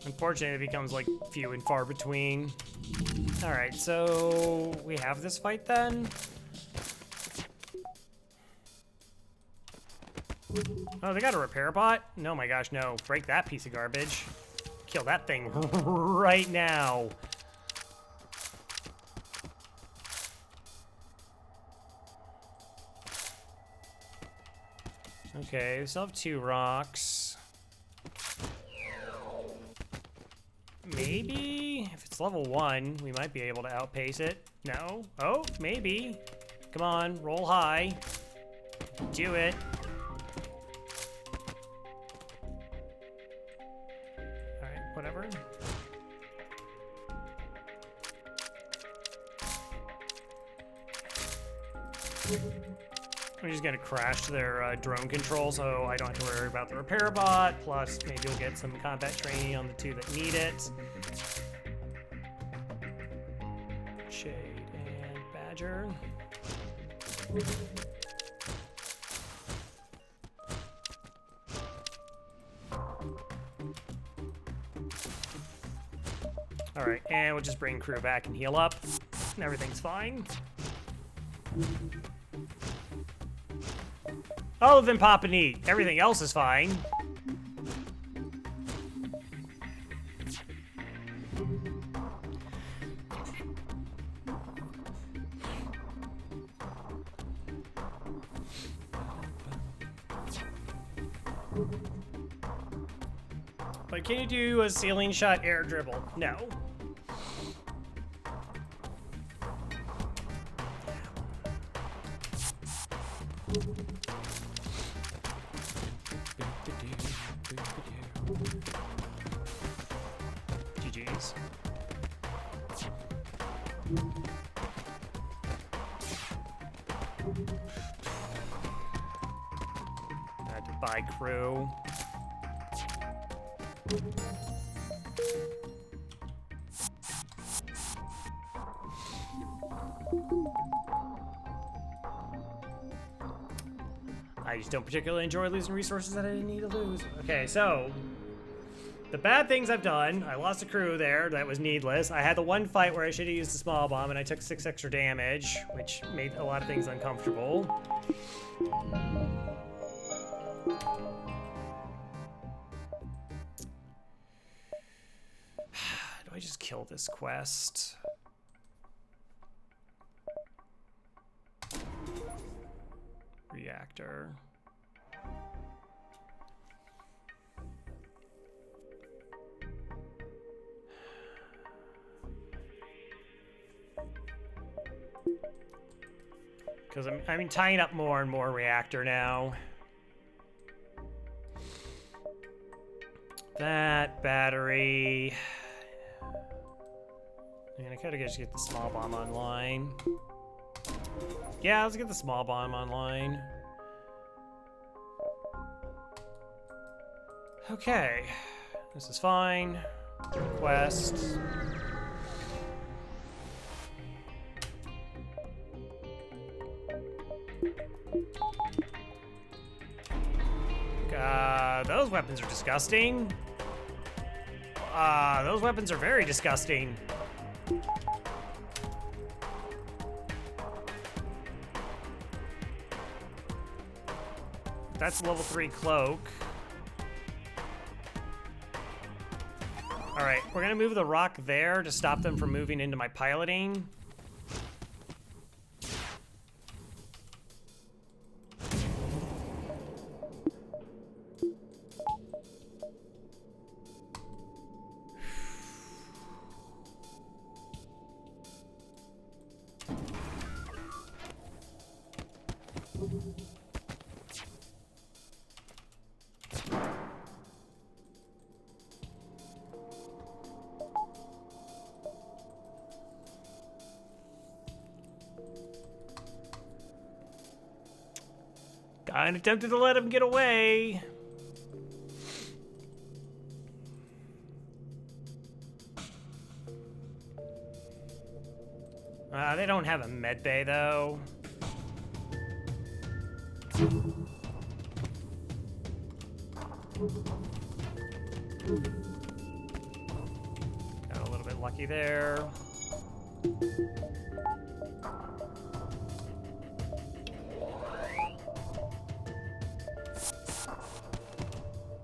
Unfortunately, it becomes like few and far between. All right, so we have this fight then. Oh, they got a repair bot? No, my gosh, no. Break that piece of garbage. Kill that thing right now. Okay, we still have 2 rocks. Maybe if it's level 1, we might be able to outpace it. No? Oh, maybe. Come on, roll high. Do it. Alright, whatever. I'm just gonna crash their drone control so I don't have to worry about the repair bot. Plus, maybe you'll get some combat training on the 2 that need it. Shade and Badger. Alright, and we'll just bring crew back and heal up. And everything's fine. Other than Pop and Eat, everything else is fine. But can you do a ceiling shot air dribble? No. GG's. I had to buy crew. I just don't particularly enjoy losing resources that I didn't need to lose. Okay, so the bad things I've done, I lost a crew there, that was needless. I had the one fight where I should have used the small bomb and I took 6 extra damage, which made a lot of things uncomfortable. Do I just kill this quest? Reactor. Because I'm tying up more and more reactor now. That battery. I mean, I could have just get the small bomb online. Yeah, let's get the small bomb online. Okay. This is fine. Quest. Those weapons are disgusting. Those weapons are very disgusting. That's a level 3 cloak. All right, we're gonna move the rock there to stop them from moving into my piloting. Kinda tempted to let him get away. They don't have a med bay though. Got a little bit lucky there.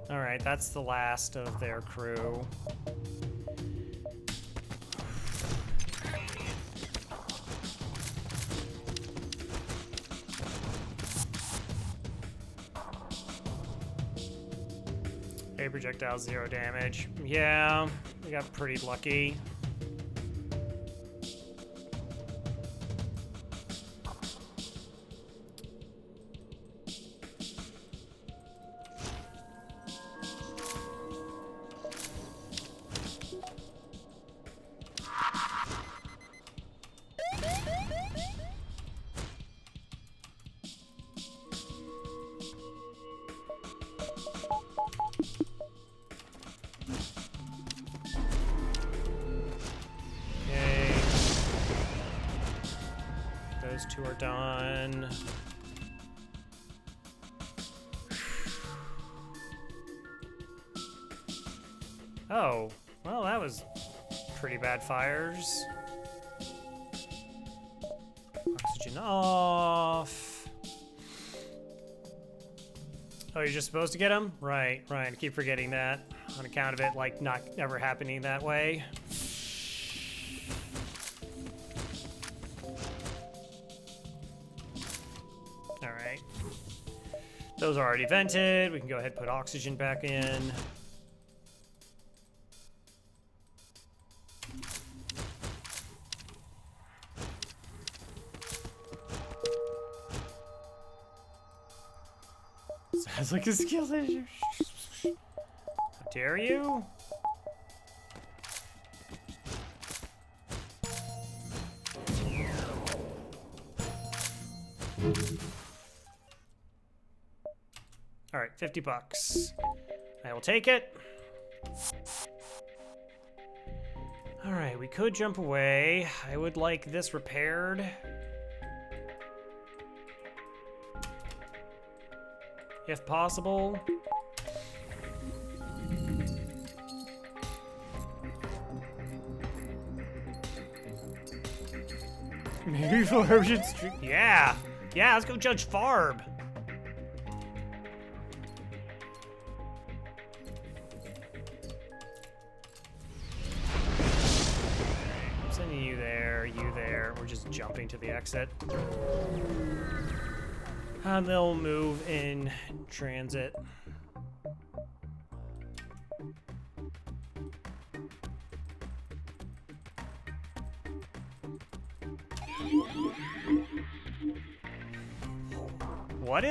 All right, that's the last of their crew. A projectile, 0 damage. Yeah, we got pretty lucky. Those two are done. Oh, well, that was pretty bad fires. Oxygen off. Oh, you're just supposed to get them? Right, right. I keep forgetting that on account of it, like, not ever happening that way. Those are already vented. We can go ahead and put oxygen back in. Sounds like a skill issue. How dare you? All right, $50. I will take it. All right, we could jump away. I would like this repaired. If possible. Maybe Farb should stream. Yeah, let's go judge Farb. Jumping to the exit. And they'll move in transit. What?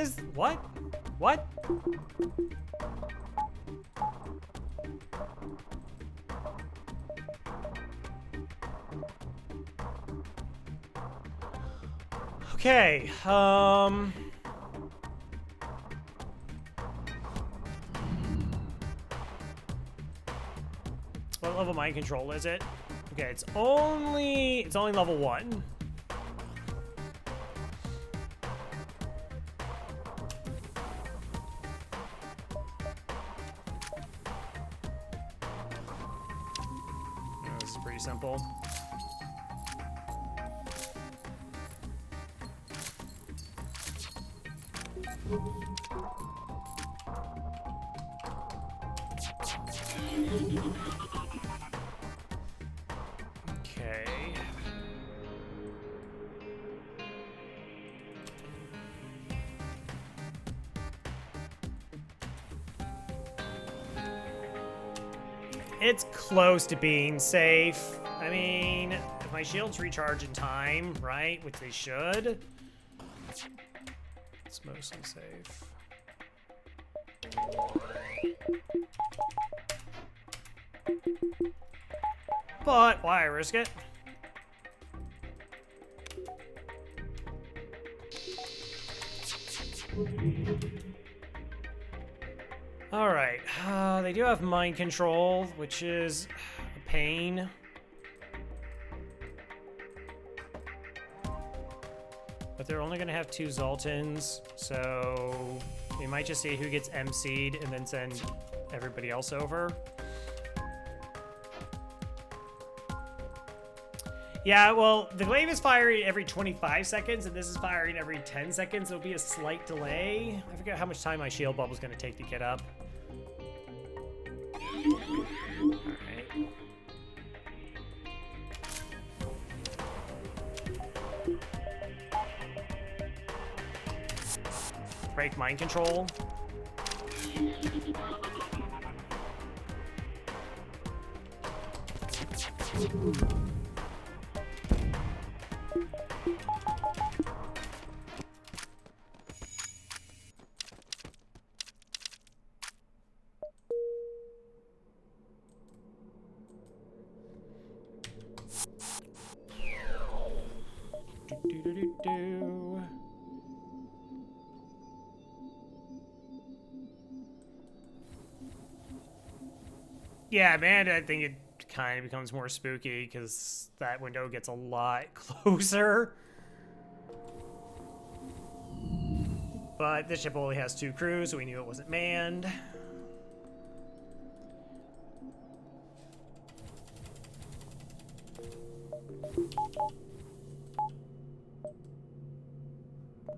Okay, level mind control is it? Okay, it's only level 1. This is pretty simple. Okay. It's close to being safe. I mean, if my shields recharge in time, right, which they should, it's mostly safe. But why risk it? All right, they do have mind control, which is a pain. But they're only gonna have 2 Zoltans, so we might just see who gets MC'd and then send everybody else over. Yeah, well, the glaive is firing every 25 seconds, and this is firing every 10 seconds. There'll be a slight delay. I forget how much time my shield bubble's gonna take to get up. Alright. Break mind control. Do. Yeah, man, I think it kind of becomes more spooky because that window gets a lot closer. But this ship only has 2 crews, so we knew it wasn't manned.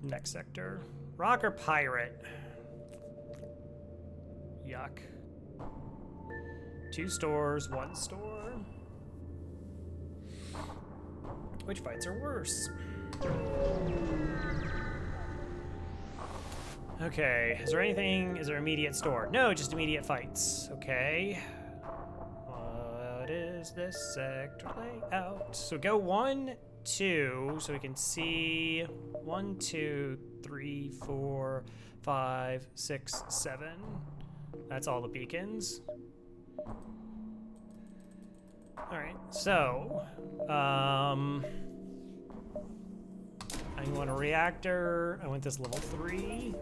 Next sector. Rock or pirate? Yuck. 2 stores, 1 store. Which fights are worse? Okay, is there immediate store? No, just immediate fights. Okay. What is this sector layout? So go 1, 2, so we can see 1, 2, 3, 4, 5, 6, 7. That's all the beacons. All right, so I want a reactor. I want this level 3.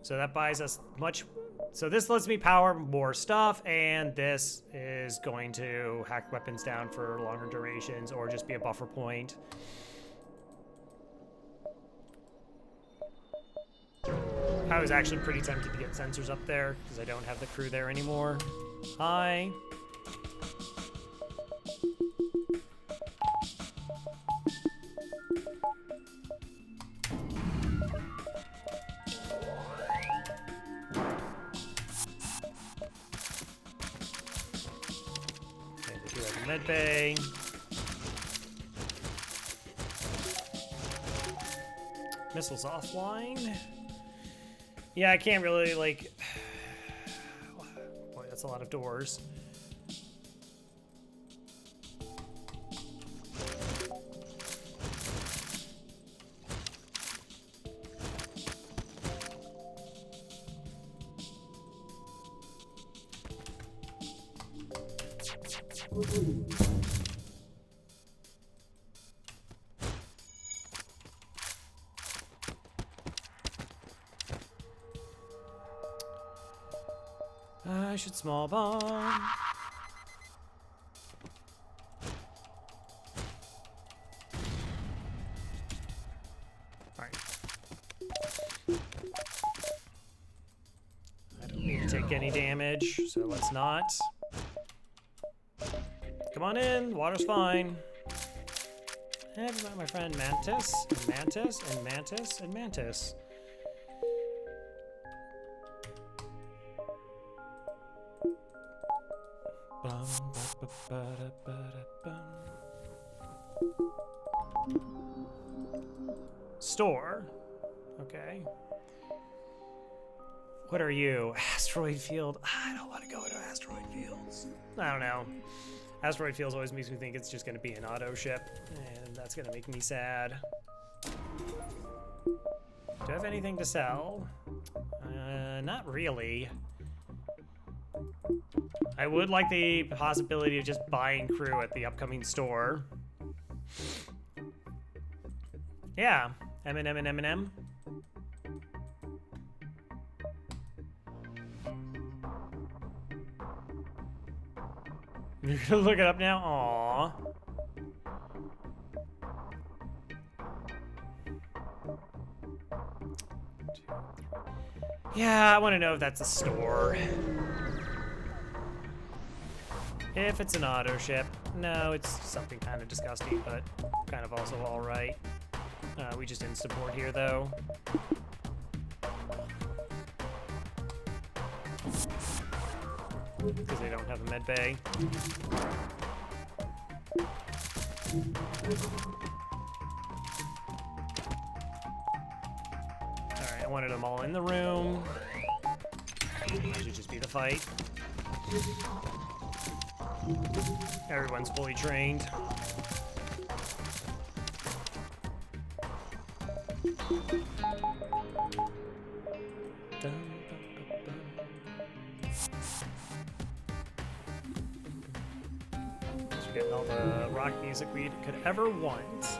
So that buys us much. So this lets me power more stuff, and this is going to hack weapons down for longer durations or just be a buffer point. I was actually pretty tempted to get sensors up there because I don't have the crew there anymore. Hi. Okay, they do have a med bay. Missiles offline. Yeah, I can't really, like... Boy, that's a lot of doors. should small bomb. Alright. I don't need to take any damage, so let's not. Come on in, water's fine. And I've got my friend Mantis, and Mantis, and Mantis, and Mantis. Store. Okay. What are you? Asteroid field. I don't want to go into asteroid fields. I don't know. Asteroid fields always makes me think it's just going to be an auto ship, and that's going to make me sad. Do I have anything to sell? Not really. I would like the possibility of just buying crew at the upcoming store. Yeah, M&M. You're gonna look it up now? Aww. Yeah, I want to know if that's a store. If it's an auto ship. No, it's something kind of disgusting, but kind of also alright. We just didn't support here, though. Because they don't have a med bay. Alright, I wanted them all in the room. That should just be the fight. Everyone's fully trained. We're getting all the rock music we could ever want.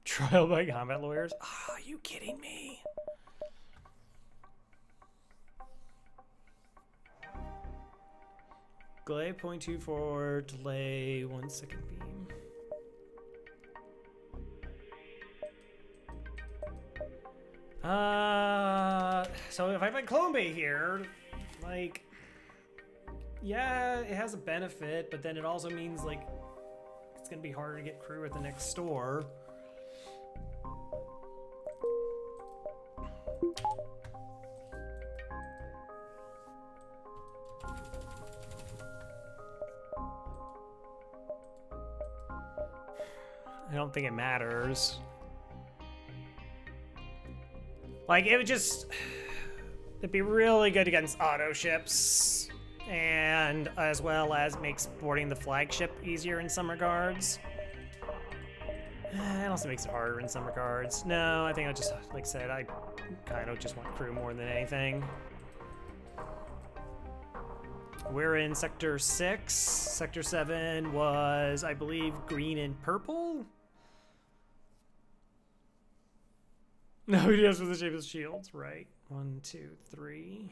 Trial by combat lawyers? Oh, are you kidding me? Delay 0.24, delay 1 second beam. So if I put Clone Bay here, like, yeah, it has a benefit, but then it also means, like, it's gonna be harder to get crew at the next store. I don't think it matters. Like, it would just... It'd be really good against auto ships. And as well as makes boarding the flagship easier in some regards. It also makes it harder in some regards. No, I think I just, like I said, I kind of just want crew more than anything. We're in Sector 6. Sector 7 was, I believe, green and purple? No, he does with the shape of shields, right? 1, 2, 3.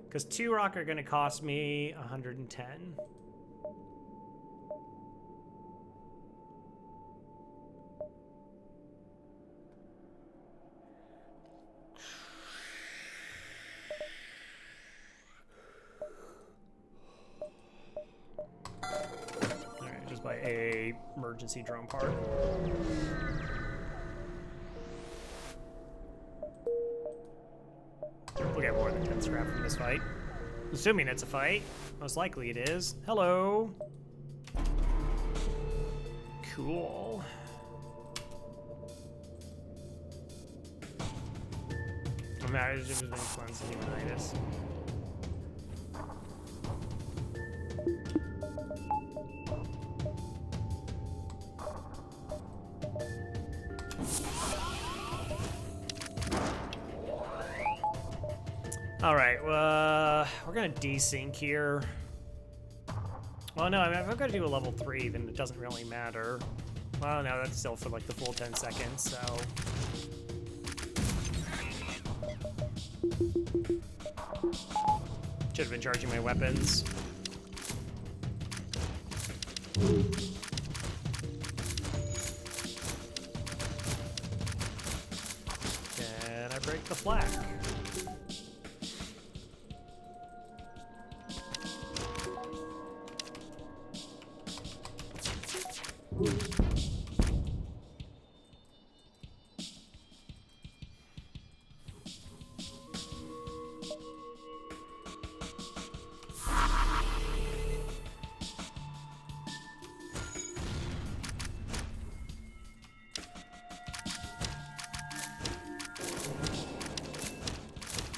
Because 2 rock are going to cost me 110. Alright, just buy a emergency drone part. We'll get more than 10 scrap from this fight. Assuming it's a fight. Most likely it is. Hello. Cool. I'm not just influence pneumonitis. All right, we're gonna desync here. Well, no, I mean, if I'm gonna do a level 3, then it doesn't really matter. Well, no, that's still for like the full 10 seconds, so. Should have been charging my weapons. Can I break the flag?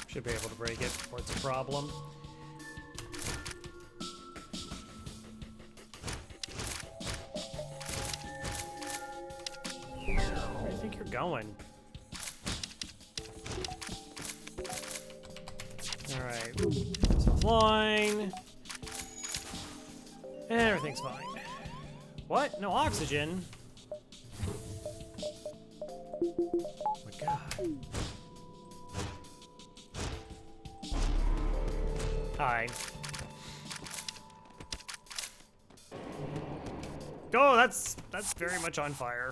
Should be able to break it before it's a problem. Where do you think you're going? Alright. It's offline. And everything's fine. What? No oxygen? Oh my god. Hi. Oh, that's very much on fire.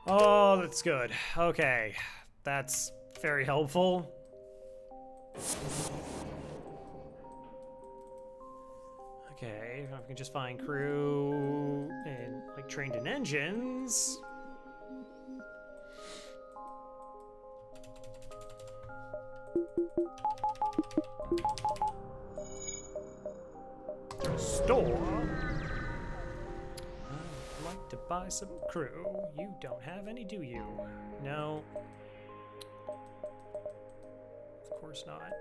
Oh, that's good. Okay. That's very helpful. Okay, if I can just find crew and like trained in engines. Store. I'd like to buy some crew. You don't have any, do you? No. Of course not.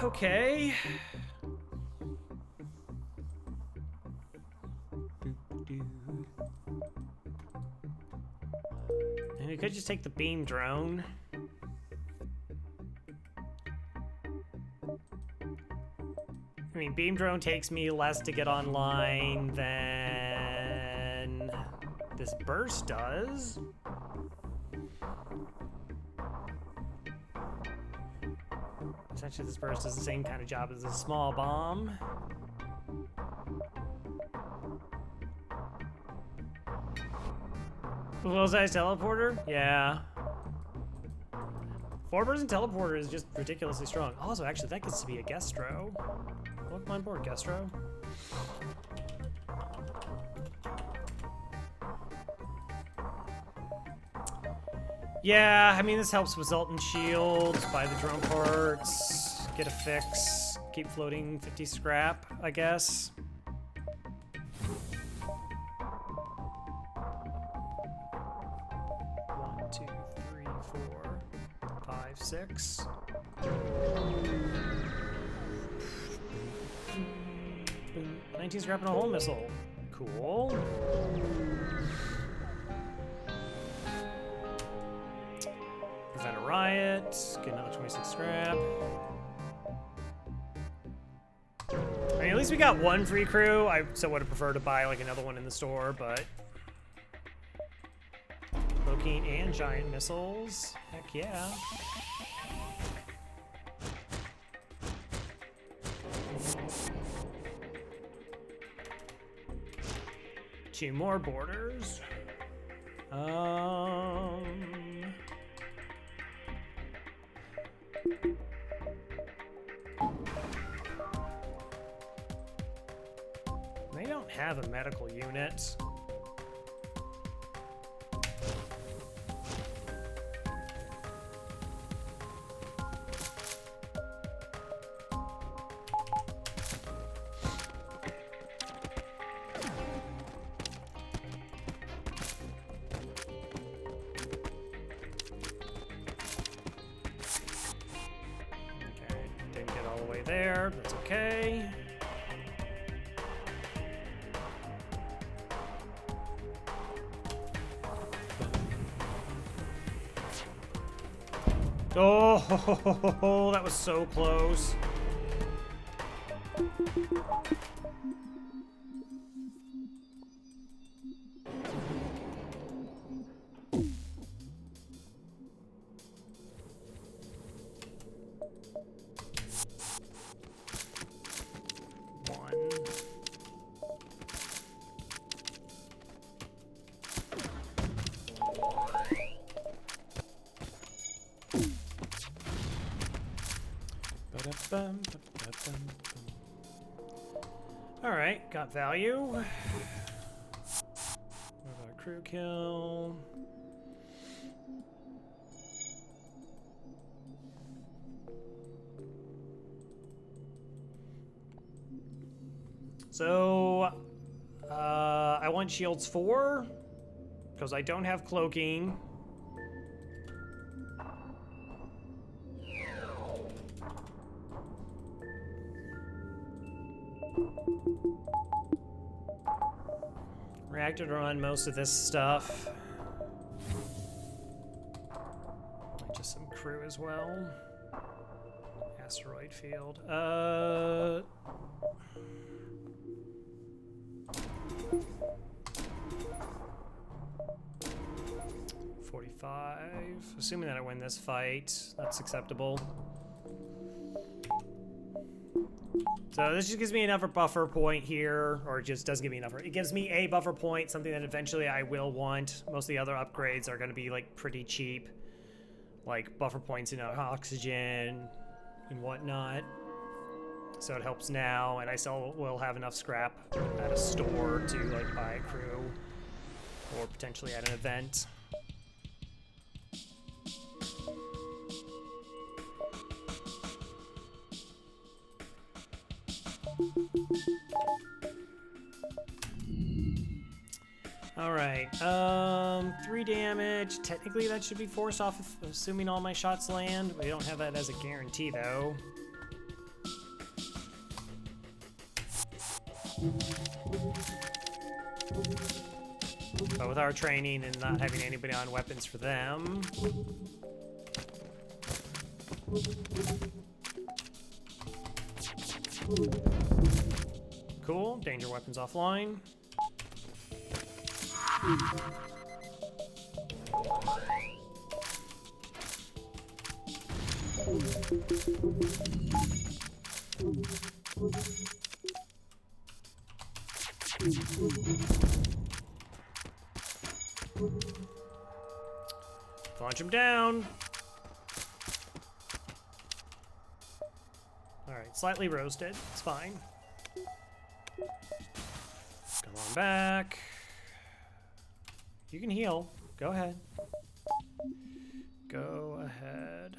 Okay. And we could just take the beam drone. I mean, beam drone takes me less to get online than this burst does. Essentially, this burst does the same kind of job as a small bomb. Full-size teleporter? Yeah. 4-person teleporter is just ridiculously strong. Also, actually, that gets to be a Gestro. Welcome on board, Gestro. Yeah, I mean, this helps with Zoltan shields, buy the drone parts, get a fix, keep floating 50 scrap, I guess. One, two, three, 4, 5, 6. 19 scrap and a whole missile. Cool. Prevent a riot. Get another 26 scrap. I mean, at least we got one free crew. I still would have preferred to buy like another one in the store, but Lokeen and giant missiles. Heck yeah. Two more borders. They don't have a medical unit. okay. Oh, that was so close. Alright, got value. What about a crew kill? So, I want shields 4, because I don't have cloaking. Reactor to run most of this stuff. Just some crew as well. Asteroid field. 45. Assuming that I win this fight, that's acceptable. So this just gives me another buffer point here, or it just doesn't give me enough. It gives me a buffer point, something that eventually I will want. Most of the other upgrades are going to be like pretty cheap, like buffer points in oxygen and whatnot. So it helps now, and I still will have enough scrap at a store to like buy a crew, or potentially at an event. All right, 3 damage. Technically that should be forced off, assuming all my shots land. We don't have that as a guarantee though. But with our training and not having anybody on weapons for them. Cool, danger weapons offline. Launch him down. All right, slightly roasted. It's fine. Come on back. You can heal. Go ahead. Go ahead.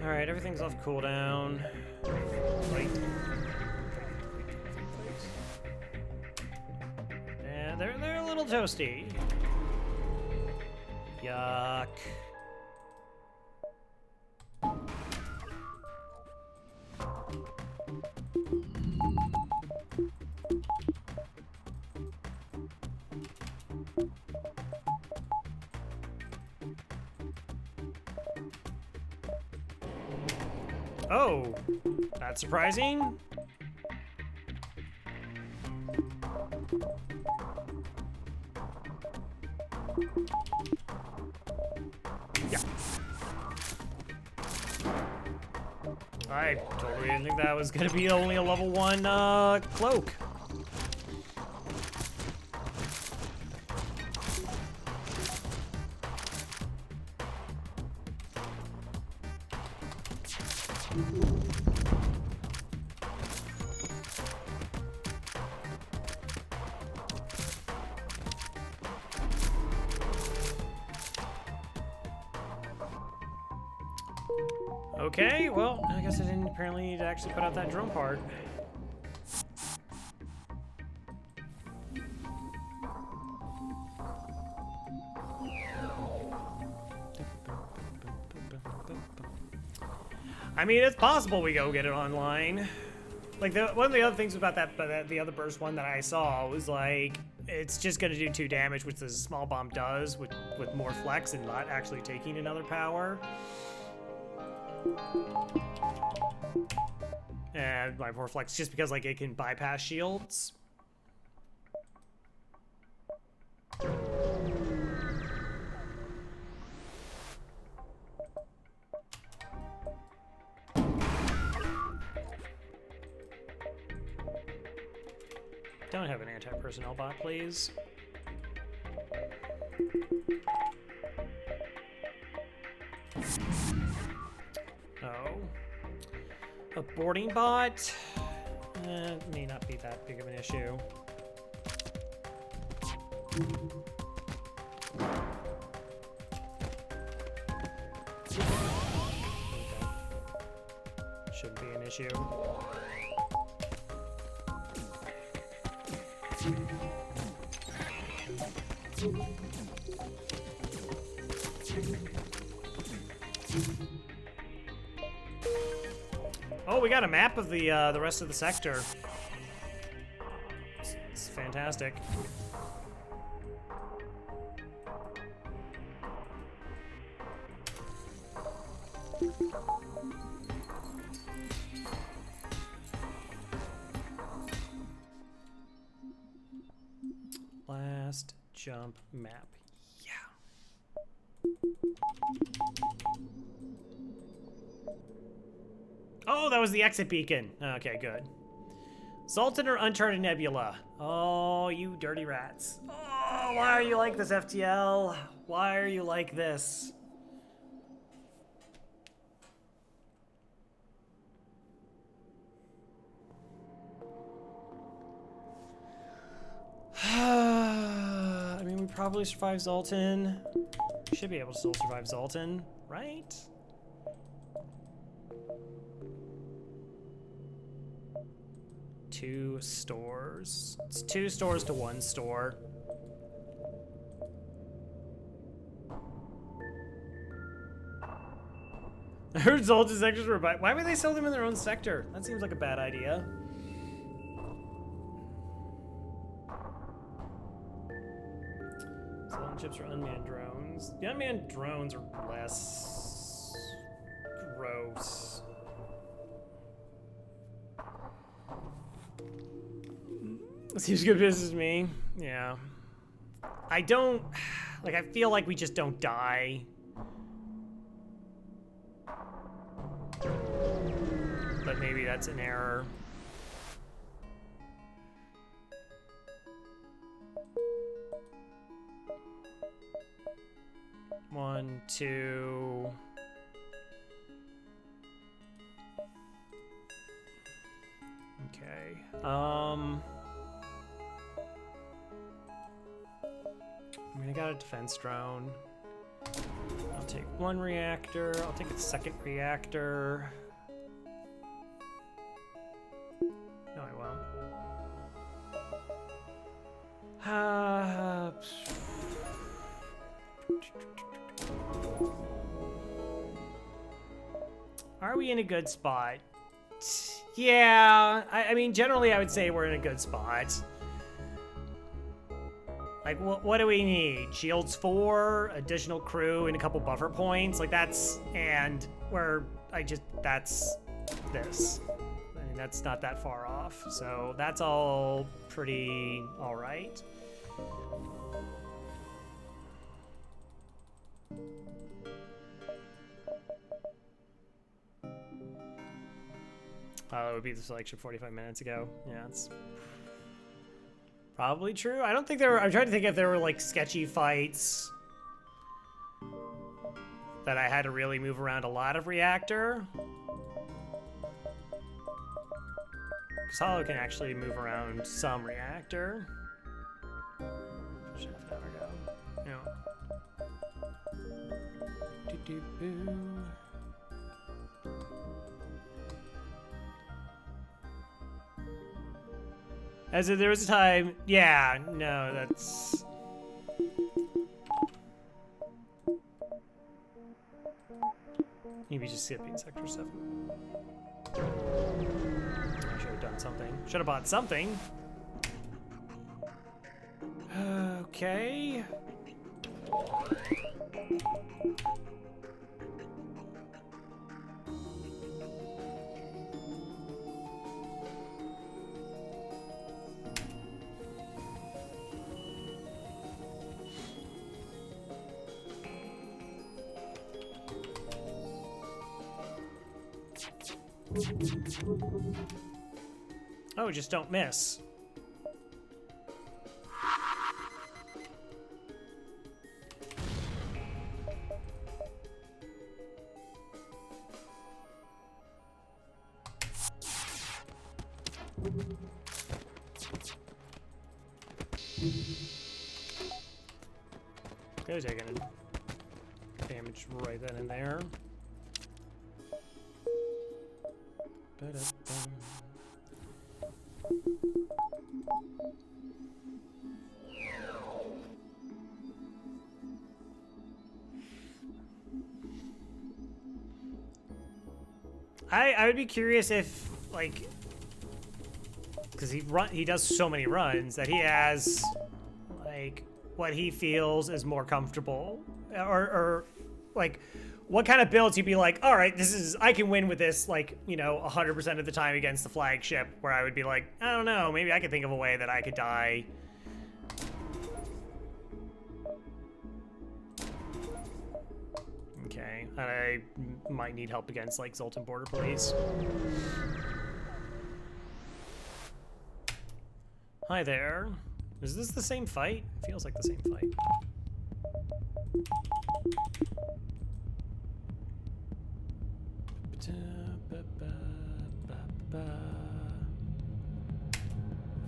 All right, everything's off cooldown. Wait. Yeah, they're a little toasty. Yuck. Oh, that's surprising. Yeah. I totally didn't think that was gonna be only a level 1 cloak. Okay, well, I guess I didn't apparently need to actually put out that drone part. I mean, it's possible we go get it online. Like, one of the other things about the other burst one that I saw was like, it's just gonna do 2 damage, which the small bomb does with more flex and not actually taking another power. And my more flex just because like it can bypass shields. Don't have an anti-personnel bot, please. Oh. A boarding bot? May not be that big of an issue. Okay. Shouldn't be an issue. Oh, we got a map of the rest of the sector. It's fantastic. Last jump map. Yeah. Oh, that was the exit beacon. Okay, good. Zoltan or Uncharted Nebula? Oh, you dirty rats. Oh, why are you like this, FTL? Why are you like this? I mean, we probably survive Zoltan. Should be able to still survive Zoltan, right? Two stores. It's 2 stores to 1 store. I heard Zoltan sectors were by. Why would they sell them in their own sector? That seems like a bad idea. Zoltan chips are unmanned drones. The unmanned drones are less gross. Seems good business to me. Yeah. I don't... Like, I feel like we just don't die. But maybe that's an error. One, two... Okay. I mean, I got a defense drone. I'll take 1 reactor. I'll take a 2nd reactor. No, I won't. Are we in a good spot? Yeah, I mean, generally I would say we're in a good spot. Like, what do we need? Shields 4, additional crew, and a couple buffer points. Like, that's, and that's this. I mean, that's not that far off. So that's all pretty all right. Oh, it would be the selection 45 minutes ago. Yeah, it's probably true. I don't think there were... I'm trying to think if there were, like, sketchy fights that I had to really move around a lot of reactor. Because Hollow can actually move around some reactor. Just half an hour ago. Yeah. Doo-doo-boo. As if there was a time. Yeah, no, that's. Maybe just skipping Sector 7. I should have done something. Should have bought something. Okay. Oh, just don't miss. Could have taken damage right then and there. I would be curious if, like, because he does so many runs that he has, like, what he feels is more comfortable, or like, what kind of builds he'd be like, all right, I can win with this, like, you know, 100% of the time against the flagship, where I would be like, I don't know, maybe I could think of a way that I could die. Okay, I might need help against, like, Zoltan Border Police. Hi there. Is this the same fight? It feels like the same fight.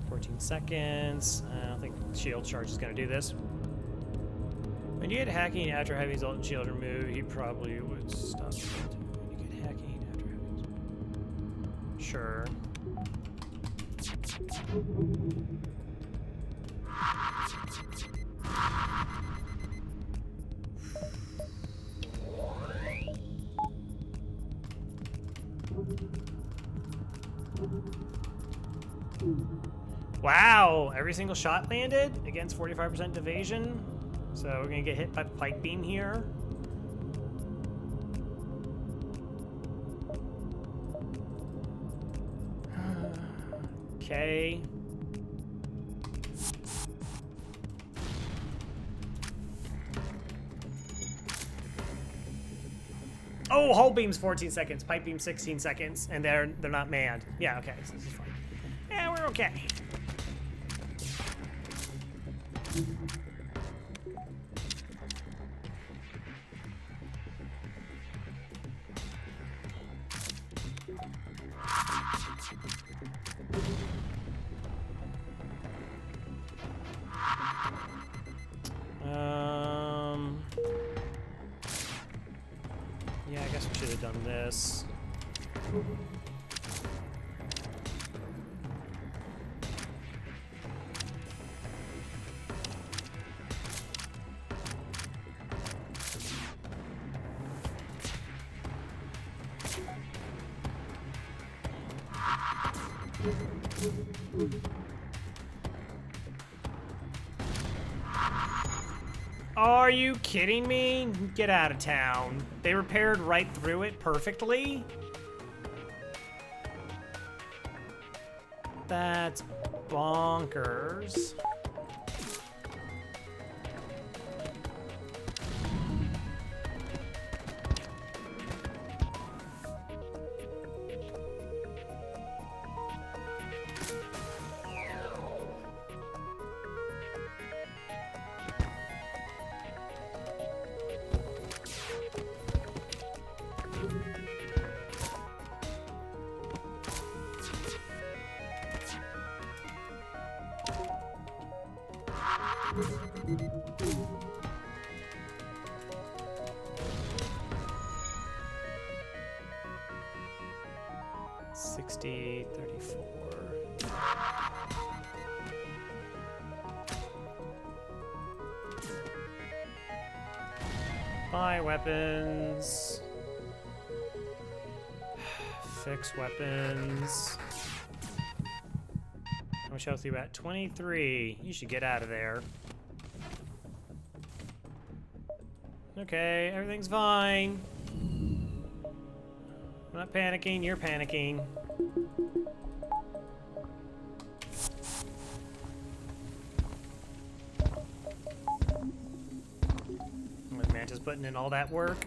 14 seconds. I don't think shield charge is going to do this. When you get hacking after having Zoltan shield removed, he probably would stop. When you get hacking after having... Sure. Wow, every single shot landed against 45% evasion. So we're gonna get hit by the pipe beam here. Okay. Oh, hull beam's 14 seconds, pipe beam 16 seconds, and they're not manned. Yeah, okay, so this is fine. Yeah, we're okay. Yeah, I guess we should have done this. Are you kidding me? Get out of town. They repaired right through it perfectly? That's bonkers. $60, $34. Buy weapons. Fix weapons. How much health are you at? 23. You should get out of there. Okay, everything's fine. I'm not panicking, you're panicking. With Mantis putting in all that work.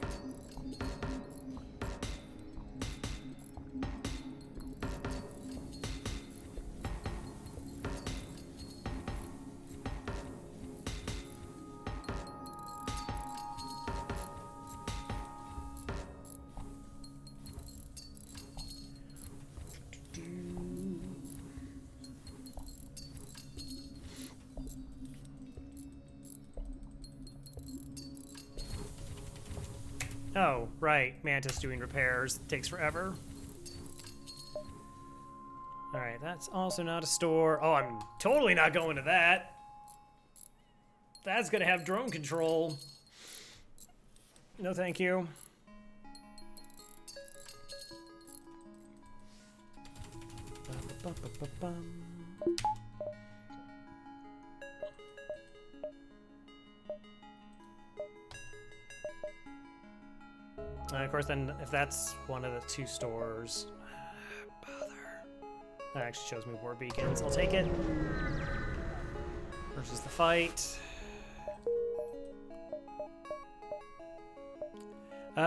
Oh, right. Mantis doing repairs. Takes forever. Alright, that's also not a store. Oh, I'm totally not going to that. That's gonna have drone control. No, thank you. Of course, then if that's one of the two stores, bother. That actually shows me war beacons. I'll take it. Versus the fight.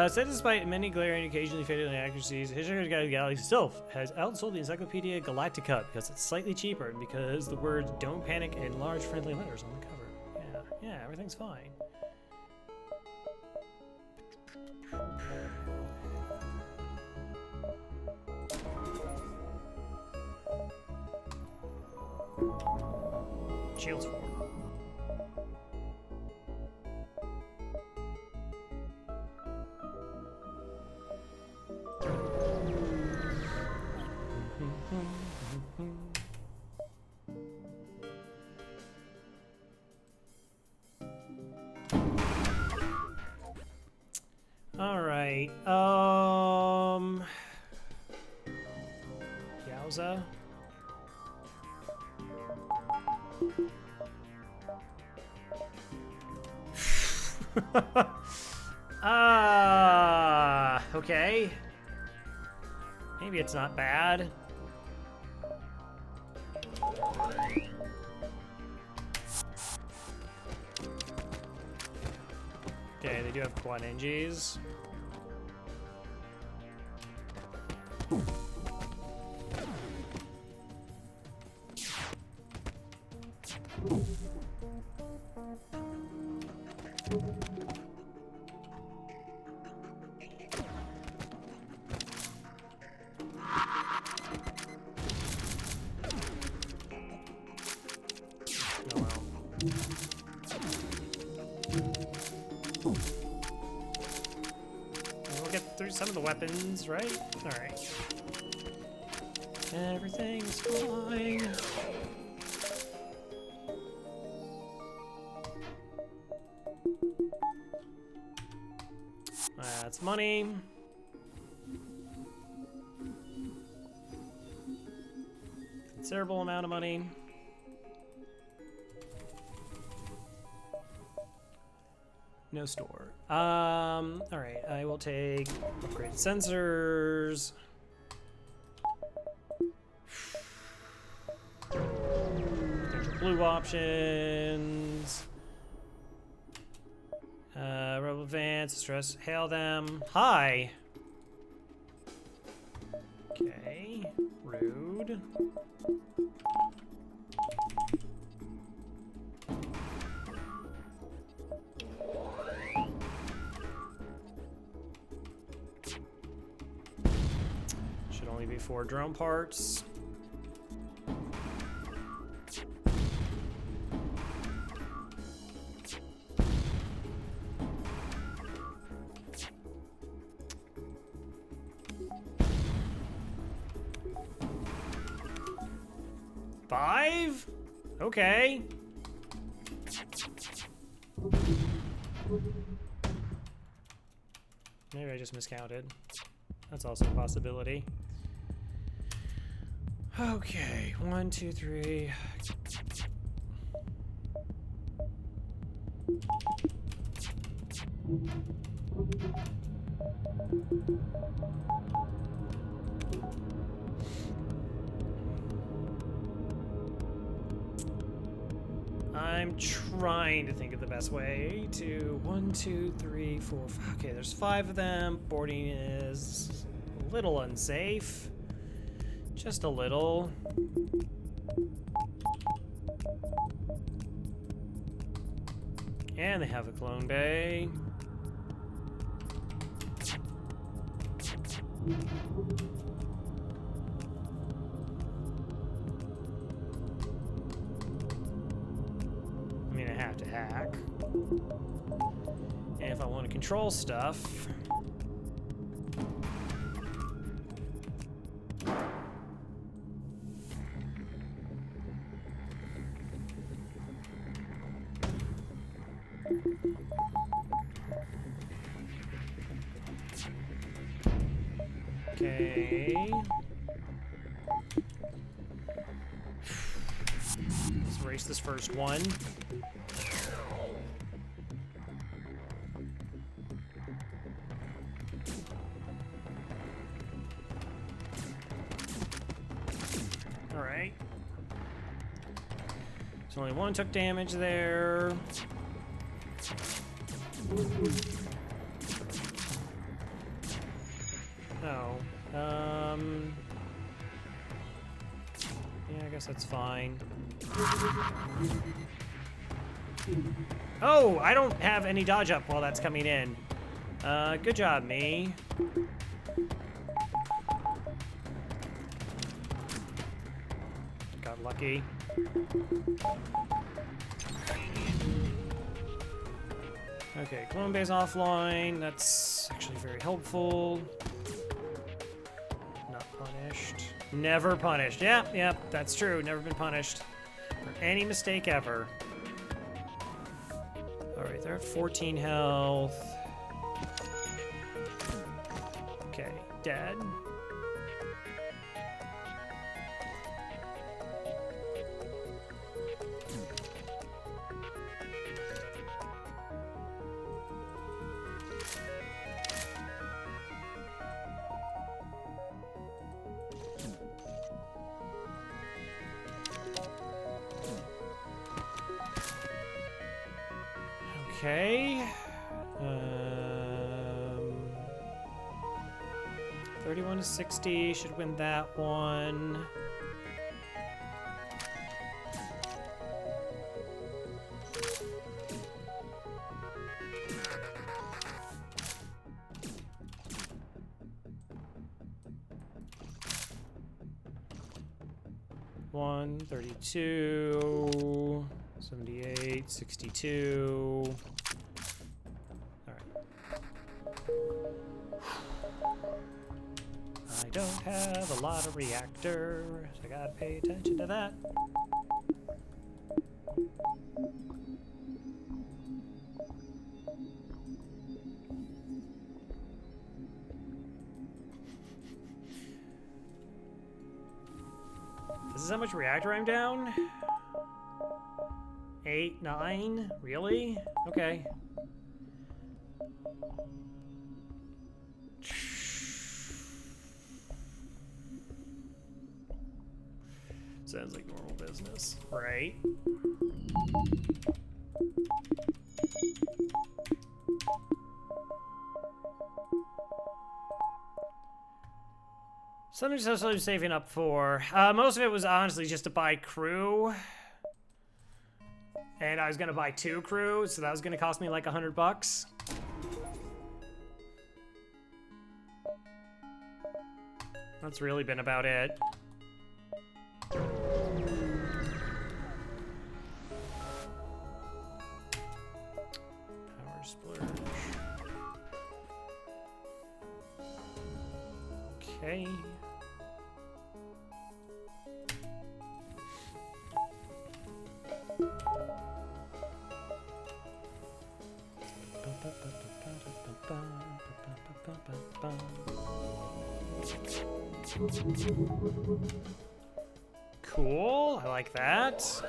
Said despite many glaring, occasionally fatal inaccuracies, Hitchhiker's Guide to the Galaxy itself has outsold the Encyclopedia Galactica because it's slightly cheaper and because the words "Don't Panic" in large friendly letters on the cover. Yeah, everything's fine. Shields for. All right. Yowza. Okay. Maybe it's not bad. Okay, they do have quad NGs. We'll get through some of the weapons, right? Alright. Everything's fine. That's money. Considerable amount of money. No store. Alright, I will take upgraded sensors. Potential blue options. Rebel advance, stress, hail them. Hi! Okay, rude. Should only be 4 drone parts. Five? Okay. Maybe I just miscounted. That's also a possibility. Okay, 1, 2, 3. I'm trying to think of the best way to 1, 2, 3, 4. Okay, there's 5 of them. Boarding is a little unsafe. Just a little. And they have a clone bay. I mean, I have to hack. And if I want to control stuff... Okay. Let's erase this first one. All right. So only one took damage there. Oh. Yeah, I guess that's fine. Oh, I don't have any dodge up while that's coming in. Good job, me. Got lucky. Okay, clone base offline. That's actually very helpful. Not punished. Never punished. Yep, that's true. Never been punished for any mistake ever. Alright, they're at 14 health. Okay, dead. Okay. 31 to 60 should win that one. One 32, 78, 62. All right. I don't have a lot of reactors. I gotta pay attention to that. This is how much reactor I'm down? 8, 9? Really? Okay. Sounds like normal business, right? Something I'm saving up for. Most of it was honestly just to buy crew. And I was gonna buy 2 crew, so that was gonna cost me like $100. That's really been about it. Power splurge. Okay. Cool, I like that.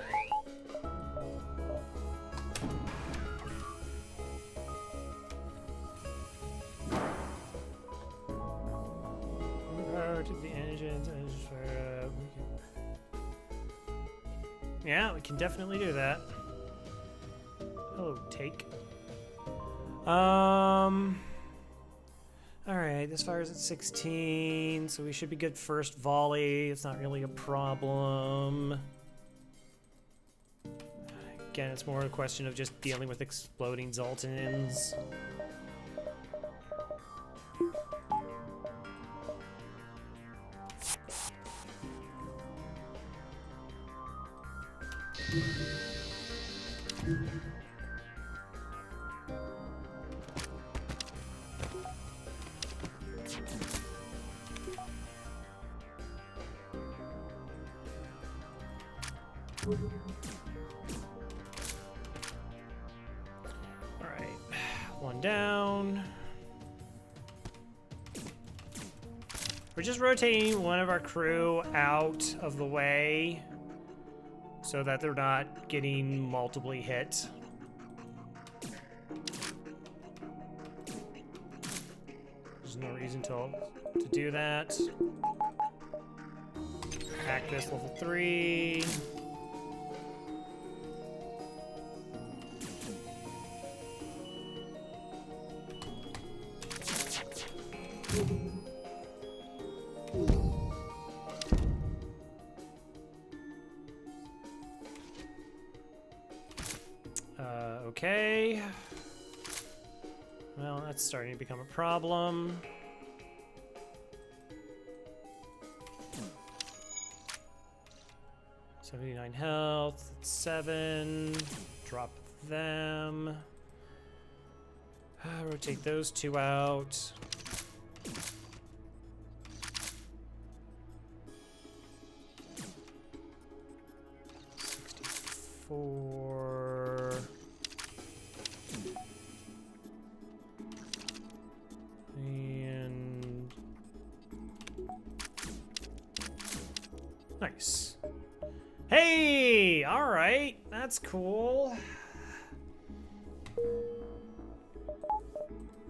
To the engines. Yeah, we can definitely do that. Hello, take. Alright, this fire's at 16, so we should be good first volley. It's not really a problem. Again, it's more a question of just dealing with exploding Zoltans. Alright, one down. We're just rotating one of our crew out of the way so that they're not getting multiply hit. There's no reason to do that. Hack this level 3. Okay. Well, that's starting to become a problem. $79 health, 7. Drop them. Rotate those 2 out. And nice. Hey, all right, that's cool.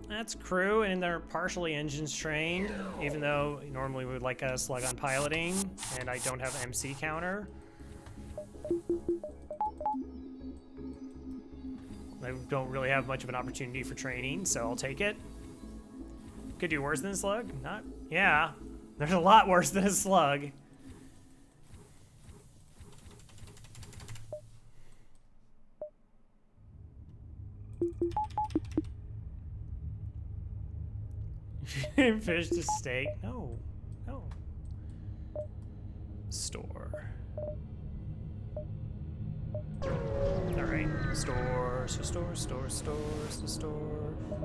That's crew, and they're partially engines trained, even though normally we would like a slug on piloting, and I don't have MC counter. I don't really have much of an opportunity for training, so I'll take it. Could do worse than a slug? Not, yeah. There's a lot worse than a slug. Fish to steak? No, no. Store. All right, stores to store, stores to store,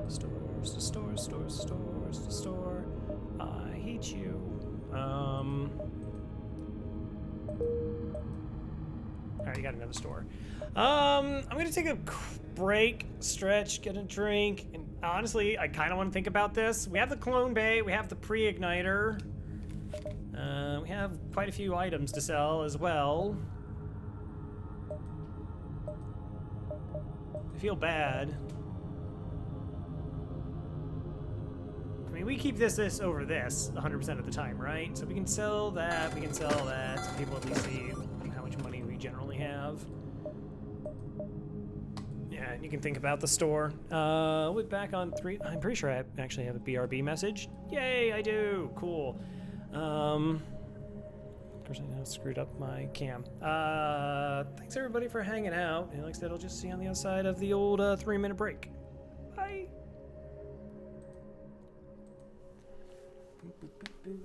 stores to store, stores to store. I hate you. All right, you got another store. I'm gonna take a break, stretch, get a drink, and honestly, I kind of want to think about this. We have the clone bay, we have the pre-igniter. We have quite a few items to sell as well. I feel bad. I mean, we keep this over this 100% of the time, right? So we can sell that, so people at least see how much money we generally have. Yeah, and you can think about the store. We're back on 3. I'm pretty sure I actually have a BRB message. Yay, I do. Cool. Of course, I now screwed up my cam. Thanks everybody for hanging out. And like I said, I'll just see you on the other side of the old 3-minute break. Bye. Boop, boop, boop, boop.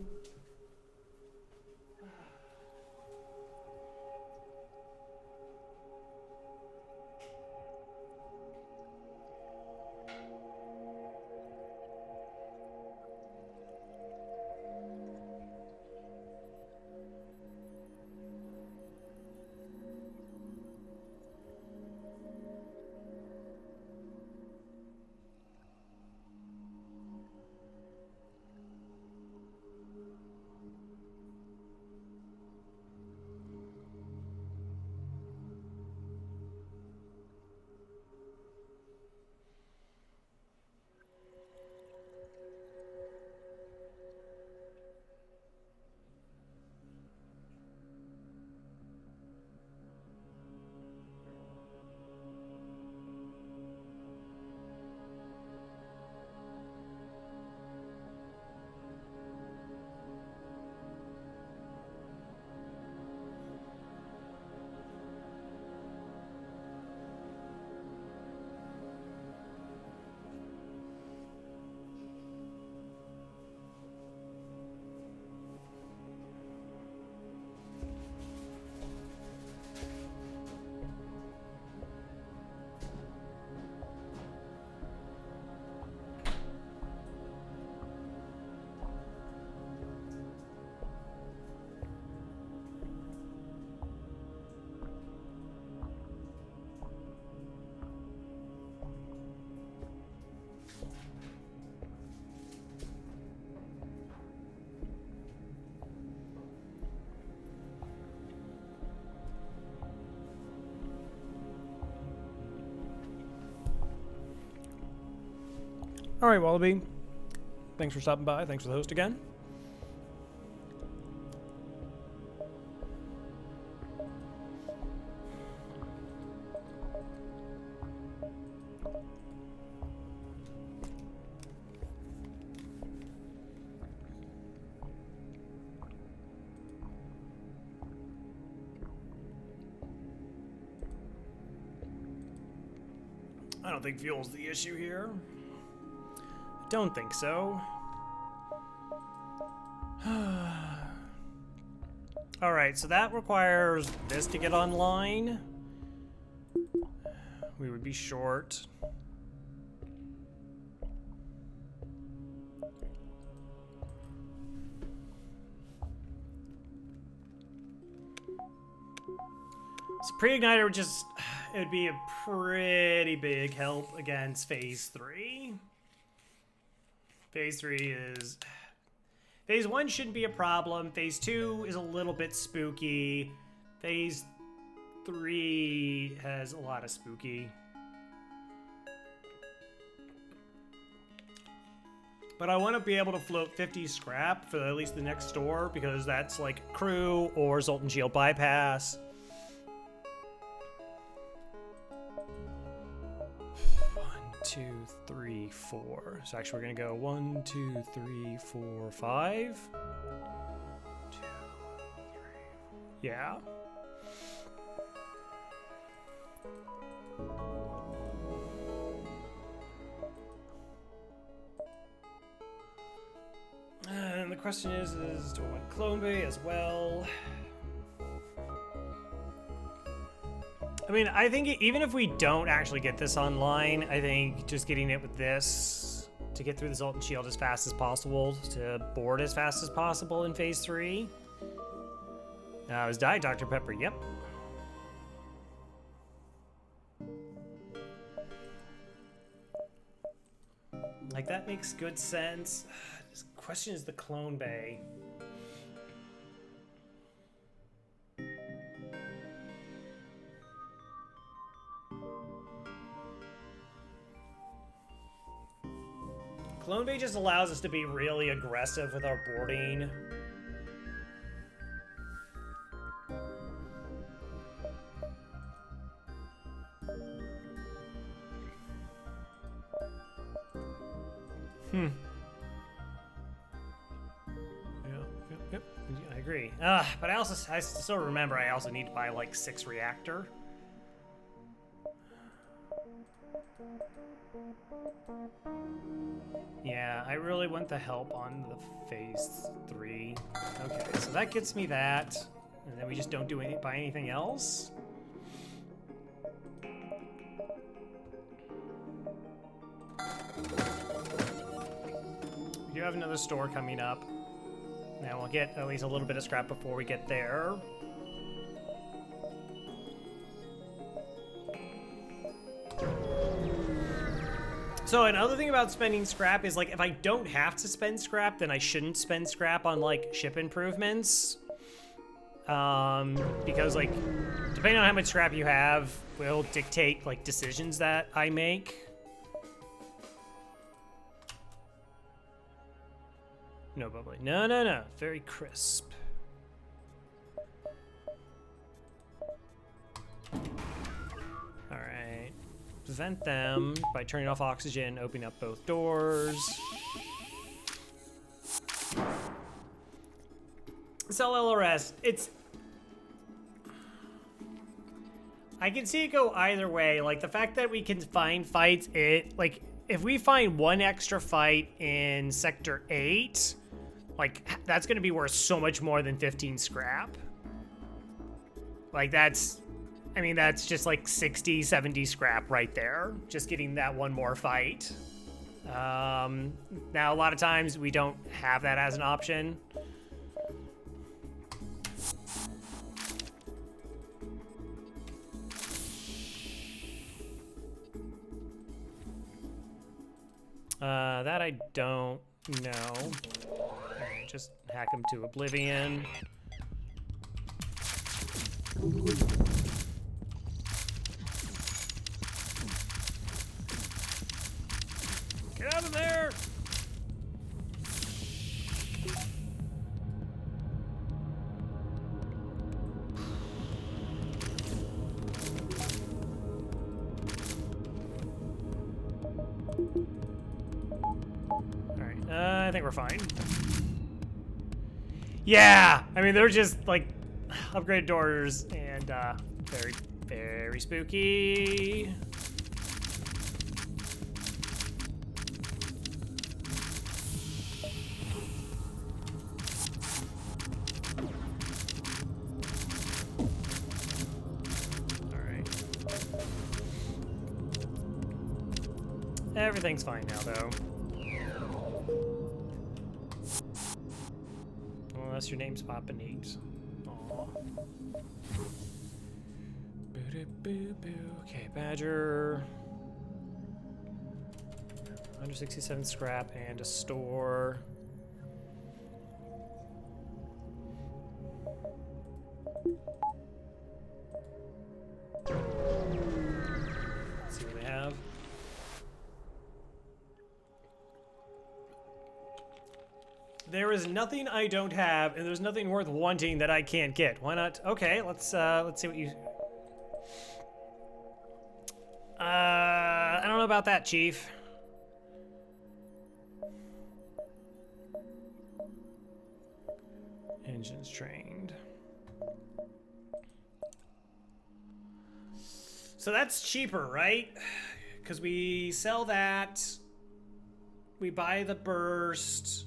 All right, Wallaby. Thanks for stopping by. Thanks for the host again. I don't think fuel's the issue here. Don't think so. All right, so that requires this to get online. We would be short. So pre-igniter would just, it would be a pretty big help against phase 3. Phase 3 is, phase 1 shouldn't be a problem. Phase 2 is a little bit spooky. Phase 3 has a lot of spooky. But I want to be able to float 50 scrap for at least the next store, because that's like crew or Zoltan Shield bypass. 2, 3, 4. So actually we're gonna go 1, 2, 3, 4, 5. 2, 3, 4. Yeah. And the question is do I want Clone Bay as well? I mean, I think even if we don't actually get this online, I think just getting it with this to get through the Zoltan Shield as fast as possible, to board as fast as possible in phase 3. It was Diet Dr. Pepper, yep. Like, that makes good sense. The question is the Clone Bay. Clone Bay just allows us to be really aggressive with our boarding. Yep, I agree. But I still remember I also need to buy like 6 reactor. Yeah, I really want the help on the phase 3. Okay, so that gets me that. And then we just don't do buy anything else. We do have another store coming up. Now we'll get at least a little bit of scrap before we get there. So another thing about spending scrap is, like, if I don't have to spend scrap, then I shouldn't spend scrap on, like, ship improvements. Because, like, depending on how much scrap you have will dictate, like, decisions that I make. No bubbly. No. Very crisp. Alright. Prevent them by turning off oxygen, opening up both doors. Sell LRS. I can see it go either way. Like, the fact that we can find fights, like, if we find one extra fight in Sector 8, like, that's gonna be worth so much more than 15 scrap. Like, that's just like 60, 70 scrap right there. Just getting that one more fight. Now, a lot of times we don't have that as an option. That I don't know. Alright, just hack him to oblivion. Get out of there! Alright, I think we're fine. Yeah! I mean, they're just, like, upgraded doors and, very, very spooky. Everything's fine now, though. Unless your name's Papa Neat. Aw. Boo-doo-boo-boo. Okay, Badger. 167 scrap and a store. Let's see what they have. There is nothing I don't have, and there's nothing worth wanting that I can't get. Why not? Okay, let's see what you. I don't know about that, Chief. Engines trained. So that's cheaper, right? Because we sell that, we buy the burst.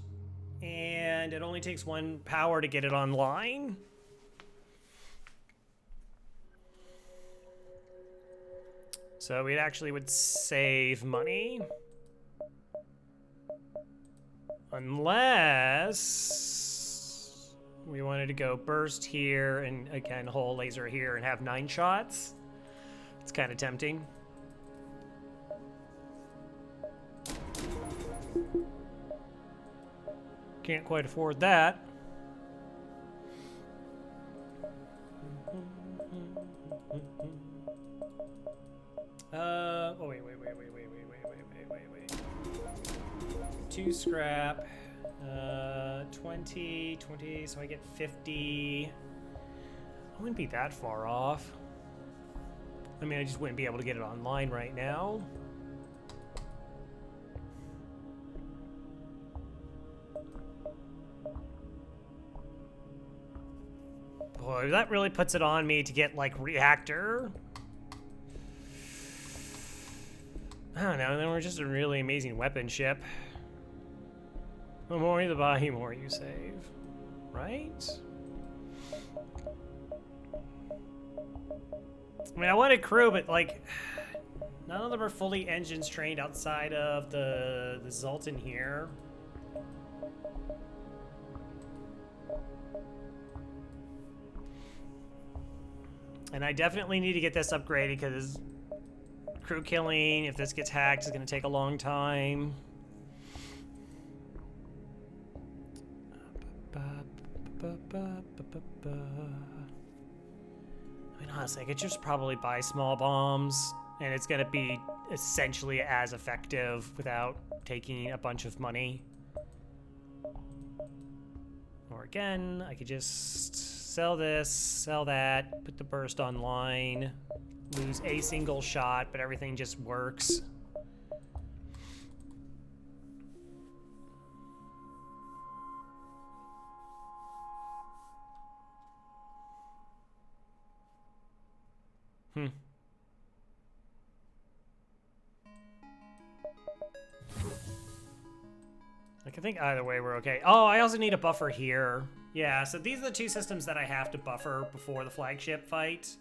And it only takes 1 power to get it online. So we actually would save money. Unless we wanted to go burst here and again whole laser here and have 9 shots. It's kind of tempting. Can't quite afford that. Oh, wait. 2 scrap. 20, so I get 50. I wouldn't be that far off. I mean, I just wouldn't be able to get it online right now. Boy, that really puts it on me to get, like, reactor. I don't know, then we're just a really amazing weapon ship. The more you buy, the more you save. Right? I mean, I wanted crew, but, like, none of them are fully engines trained outside of the Zoltan here. And I definitely need to get this upgraded because crew killing, if this gets hacked, is going to take a long time. I mean, honestly, I could just probably buy small bombs, and it's going to be essentially as effective without taking a bunch of money. Or again, I could just sell this, sell that, put the burst online, lose a single shot, but everything just works. Like, I think either way we're okay. Oh, I also need a buffer here. Yeah, so these are the 2 systems that I have to buffer before the flagship fight.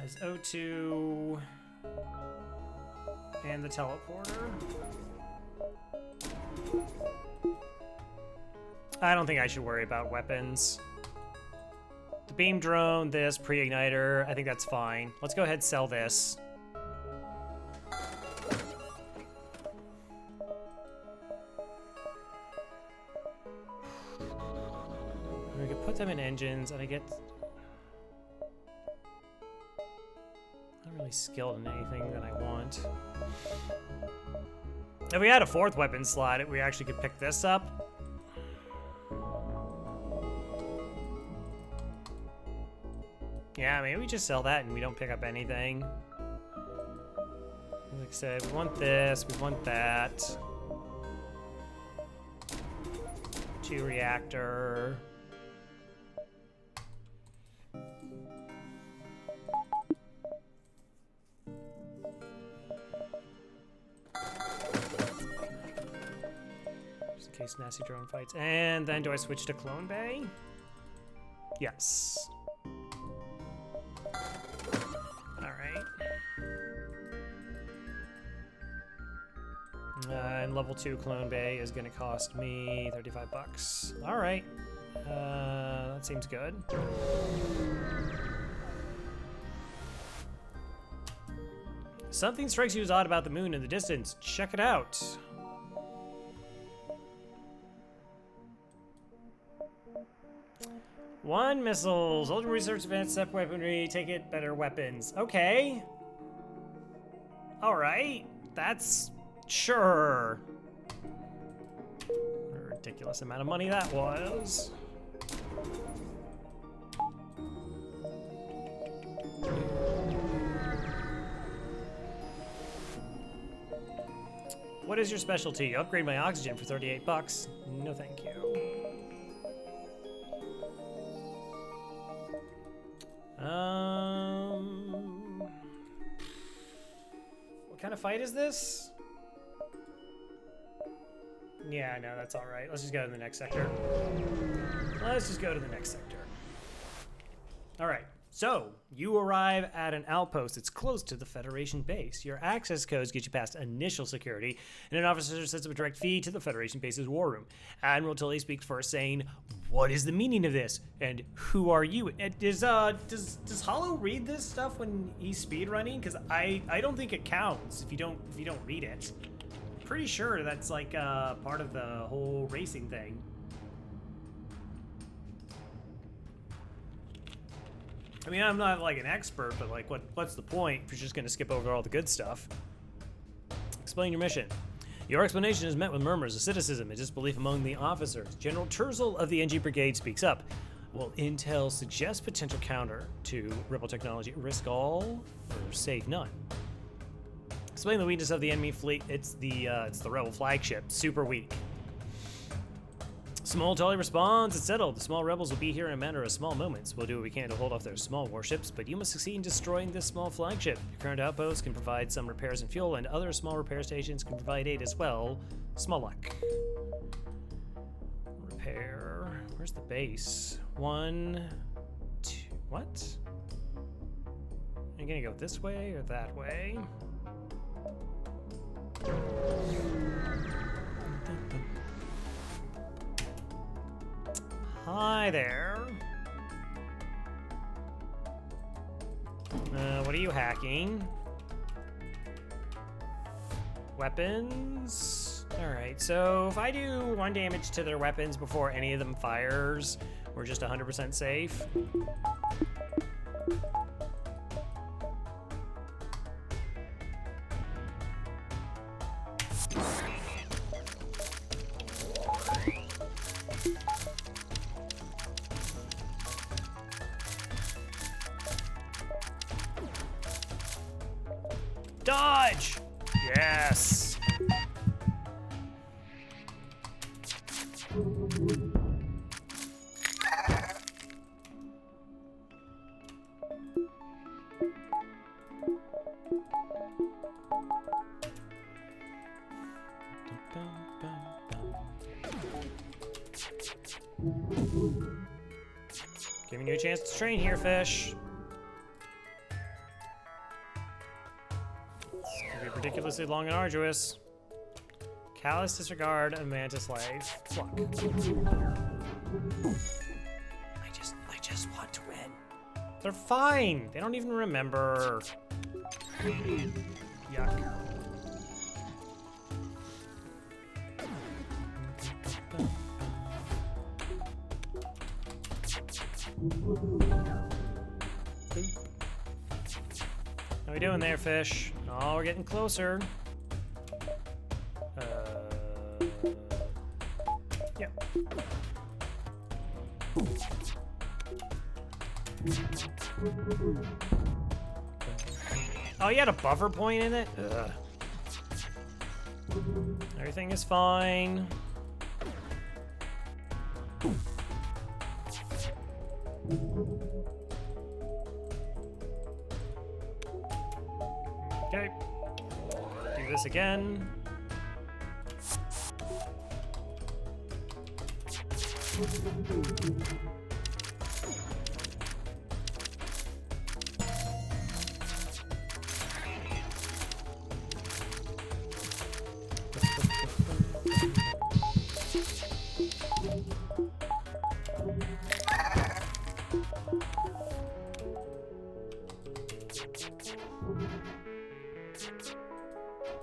Is O2 and the teleporter. I don't think I should worry about weapons. The beam drone, this, pre-igniter, I think that's fine. Let's go ahead and sell this. We could put them in engines, and I get... I'm not really skilled in anything that I want. If we had a 4th weapon slot, we actually could pick this up. Yeah, maybe we just sell that and we don't pick up anything. Like I said, we want this, we want that. 2 reactor. Just in case nasty drone fights. And then do I switch to Clone Bay? Yes. Alright. And level 2 Clone Bay is gonna cost me 35 bucks. Alright. That seems good. Something strikes you as odd about the moon in the distance. Check it out. One missile. Soldier research advanced step weaponry. Take it better weapons. Okay. Alright. That's sure. What a ridiculous amount of money that was. What is your specialty? Upgrade my oxygen for 38 bucks. No, thank you. What kind of fight is this? Yeah, no, that's all right. Let's just go to the next sector. Let's just go to the next sector. All right. So, you arrive at an outpost that's close to the Federation base. Your access codes get you past initial security, and an officer sets up a direct feed to the Federation base's war room. Admiral Tully speaks first, saying, "What is the meaning of this? And who are you?" And does Hollow read this stuff when he's speedrunning? Because I don't think it counts if you don't read it. Pretty sure that's like part of the whole racing thing. I mean, I'm not like an expert, but like, what's the point if you're just gonna skip over all the good stuff? Explain your mission. Your explanation is met with murmurs of cynicism and disbelief among the officers. General Terzel of the NG Brigade speaks up. Will intel suggest potential counter to Rebel technology? Risk all or save none? Explain the weakness of the enemy fleet. It's the Rebel flagship. Super weak. Small Tully responds, "It's settled. The small rebels will be here in a matter of small moments. We'll do what we can to hold off their small warships, but you must succeed in destroying this small flagship. Your current outpost can provide some repairs and fuel, and other small repair stations can provide aid as well. Small luck." Repair. Where's the base? 1, 2. What? Are you gonna go this way or that way? Hi there. What are you hacking? Weapons? Alright, so if I do 1 damage to their weapons before any of them fires, we're just 100% safe. Dodge! Yes! Giving you a chance to train here, fish. Ridiculously long and arduous. Callous disregard of Mantis life. Fuck. I just want to win. They're fine. They don't even remember. Yuck. How we doing there, fish? Oh, we're getting closer. Yep. Oh, you had a buffer point in it? Ugh. Everything is fine. Okay. Do this again.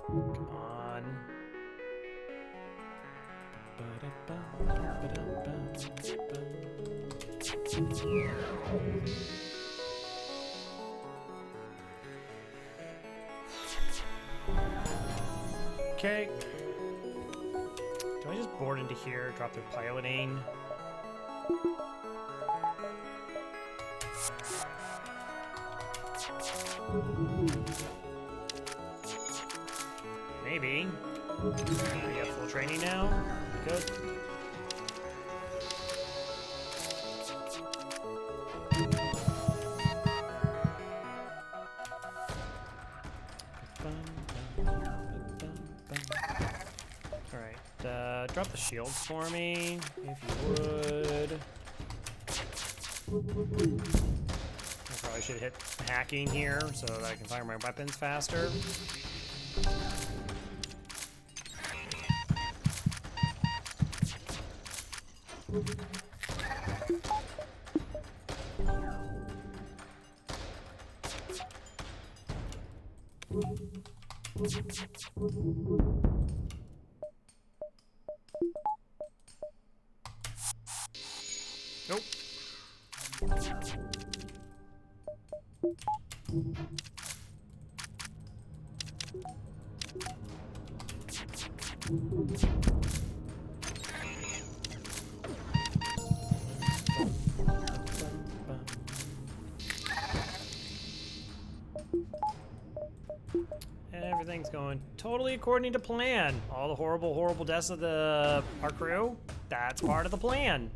Come on. Okay. Do I just board into here, drop their piloting? Maybe. I got full training now. Good. Alright, drop the shields for me, if you would. I probably should hit hacking here so that I can fire my weapons faster. Nope. Everything's going totally according to plan. All the horrible, horrible deaths of our crew, that's part of the plan.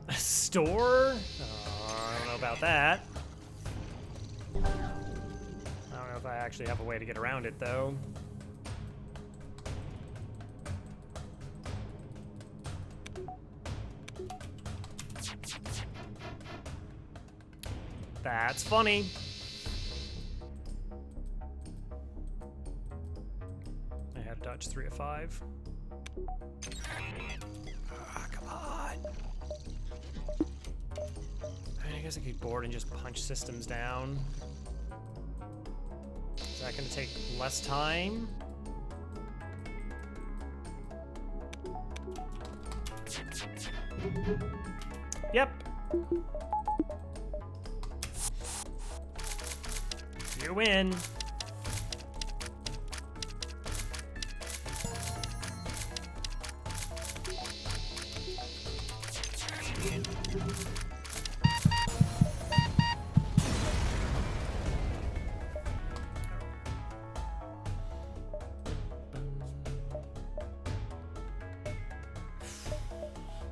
A store? Oh, I don't know about that. I don't know if I actually have a way to get around it, though. That's funny. I had to dodge 3 of 5. Ah, come on. I guess I could board and just punch systems down. Is that gonna take less time? Yep. You win.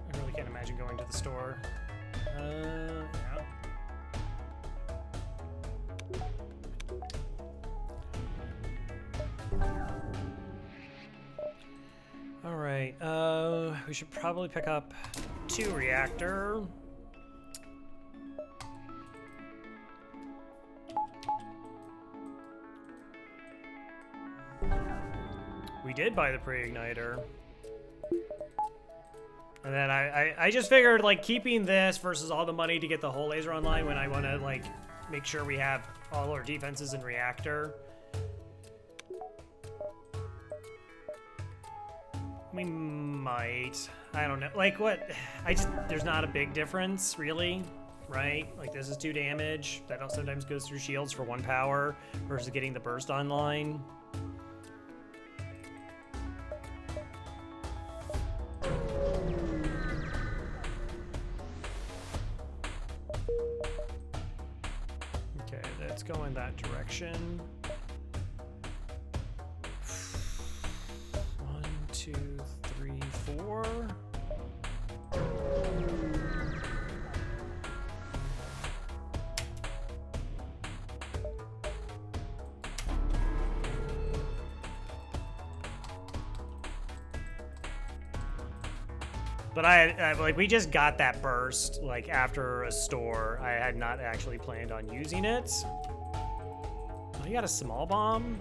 I really can't imagine going to the store. Yeah. All right, we should probably pick up 2 reactor. We did buy the pre-igniter. And then I just figured, like, keeping this versus all the money to get the whole laser online when I want to, like, make sure we have all our defenses in reactor. We might. I don't know. Like, what? There's not a big difference, really. right? Like this is 2 damage. That also sometimes goes through shields for 1 power versus getting the burst online. Okay, let's go in that direction. 1, 2, 3, 4. But I like we just got that burst like after a store. I had not actually planned on using it. Oh, you got a small bomb?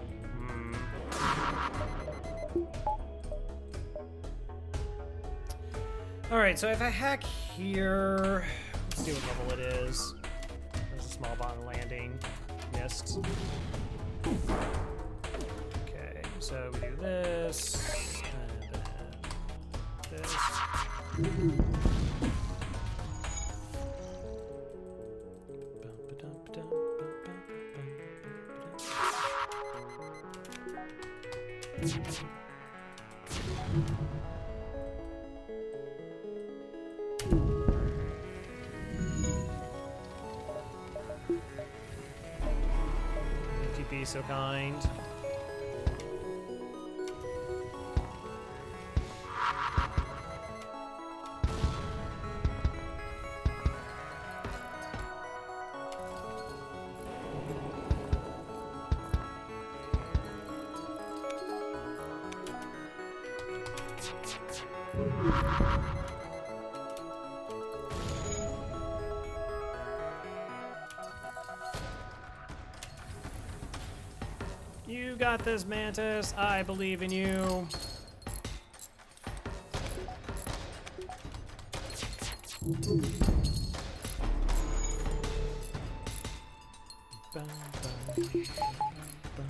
All right, so if I hack here, let's see what level it is. There's a small bomb landing. Missed. Okay, so we do this, and then this. If you'd be so kind. You got this, Mantis. I believe in you. Bum, bum, bum, bum.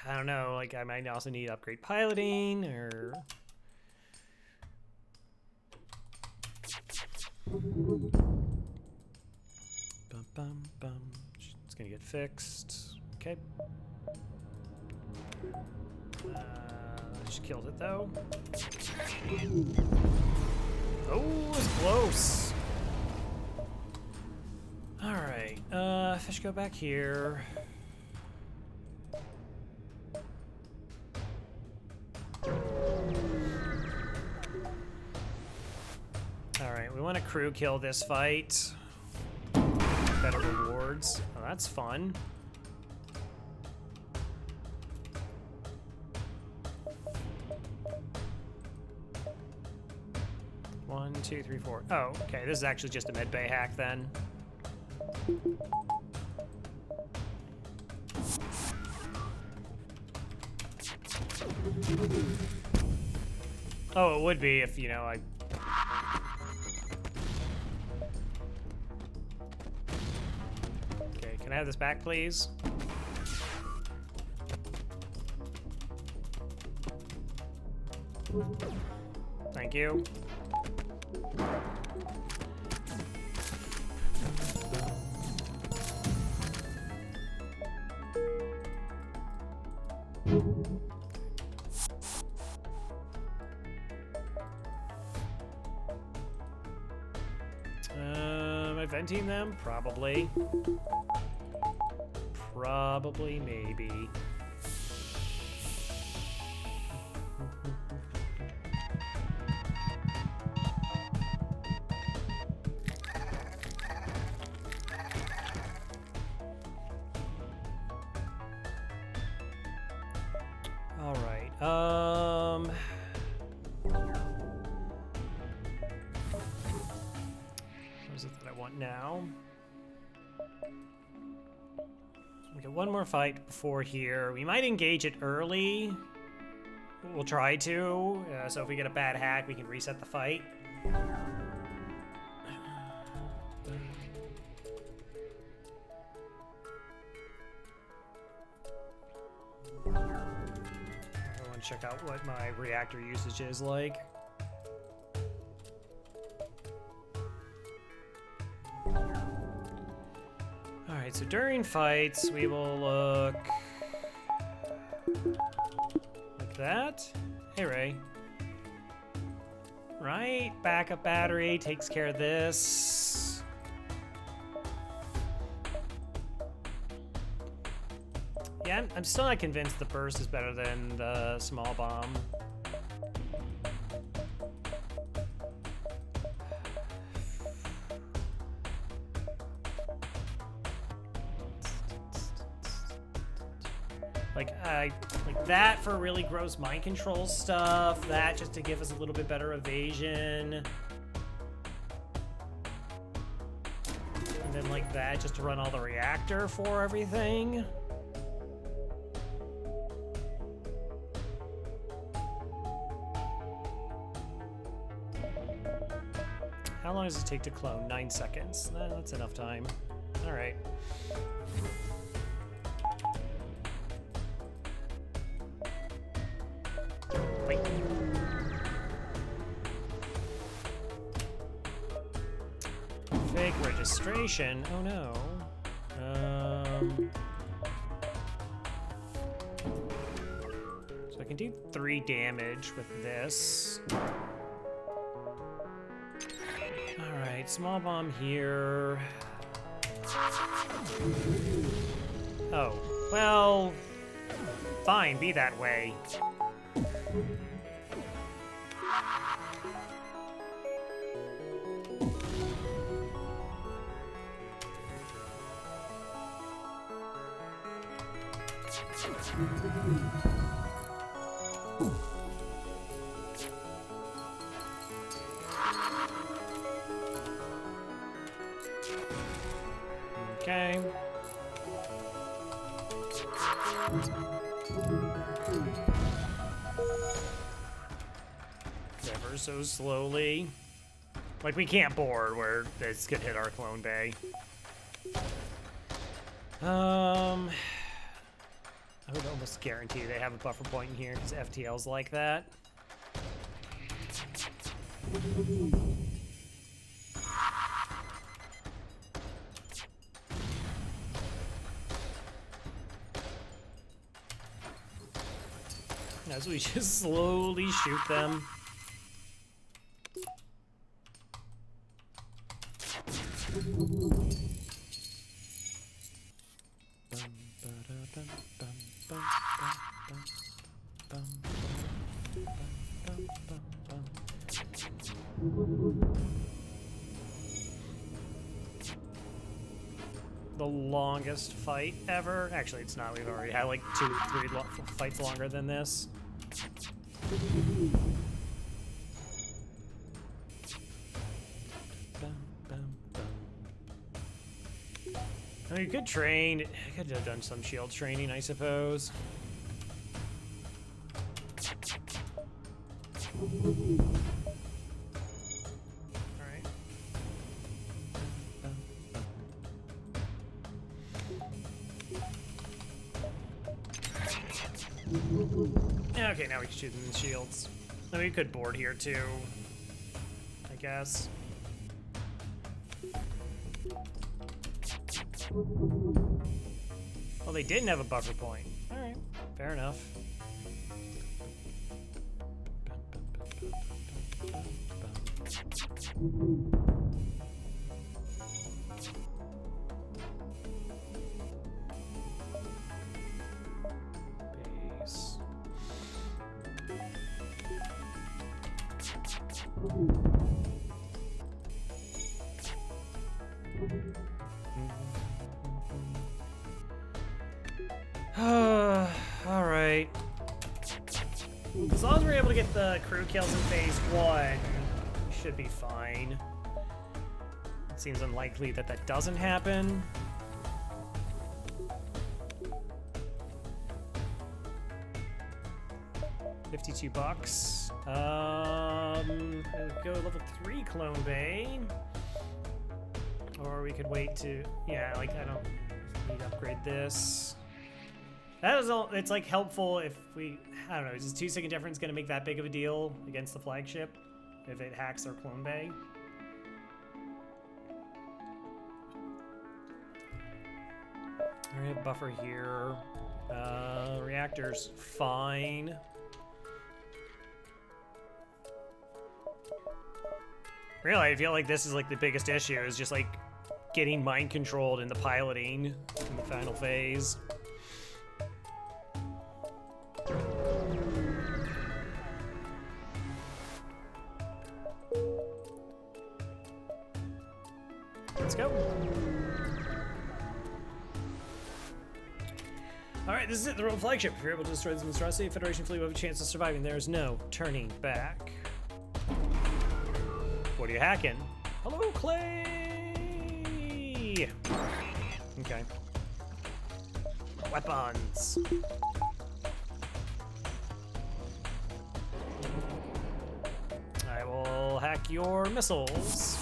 I don't know, like I might also need upgrade piloting or bum bum bum. It's gonna get fixed. Okay. Just killed it though. Oh, it was close. All right. If I should go back here. Alright, we want to crew kill this fight. Better rewards. Oh, that's fun. One, two, three, four. Oh, okay. This is actually just a med bay hack then. Oh, it would be if, you know, I... Okay, can I have this back, please? Thank you. Am I venting them? Probably. Probably, maybe. All right. What is it that I want now? We got one more fight before here. We might engage it early. We'll try to. So if we get a bad hack, we can reset the fight. I want to check out what my reactor usage is like. Alright, so during fights, we will look like that. Hey, Ray. Right, backup battery takes care of this. Yeah, I'm still not convinced the burst is better than the small bomb. Like that for really gross mind control stuff. That just to give us a little bit better evasion. And then like that just to run all the reactor for everything. How long does it take to clone? 9 seconds. That's enough time. All right. Wait. Fake registration. Oh no. So I can do 3 damage with this. All right, small bomb here. Oh, well, fine, be that way. Okay. Ever so slowly. Like, we can't board where this could hit our clone bay. I would almost guarantee they have a buffer point in here because FTL's like that. As we just slowly shoot them. The longest fight ever. Actually, it's not. We've already had like 2, 3 fights longer than this. I mean, you could train. I could have done some shield training, I suppose. Okay, now we can shoot them in shields. I mean, we could board here too, I guess. Well, they didn't have a buffer point. All right, fair enough. Base. All right. As long as we're able to get the crew kills in phase 1, we should be fine. It seems unlikely that that doesn't happen. $52. We'll go level 3 clone bay. Or we could wait to, yeah, like I don't need to upgrade this. That is all. It's like helpful if we. I don't know. Is 2-second difference going to make that big of a deal against the flagship if it hacks our clone bay? We have buffer here. Reactors, fine. Really, I feel like this is like the biggest issue is just like getting mind controlled in the piloting in the final phase. Let's go. Alright, this is it, the Royal Flagship. If you're able to destroy this monstrosity, the Federation fleet will have a chance of surviving. There is no turning back. What are you hacking? Hello, Clay! Okay. Weapons. I will hack your missiles.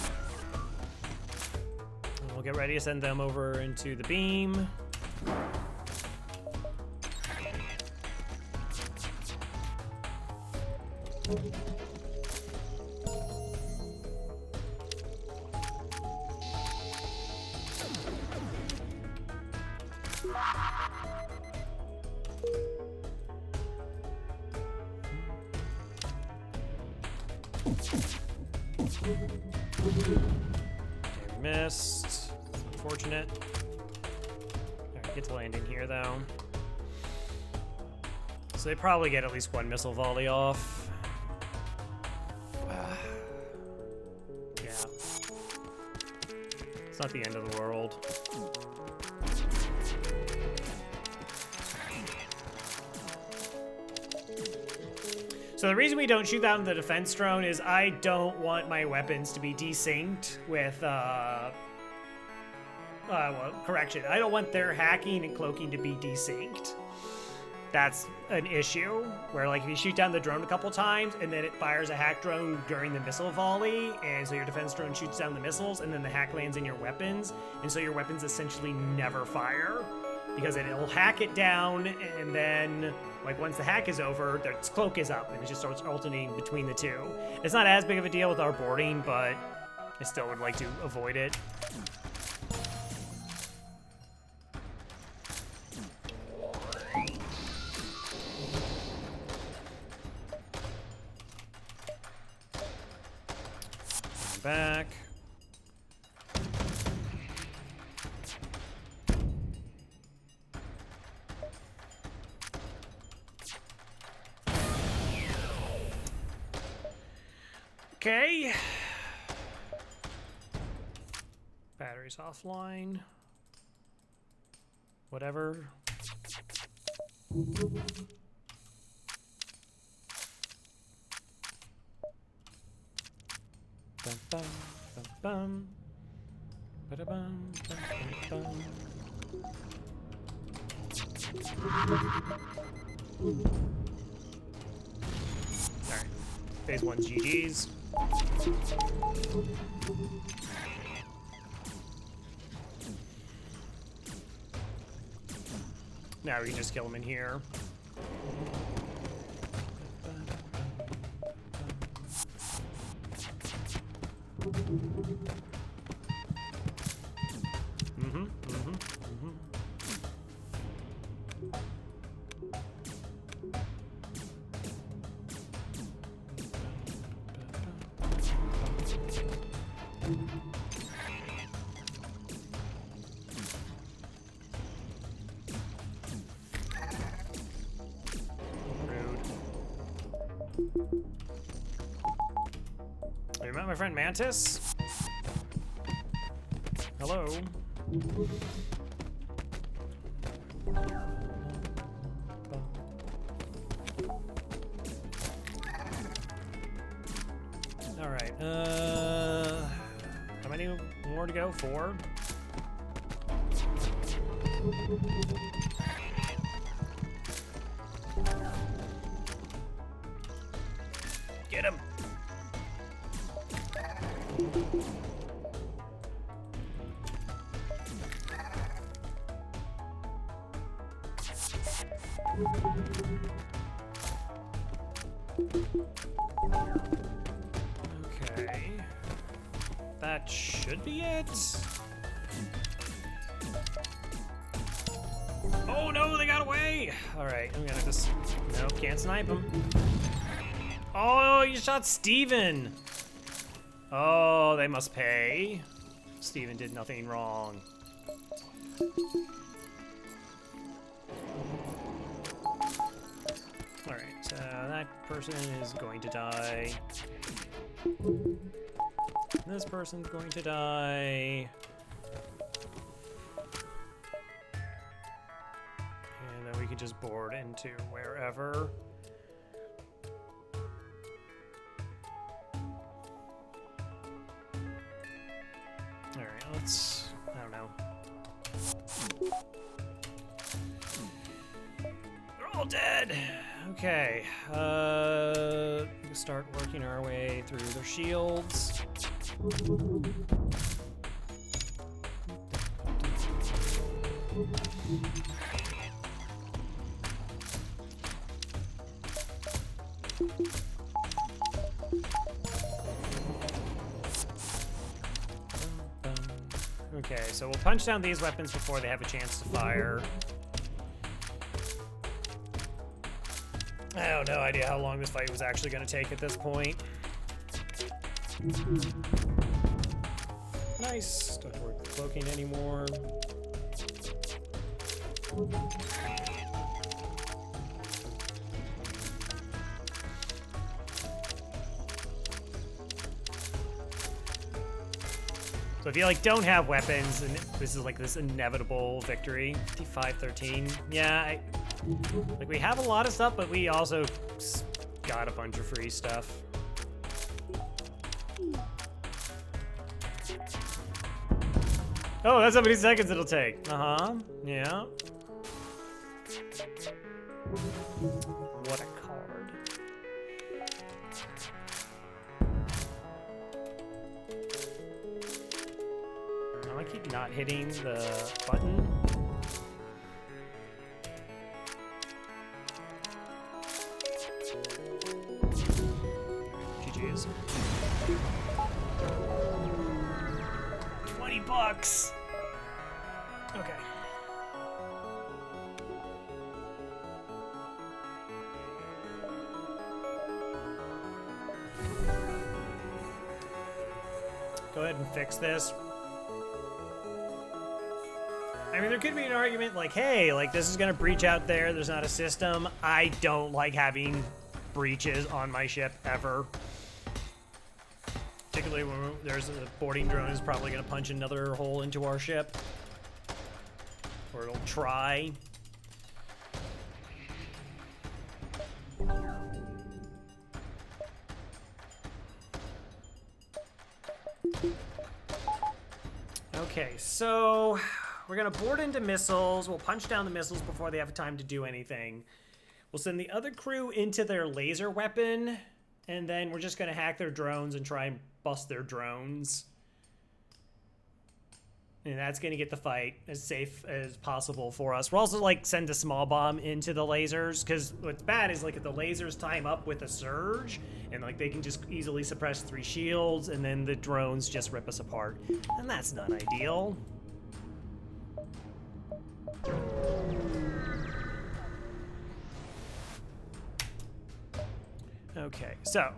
And we'll get ready to send them over into the beam. Okay, we missed. Unfortunate. Alright, get to land in here though. So they probably get at least one missile volley off. Yeah. It's not the end of the world. So the reason we don't shoot down the defense drone is I don't want my weapons to be desynced with, well, correction. I don't want their hacking and cloaking to be desynced. That's an issue, where like if you shoot down the drone a couple times and then it fires a hack drone during the missile volley, and so your defense drone shoots down the missiles and then the hack lands in your weapons, and so your weapons essentially never fire. Because it'll hack it down, and then, like, once the hack is over, its cloak is up, and it just starts alternating between the two. It's not as big of a deal with our boarding, but I still would like to avoid it. Back. Okay. Batteries offline. Whatever. Bum, bum, bum, bum. Ba-da-bum, bum, bum, bum. Alright. Phase 1's GG's. Now we can just kill him in here. Have you met my friend Mantis? Hello. All right. How many more to go? 4. Get him. Okay. That should be it. Oh no, they got away! Alright, I'm gonna just... Nope, can't snipe him. Oh, you shot Steven! Oh, they must pay. Steven did nothing wrong. Alright, so that person is going to die. This person's going to die. And then we can just board into wherever. Alright, let's... I don't know. They're all dead! Okay, we can start working our way through their shields. Okay, so we'll punch down these weapons before they have a chance to fire. I have no idea how long this fight was actually going to take at this point. Nice. Don't have to work the cloaking anymore. So if you like don't have weapons, and this is like this inevitable victory. 55-13. Yeah, like we have a lot of stuff, but we also got a bunch of free stuff. Oh, that's how many seconds it'll take. Yeah. What a card. I keep not hitting the button. GG's. $20. Okay. Go ahead and fix this. I mean, there could be an argument like, hey, like this is gonna breach out there, there's not a system. I don't like having breaches on my ship ever. Particularly when there's a boarding drone is probably gonna punch another hole into our ship. Or it'll try. Okay, so we're gonna board into missiles. We'll punch down the missiles before they have time to do anything. We'll send the other crew into their laser weapon, and then we're just gonna hack their drones and try and bust their drones. And that's gonna get the fight as safe as possible for us. We'll also like send a small bomb into the lasers, because what's bad is like if the lasers time up with a surge, and like they can just easily suppress 3 shields, and then the drones just rip us apart. And that's not ideal. Okay, so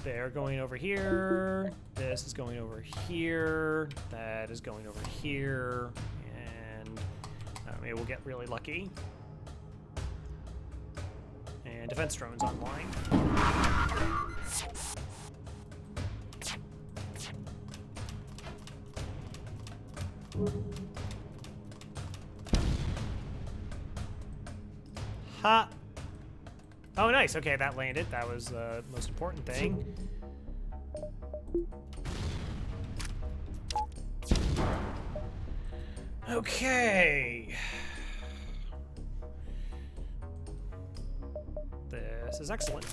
they're going over here. This is going over here. That is going over here. And maybe we'll get really lucky. And defense drones online. Ha! Oh, nice. Okay, that landed. That was the most important thing. Okay. This is excellent.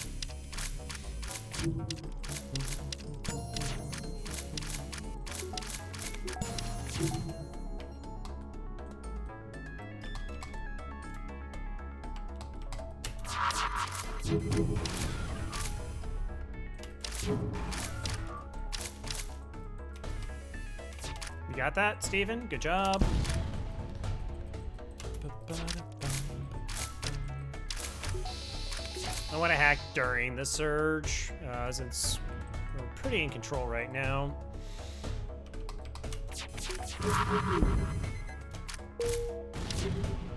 You got that, Steven? Good job. I want to hack during the surge, since we're pretty in control right now.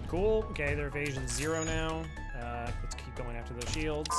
Cool. Okay, their evasion's 0 now. Let's keep going after those shields.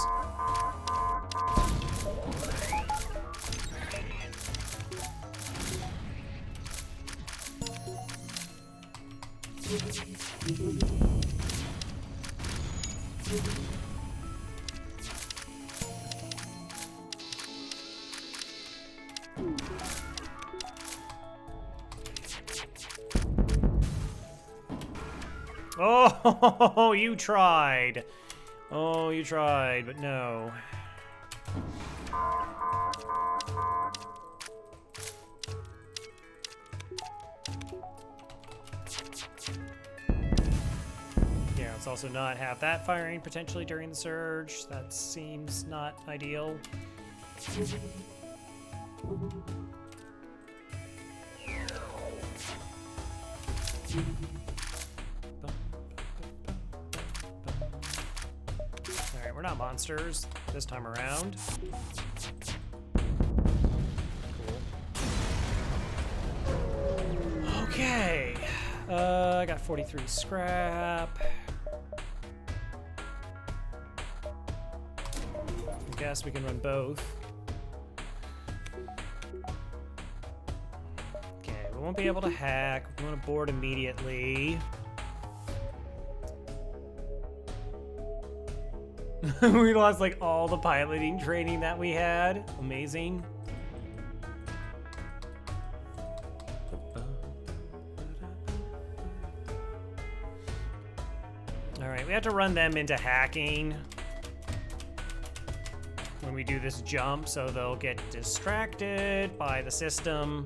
Oh, you tried. Oh, you tried, but no. Yeah, let's also not have that firing potentially during the surge. That seems not ideal. Alright, we're not monsters this time around. Cool. Okay. I got 43 scrap. I guess we can run both. Okay, we won't be able to hack. We want to board immediately. We lost like all the piloting training that we had. Amazing. All right, we have to run them into hacking when we do this jump, so they'll get distracted by the system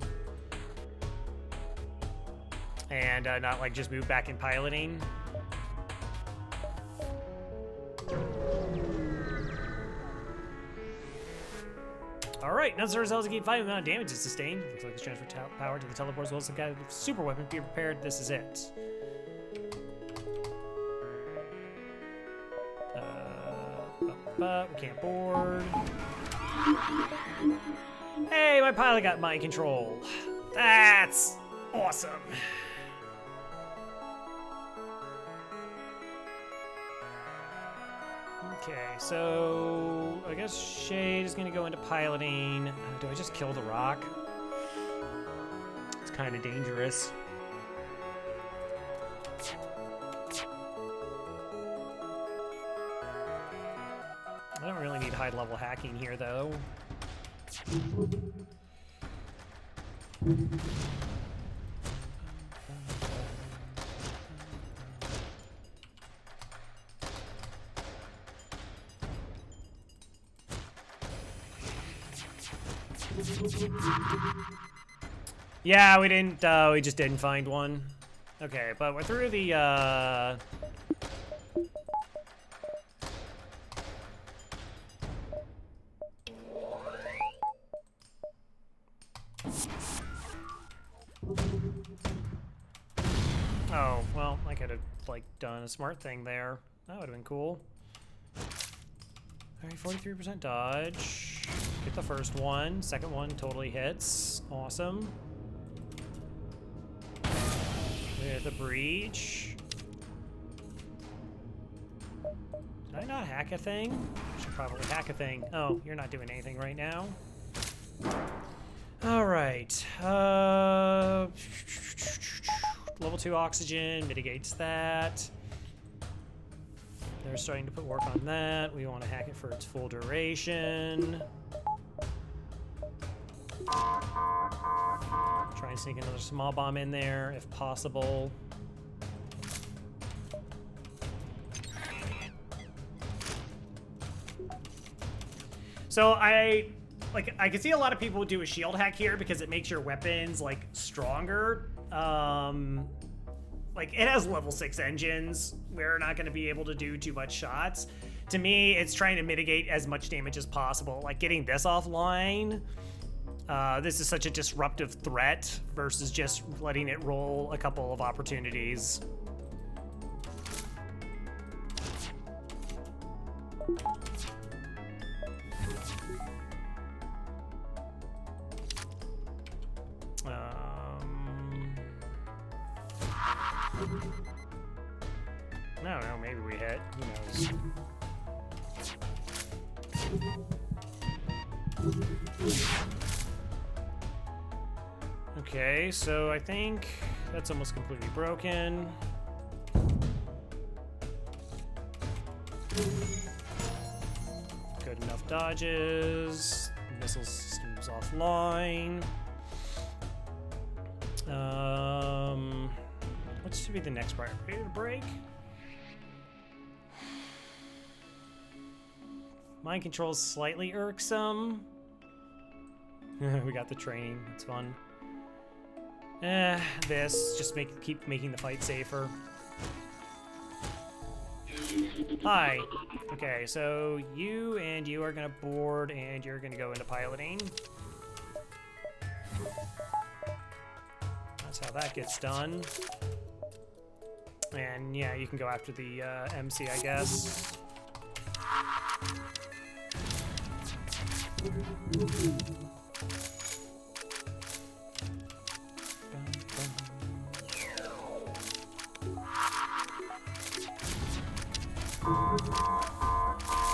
and not like just move back in piloting. All right, none of the results keep fighting without damage is sustained. Looks like it's transferred power to the teleport as well as some kind of super weapon. Be prepared. This is it. We can't board. Hey, my pilot got mind control. That's awesome. Okay, so I guess Shade is gonna go into piloting. Do I just kill the rock? It's kind of dangerous. I don't really need high-level hacking here, though. Yeah, we didn't, we just didn't find one. Okay, but we're through the, Oh, well, I could have, like, done a smart thing there. That would have been cool. Alright, 43% dodge. Get the first one. Second one totally hits. Awesome. With a breach. Did I not hack a thing? I should probably hack a thing. Oh, you're not doing anything right now. Alright. Level 2 oxygen mitigates that. They're starting to put work on that. We want to hack it for its full duration. Try and sneak another small bomb in there if possible. So I can see a lot of people do a shield hack here because it makes your weapons like stronger. like, it has level 6 engines. We're not going to be able to do too much shots. To me, it's trying to mitigate as much damage as possible. Like, getting this offline, this is such a disruptive threat versus just letting it roll a couple of opportunities. I don't know, maybe we hit. Who knows? Okay, so I think that's almost completely broken. Good enough dodges. Missile system's offline. What should be the next part? Ready to break? Mind control's slightly irksome. We got the training. It's fun. This just keep making the fight safer. Hi. Okay, so you and you are gonna board, and you're gonna go into piloting. That's how that gets done. And yeah, you can go after the MC, I guess.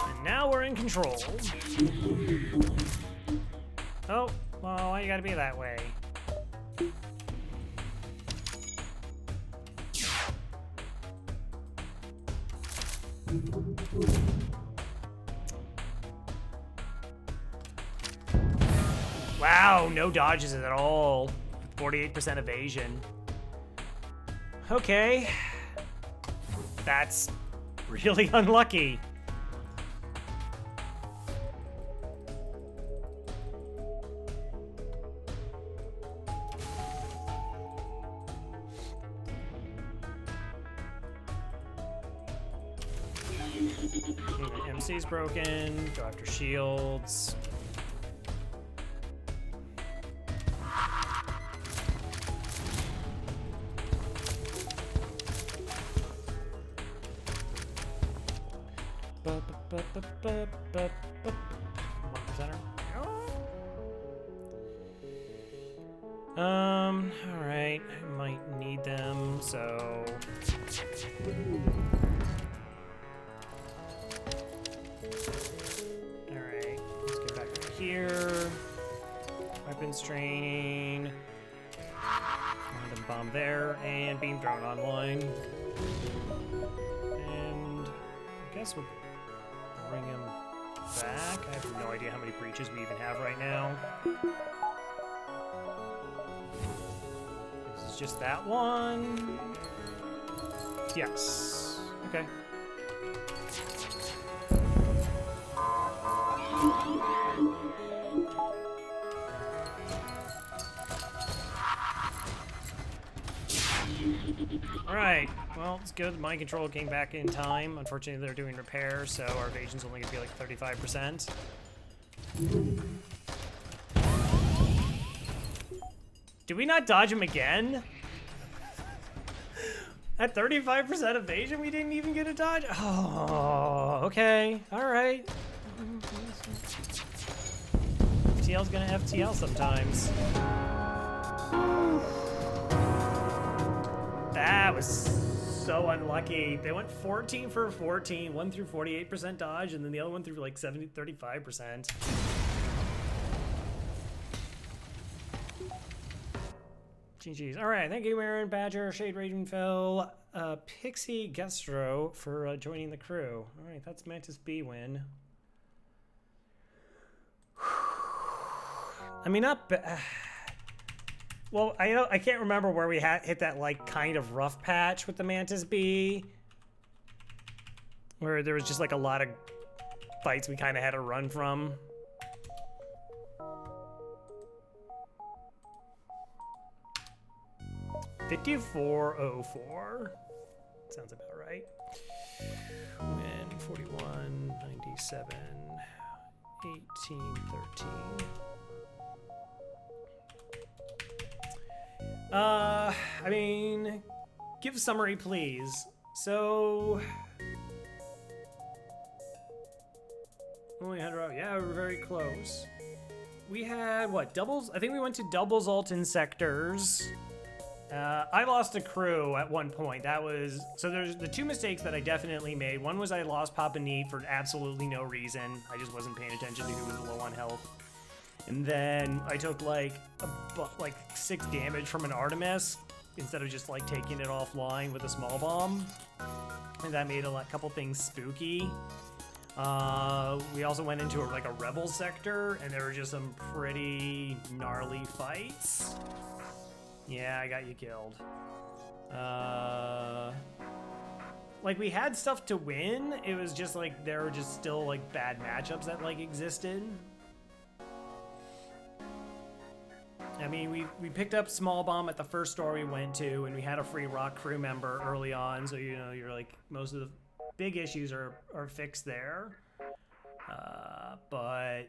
And now we're in control. Oh, well, why you gotta be that way? Wow, no dodges at all. 48% evasion. Okay. That's really unlucky. MC's broken. Go after shields. All right, I might need them, so. All right, let's get back up here. Weapons training. Random bomb there, and beam drone online. And I guess we'll bring him back. I have no idea how many breaches we even have right now. This is just that one. Yes. Okay. Alright, well, it's good. Mind control came back in time. Unfortunately, they're doing repairs, so our evasion's only gonna be like 35%. Did we not dodge him again? At 35% evasion, we didn't even get a dodge? Oh, okay. Alright. FTL's gonna FTL sometimes. That was so unlucky. They went 14 for 14, one through 48% dodge, and then the other one through like 35%. GG's. All right, thank you, Marin, Badger, Shade Raging Phil, Pixie Gestro for joining the crew. All right, that's Mantis B win. I mean, not well, I can't remember where we hit that like kind of rough patch with the Mantis B, where there was just like a lot of fights we kind of had to run from. 5404. Sounds about right. Win 41, 97, 18, 13. I mean, give a summary, please. So, only 100. Yeah, we were very close. We had what, doubles? I think we went to double Zoltan sectors. I lost a crew at one point. That was so. There's the two mistakes that I definitely made. One was I lost Papa Neat for absolutely no reason. I just wasn't paying attention to who was low on health. And then I took like 6 damage from an Artemis instead of just like taking it offline with a small bomb, and that made a couple things spooky. We also went into a rebel sector, and there were just some pretty gnarly fights. Yeah, I got you killed. We had stuff to win. It was just there were just still bad matchups that existed. I mean, we picked up small bomb at the first store we went to, and we had a free rock crew member early on, so you're most of the big issues are fixed there. But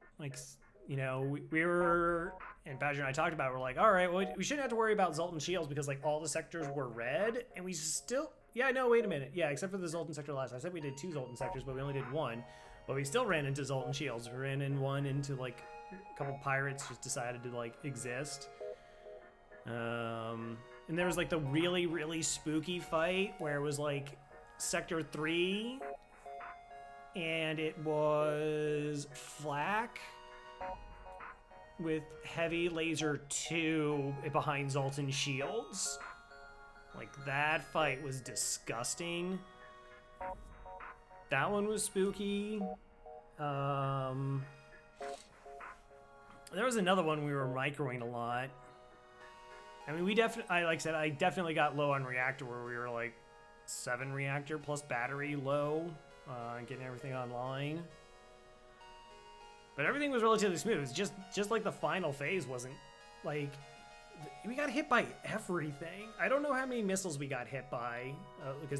we were, and Badger and I talked about it, we're like, all right, well, we shouldn't have to worry about Zoltan shields because all the sectors were red, and we still, no, wait a minute, except for the Zoltan sector last. I said we did 2 Zoltan sectors, but we only did 1, but we still ran into Zoltan shields. We ran in one into a couple pirates just decided to exist. And there was the really, really spooky fight where it was sector 3, and it was flak with heavy laser 2 behind Zoltan shields. That fight was disgusting. That one was spooky. There was another one we were microing a lot. I mean, I definitely got low on reactor where we were 7 reactor plus battery low, and getting everything online. But everything was relatively smooth. Just the final phase wasn't we got hit by everything. I don't know how many missiles we got hit by because they